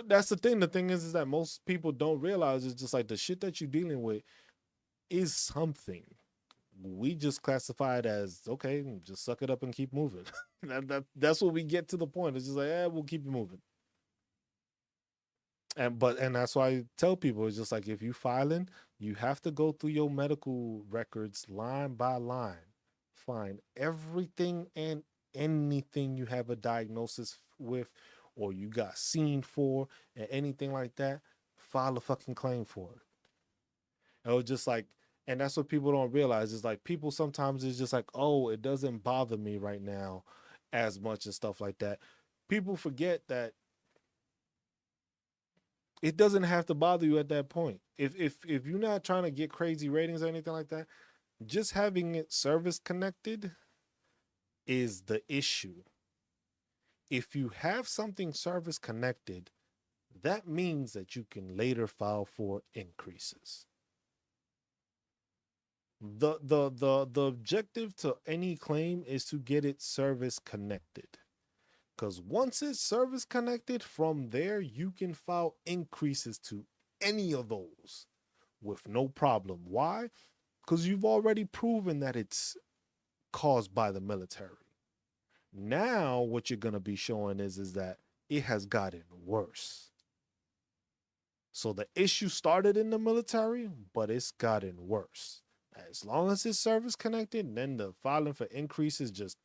That's the thing. The thing is that most people don't realize it's just like the shit that you're dealing with is something. We just classify it as okay, just suck it up and keep moving. That's what we get to the point. It's just like, we'll keep it moving. And that's why I tell people it's just like if you filing, you have to go through your medical records line by line, find everything and anything you have a diagnosis with, or you got seen for, and anything like that. File a fucking claim for it. It was just like, and that's what people don't realize is like people sometimes is just like, oh, it doesn't bother me right now as much and stuff like that. People forget that It doesn't have to bother you at that point. If you're not trying to get crazy ratings or anything like that, just having it service connected is the issue. If you have something service connected, that means that you can later file for increases. The objective to any claim is to get it service connected. Because once it's service connected, from there you can file increases to any of those with no problem. Why? Because you've already proven that it's caused by the military. Now what you're gonna be showing is that it has gotten worse. So the issue started in the military, but it's gotten worse. As long as it's service connected, then the filing for increases just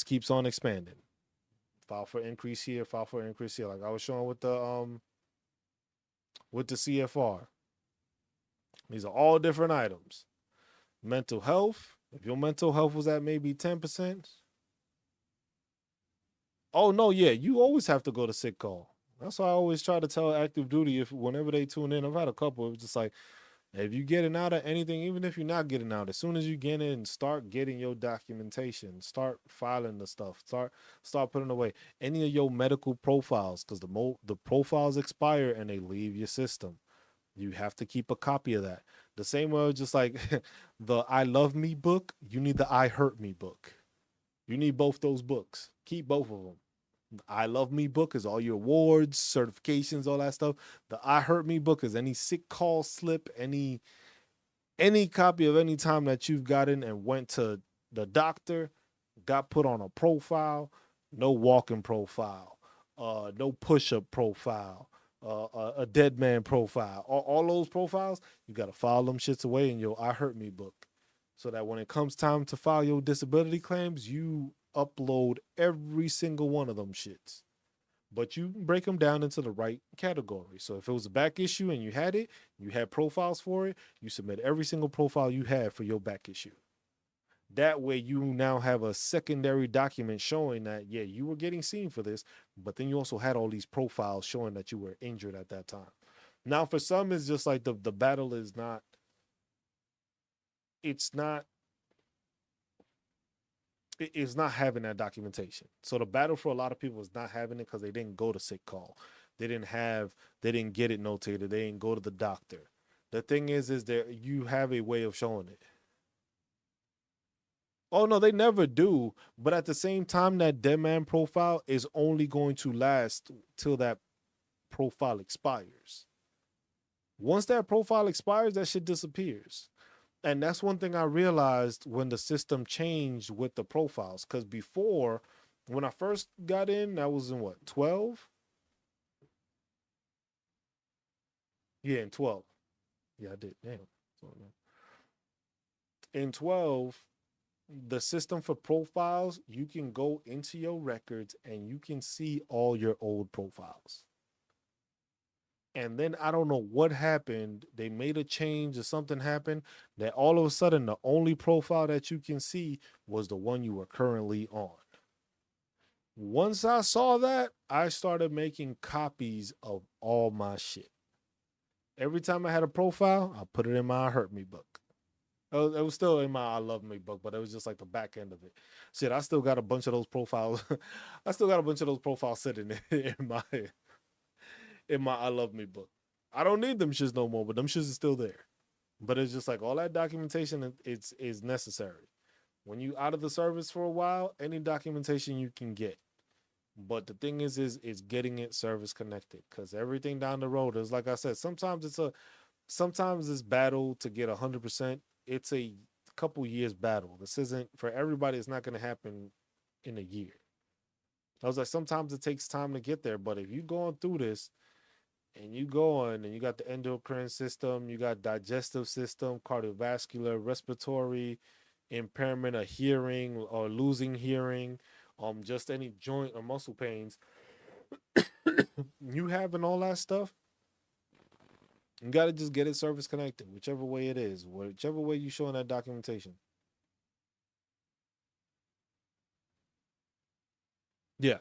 keeps on expanding. File for increase here, file for increase here. Like I was showing with the CFR. These are all different items. Mental health. If your mental health was at maybe 10%. Oh no, yeah, you always have to go to sick call. That's why I always try to tell active duty if whenever they tune in. I've had a couple. It's just like if you getting out of anything, even if you're not getting out, as soon as you get in, start getting your documentation, start filing the stuff, start putting away any of your medical profiles because the profiles expire and they leave your system. You have to keep a copy of that. The same way, just like the I Love Me book, you need the I Hurt Me book. You need both those books. Keep both of them. I Love Me book is all your awards, certifications, all that stuff. The I Hurt Me book is any sick call slip, any copy of any time that you've gotten and went to the doctor, got put on a profile, no walking profile, no push-up profile, a dead man profile. All those profiles, you got to file them shits away in your I Hurt Me book. So that when it comes time to file your disability claims, you upload every single one of them shits. But you break them down into the right category. So if it was a back issue and you had profiles for it, you submit every single profile you had for your back issue. That way you now have a secondary document showing that, yeah, you were getting seen for this, but then you also had all these profiles showing that you were injured at that time. Now, for some, it's just like the battle is not, it's not, it's not having that documentation. So the battle for a lot of people is not having it because they didn't go to sick call. They didn't get it notated. They didn't go to the doctor. The thing is that you have a way of showing it. Oh no, they never do. But at the same time, that dead man profile is only going to last till that profile expires. Once that profile expires, that shit disappears. And that's one thing I realized when the system changed with the profiles. Because before, when I first got in, that was in what, 12? Yeah, in 12. Yeah, I did. Damn. In 12, the system for profiles, you can go into your records and you can see all your old profiles. And then I don't know what happened. They made a change or something happened that all of a sudden the only profile that you can see was the one you were currently on. Once I saw that, I started making copies of all my shit. Every time I had a profile, I put it in my Hurt Me book. It was still in my I Love Me book, but it was just like the back end of it. Shit, I still got a bunch of those profiles. I still got a bunch of those profiles sitting in my I Love Me book. I don't need them shits no more, but them shits are still there. But it's just like all that documentation is necessary. When you out of the service for a while, any documentation you can get. But the thing is getting it service connected because everything down the road is like I said. Sometimes this battle to get 100%. It's a couple years battle. This isn't for everybody. It's not going to happen in a year. I was like, sometimes it takes time to get there. But if you're going through this and you going and you got the endocrine system, you got digestive system, cardiovascular, respiratory, impairment of hearing or losing hearing, just any joint or muscle pains, you having all that stuff, you got to just get it service connected, whichever way it is, whichever way you showing that documentation. Yeah.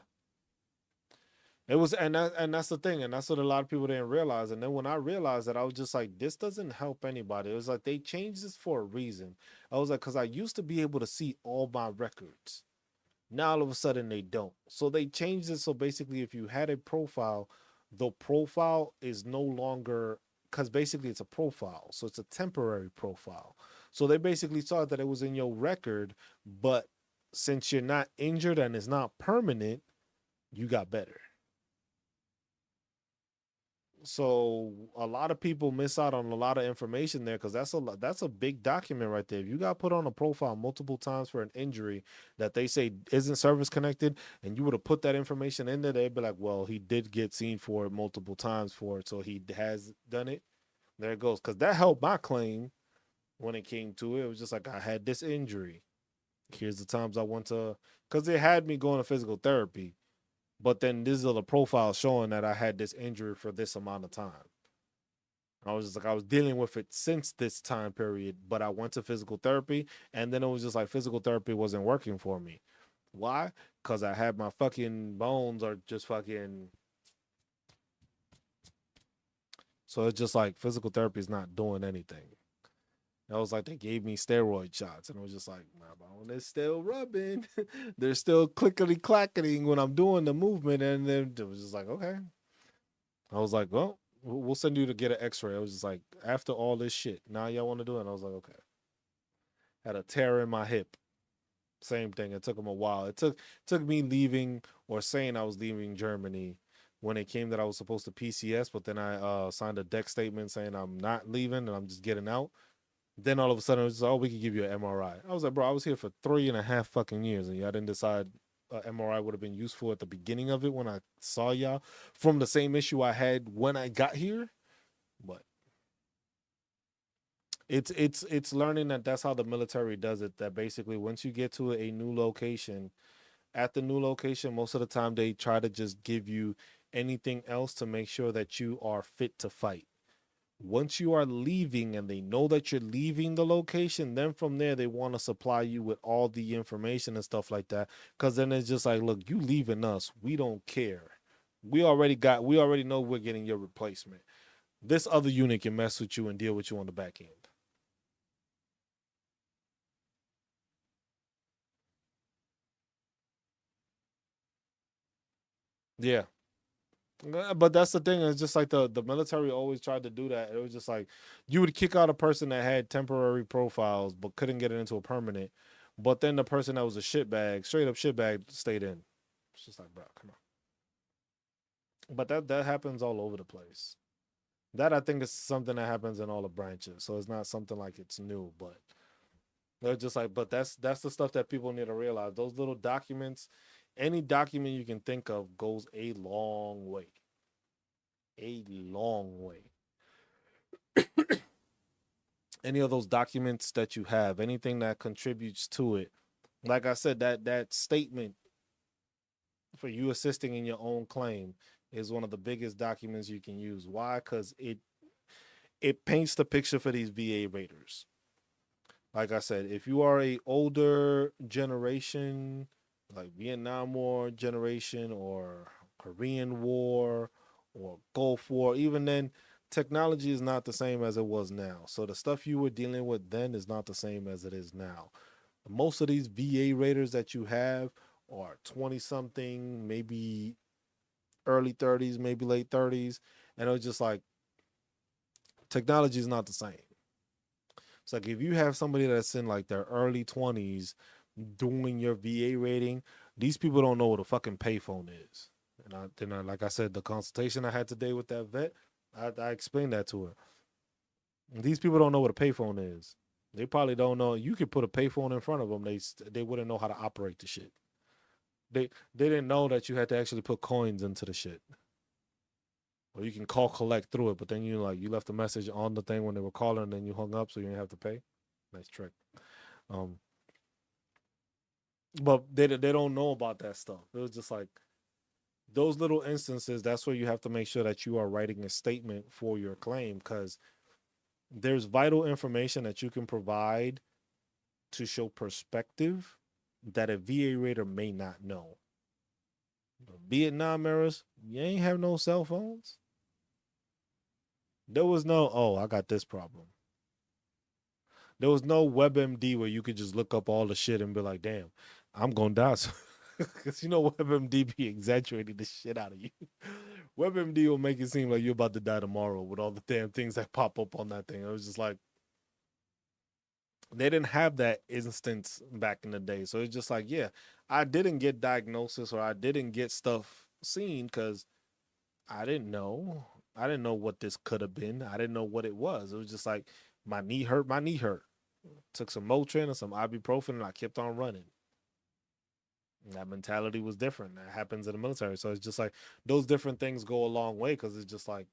It was, and that's the thing, and that's what a lot of people didn't realize. And then when I realized that, I was just like, this doesn't help anybody. It was like they changed this for a reason. I was like, because I used to be able to see all my records. Now all of a sudden they don't. So they changed it. So basically, if you had a profile, the profile is no longer, because basically it's a profile. So it's a temporary profile. So they basically saw that it was in your record, but since you're not injured and it's not permanent, you got better. So a lot of people miss out on a lot of information there because that's a big document right there. If you got put on a profile multiple times for an injury that they say isn't service connected, and you would have put that information in there, they'd be like, "Well, he did get seen for it multiple times for it, so he has done it." There it goes, because that helped my claim when it came to it. It was just like I had this injury. Here's the times I went to, because they had me going to physical therapy. But then this is a profile showing that I had this injury for this amount of time. I was just like, I was dealing with it since this time period, but I went to physical therapy, and then it was just like physical therapy wasn't working for me. Why? Because I had my fucking bones are just fucking. So it's just like physical therapy is not doing anything. It was like they gave me steroid shots, and it was just like my bone is still rubbing. They're still clickety clacketing when I'm doing the movement, and then it was just like, okay. I was like, well, we'll send you to get an X-ray. I was just like, after all this shit, now y'all want to do it? And I was like, okay. Had a tear in my hip. Same thing. It took them a while. It took me leaving or saying I was leaving Germany when it came that I was supposed to PCS, but then I signed a deck statement saying I'm not leaving and I'm just getting out. Then all of a sudden it was just, oh, we could give you an MRI. I was like, bro, I was here for 3.5 fucking years, and y'all didn't decide MRI would have been useful at the beginning of it when I saw y'all from the same issue I had when I got here. But it's learning that that's how the military does it. That basically once you get to a new location, at the new location, most of the time they try to just give you anything else to make sure that you are fit to fight. Once you are leaving and they know that you're leaving the location, then from there they want to supply you with all the information and stuff like that. Because then it's just like, look, you leaving us, we don't care. We already know we're getting your replacement. This other unit can mess with you and deal with you on the back end. Yeah. But that's the thing. It's just like the military always tried to do that. It was just like you would kick out a person that had temporary profiles but couldn't get it into a permanent. But then the person that was a shitbag, straight up shitbag, stayed in. It's just like, bro, come on. But that happens all over the place. That I think is something that happens in all the branches. So it's not something like it's new, but they're just like, but that's the stuff that people need to realize. Those little documents, any document you can think of goes a long way. A long way. Any of those documents that you have, anything that contributes to it. Like I said, that statement for you assisting in your own claim is one of the biggest documents you can use. Why? Because it paints the picture for these VA raiders. Like I said, if you are a older generation, like Vietnam War generation or Korean War or Gulf War, even then, technology is not the same as it was now. So the stuff you were dealing with then is not the same as it is now. Most of these VA raiders that you have are 20 something, maybe early 30s, maybe late 30s. And it was just like, technology is not the same. It's like if you have somebody that's in like their early 20s doing your VA rating, these people don't know what a fucking payphone is. And like I said, the consultation I had today with that vet, I explained that to her. These people don't know what a payphone is. They probably don't know. You could put a payphone in front of them, they wouldn't know how to operate the shit. They didn't know that you had to actually put coins into the shit. Or you can call collect through it, but then you left a message on the thing when they were calling, and then you hung up, so you didn't have to pay. Nice trick. Um, but they don't know about that stuff. It was just like those little instances. That's where you have to make sure that you are writing a statement for your claim, because there's vital information that you can provide to show perspective that a VA raider may not know. The Vietnam eras, you ain't have no cell phones. There was no, oh, I got this problem. There was no WebMD where you could just look up all the shit and be like, damn, I'm gonna die. Because you know WebMD be exaggerating the shit out of you. WebMD will make it seem like you're about to die tomorrow with all the damn things that pop up on that thing. It was just like they didn't have that instance back in the day. So it's just like, yeah, I didn't get diagnosis or I didn't get stuff seen because I didn't know. I didn't know what this could have been. I didn't know what it was. It was just like my knee hurt, my knee hurt. Took some Motrin and some ibuprofen and I kept on running. And that mentality was different. That happens in the military. So it's just like those different things go a long way because it's just like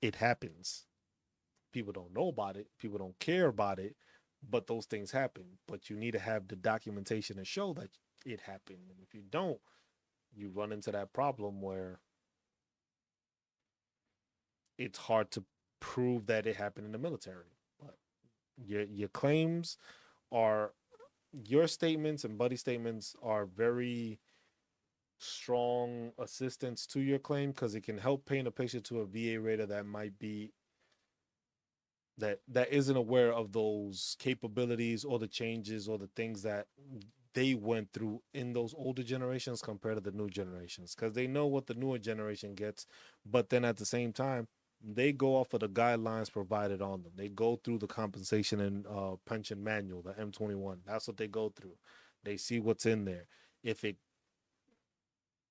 it happens. People don't know about it. People don't care about it, but those things happen. But you need to have the documentation to show that it happened. And if you don't, you run into that problem where it's hard to prove that it happened in the military. But your claims are your statements and buddy statements are very strong assistance to your claim because it can help paint a picture to a VA rater that might be that isn't aware of those capabilities or the changes or the things that they went through in those older generations compared to the new generations because they know what the newer generation gets, but then at the same time they go off of the guidelines provided on them. They go through the compensation and pension manual, the M21. That's what they go through. They see what's in there. If it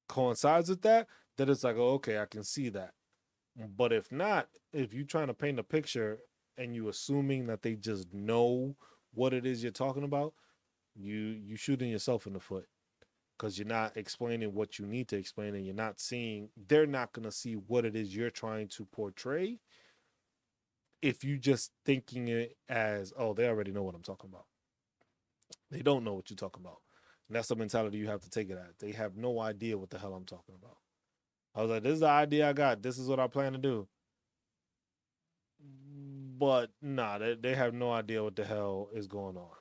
coincides with that, then it's like, oh, okay, I can see that. But if not, if you're trying to paint a picture and you assuming that they just know what it is you're talking about, you shooting yourself in the foot because you're not explaining what you need to explain and you're not seeing they're not going to see what it is you're trying to portray if you just thinking it as, oh, they already know what I'm talking about. They don't know what you're talking about. And that's the mentality you have to take it at. They have no idea what the hell I'm talking about. I was like, this is the idea I got. This is what I plan to do. But nah, they have no idea what the hell is going on.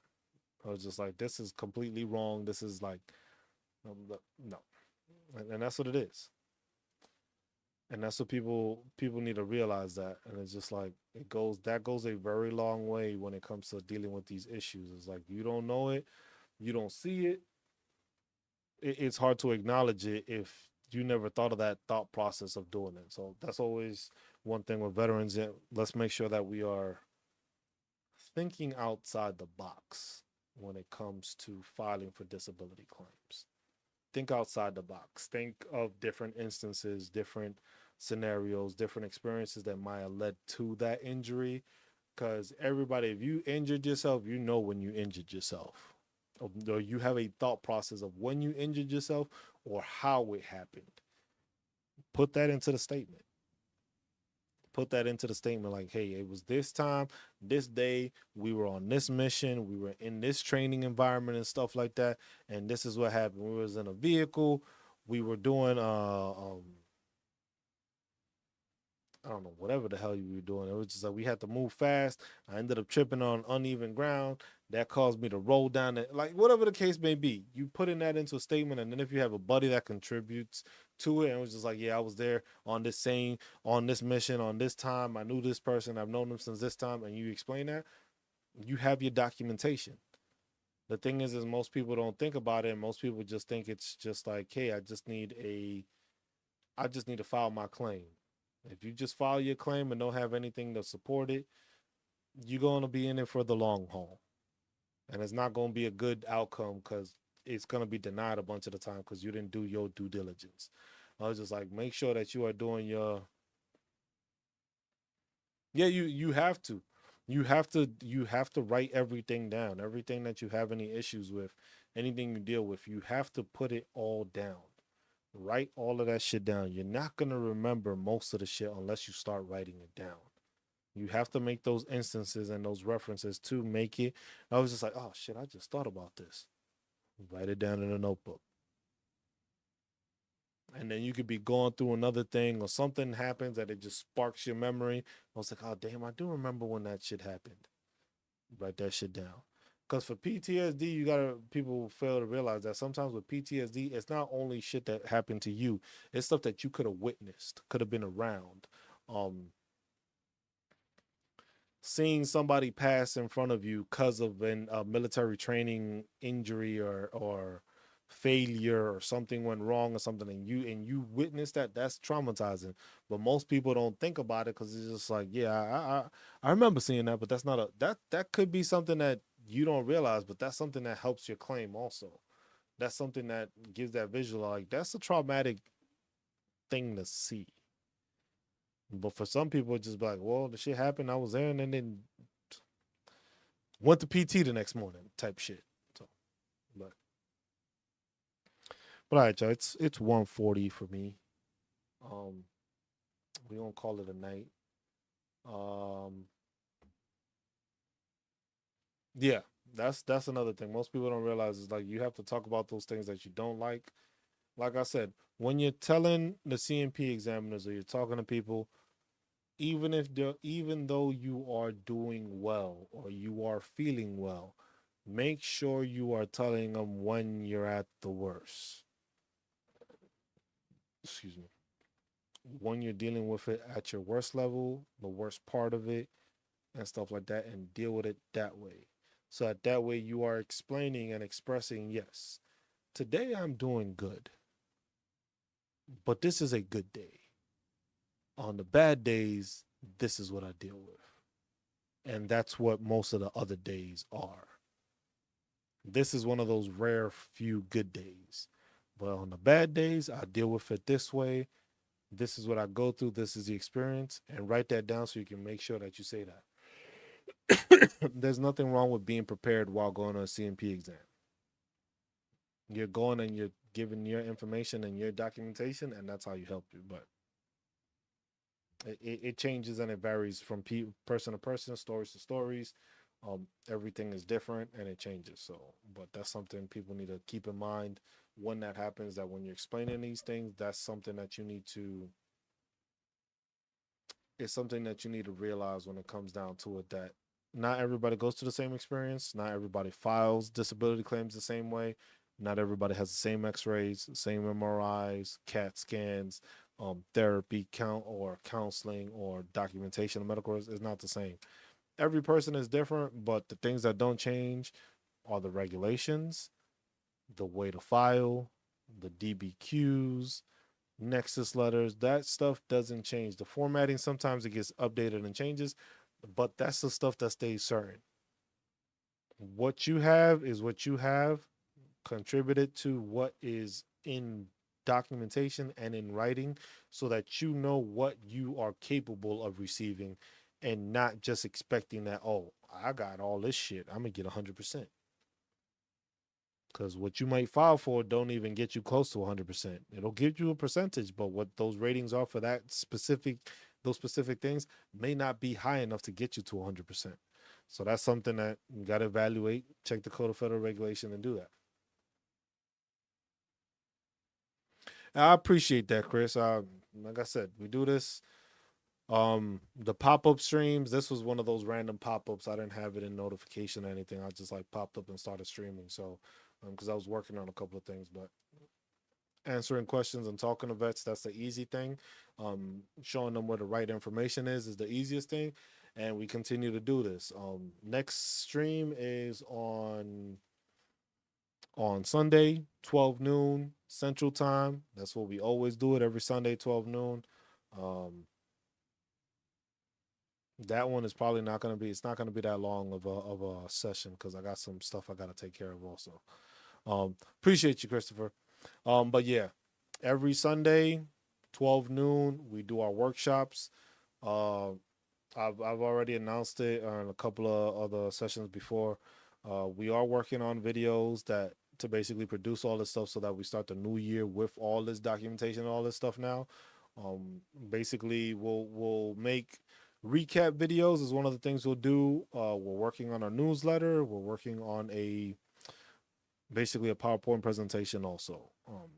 I was just like, this is completely wrong. This is like, no. And that's what it is. And that's what people need to realize that. And it's just like that goes a very long way when it comes to dealing with these issues. It's like you don't know it, you don't see it. It's hard to acknowledge it if you never thought of that thought process of doing it. So that's always one thing with veterans. Let's make sure that we are thinking outside the box when it comes to filing for disability claims. Think outside the box. Think of different instances, different scenarios, different experiences that might have led to that injury. Because everybody, if you injured yourself, you know when you injured yourself. Or you have a thought process of when you injured yourself or how it happened. Put that into the statement. Put that into the statement like, hey, it was this time, this day, we were on this mission, we were in this training environment and stuff like that, and this is what happened. We was in a vehicle, we were doing I don't know, whatever the hell you were doing. It was just like we had to move fast. I ended up tripping on uneven ground. That caused me to roll down it. Like, whatever the case may be, you put in that into a statement. And then if you have a buddy that contributes to it and it was just like, yeah, I was there on this mission, on this time. I knew this person. I've known them since this time. And you explain that, you have your documentation. The thing is most people don't think about it. And most people just think it's just like, hey, I just need to file my claim. If you just file your claim and don't have anything to support it, you're going to be in it for the long haul. And it's not going to be a good outcome because it's going to be denied a bunch of the time because you didn't do your due diligence. I was just like, make sure that you are doing your. Yeah, you have to. You have to write everything down. Everything that you have any issues with, anything you deal with, you have to put it all down. Write all of that shit down. You're not going to remember most of the shit unless you start writing it down. You have to make those instances and those references to make it. I was just like, oh shit, I just thought about this. Write it down in a notebook. And then you could be going through another thing or something happens that it just sparks your memory. I was like, oh damn, I do remember when that shit happened. Write that shit down. Because for PTSD, you gotta people fail to realize that sometimes with PTSD, it's not only shit that happened to you, it's stuff that you could have witnessed, could have been around. Um, Seeing somebody pass in front of you because of a military training injury or failure or something went wrong or something, and you witness that, that's traumatizing. But most people don't think about it because it's just like, yeah, I remember seeing that, but that's not a that could be something that you don't realize, but that's something that helps your claim also. That's something that gives that visual, like that's a traumatic thing to see. But for some people, it's just like, well, the shit happened, I was there, and then went to PT the next morning type shit. So, but all right, y'all. It's 1:40 for me. Um, we gonna call it a night. Um, yeah, that's another thing. Most people don't realize is like you have to talk about those things that you don't like. Like I said, when you're telling the CMP examiners or you're talking to people, even though you are doing well or you are feeling well, make sure you are telling them when you're at the worst. Excuse me. When you're dealing with it at your worst level, the worst part of it, and stuff like that, and deal with it that way. So that way you are explaining and expressing, yes, today I'm doing good, but this is a good day. On the bad days, this is what I deal with. And that's what most of the other days are. This is one of those rare few good days. But on the bad days, I deal with it this way. This is what I go through. This is the experience. And write that down so you can make sure that you say that. There's nothing wrong with being prepared while going on a CMP exam. You're going and you're giving your information and your documentation, and that's how you help you. But it changes and it varies from person to person, stories to stories. Everything is different and it changes. So, but that's something people need to keep in mind when that happens. That when you're explaining these things, that's something that you need to. It's something that you need to realize when it comes down to it. That not everybody goes through the same experience. Not everybody files disability claims the same way. Not everybody has the same X-rays, same MRIs, CAT scans, therapy count or counseling or documentation of medical is not the same. Every person is different, but the things that don't change are the regulations, the way to file, the DBQs, Nexus letters. That stuff doesn't change. The formatting sometimes it gets updated and changes, but that's the stuff that stays certain. What you have is what you have, contributed to what is in documentation and in writing so that you know what you are capable of receiving and not just expecting that, oh, I got all this shit, I'm gonna get 100%. Because what you might file for don't even get you close to 100%. It'll give you a percentage, but what those ratings are for that specific, those specific things may not be high enough to get you to 100%. So that's something that you got to evaluate, check the Code of Federal Regulation, and do that. I appreciate that, Chris. Like I said, we do this. The pop-up streams, this was one of those random pop-ups. I didn't have it in notification or anything. I just like popped up and started streaming. So, because I was working on a couple of things, but answering questions and talking to vets, that's the easy thing. Showing them where the right information is the easiest thing. And we continue to do this. Next stream is on Sunday, 12 noon Central Time. That's what we always do it every Sunday, 12 noon. Um, that one is probably not going to be, it's not going to be that long of a session because I got some stuff I got to take care of also. Appreciate you, Christopher. But yeah, every Sunday, 12 noon, we do our workshops. Uh, I've already announced it on a couple of other sessions before. We are working on videos that to basically produce all this stuff so that we start the new year with all this documentation and all this stuff now. Basically, we'll make recap videos is one of the things we'll do. We're working on our newsletter. We're working on basically a PowerPoint presentation also.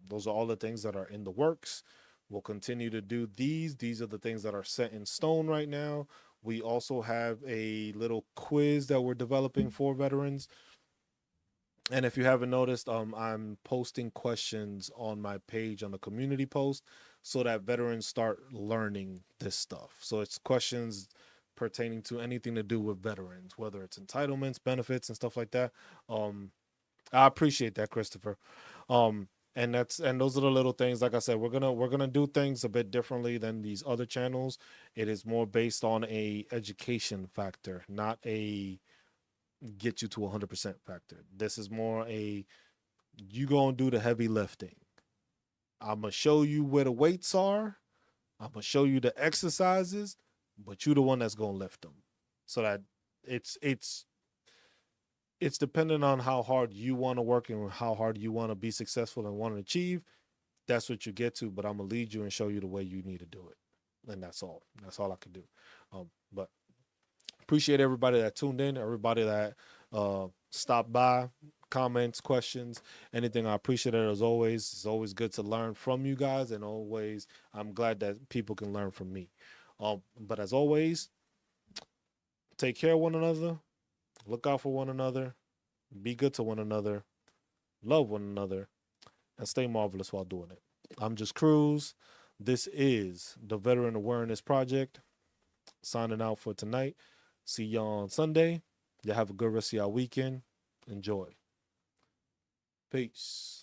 Those are all the things that are in the works. We'll continue to do these. These are the things that are set in stone right now. We also have a little quiz that we're developing for veterans. And if you haven't noticed, I'm posting questions on my page on the community post so that veterans start learning this stuff. So it's questions pertaining to anything to do with veterans, whether it's entitlements, benefits, and stuff like that. Um, I appreciate that, Christopher. And those are the little things. Like I said, we're gonna do things a bit differently than these other channels. It is more based on a education factor, not a get you to 100% factor. This is more a you gonna do the heavy lifting. I'm gonna show you where the weights are. I'm gonna show you the exercises, but you the one that's gonna lift them. So that it's it's it's dependent on how hard you want to work and how hard you want to be successful and want to achieve. That's what you get to. But I'm gonna lead you and show you the way you need to do it, and that's all. That's all I can do. But appreciate everybody that tuned in, everybody that stopped by, comments, questions, anything. I appreciate it as always. It's always good to learn from you guys, and always I'm glad that people can learn from me. But as always, take care of one another, look out for one another, be good to one another, love one another, and stay marvelous while doing it. I'm just Cruz. This is the Veteran Awareness Project. Signing out for tonight. See y'all on Sunday. Y'all have a good rest of y'all weekend. Enjoy. Peace.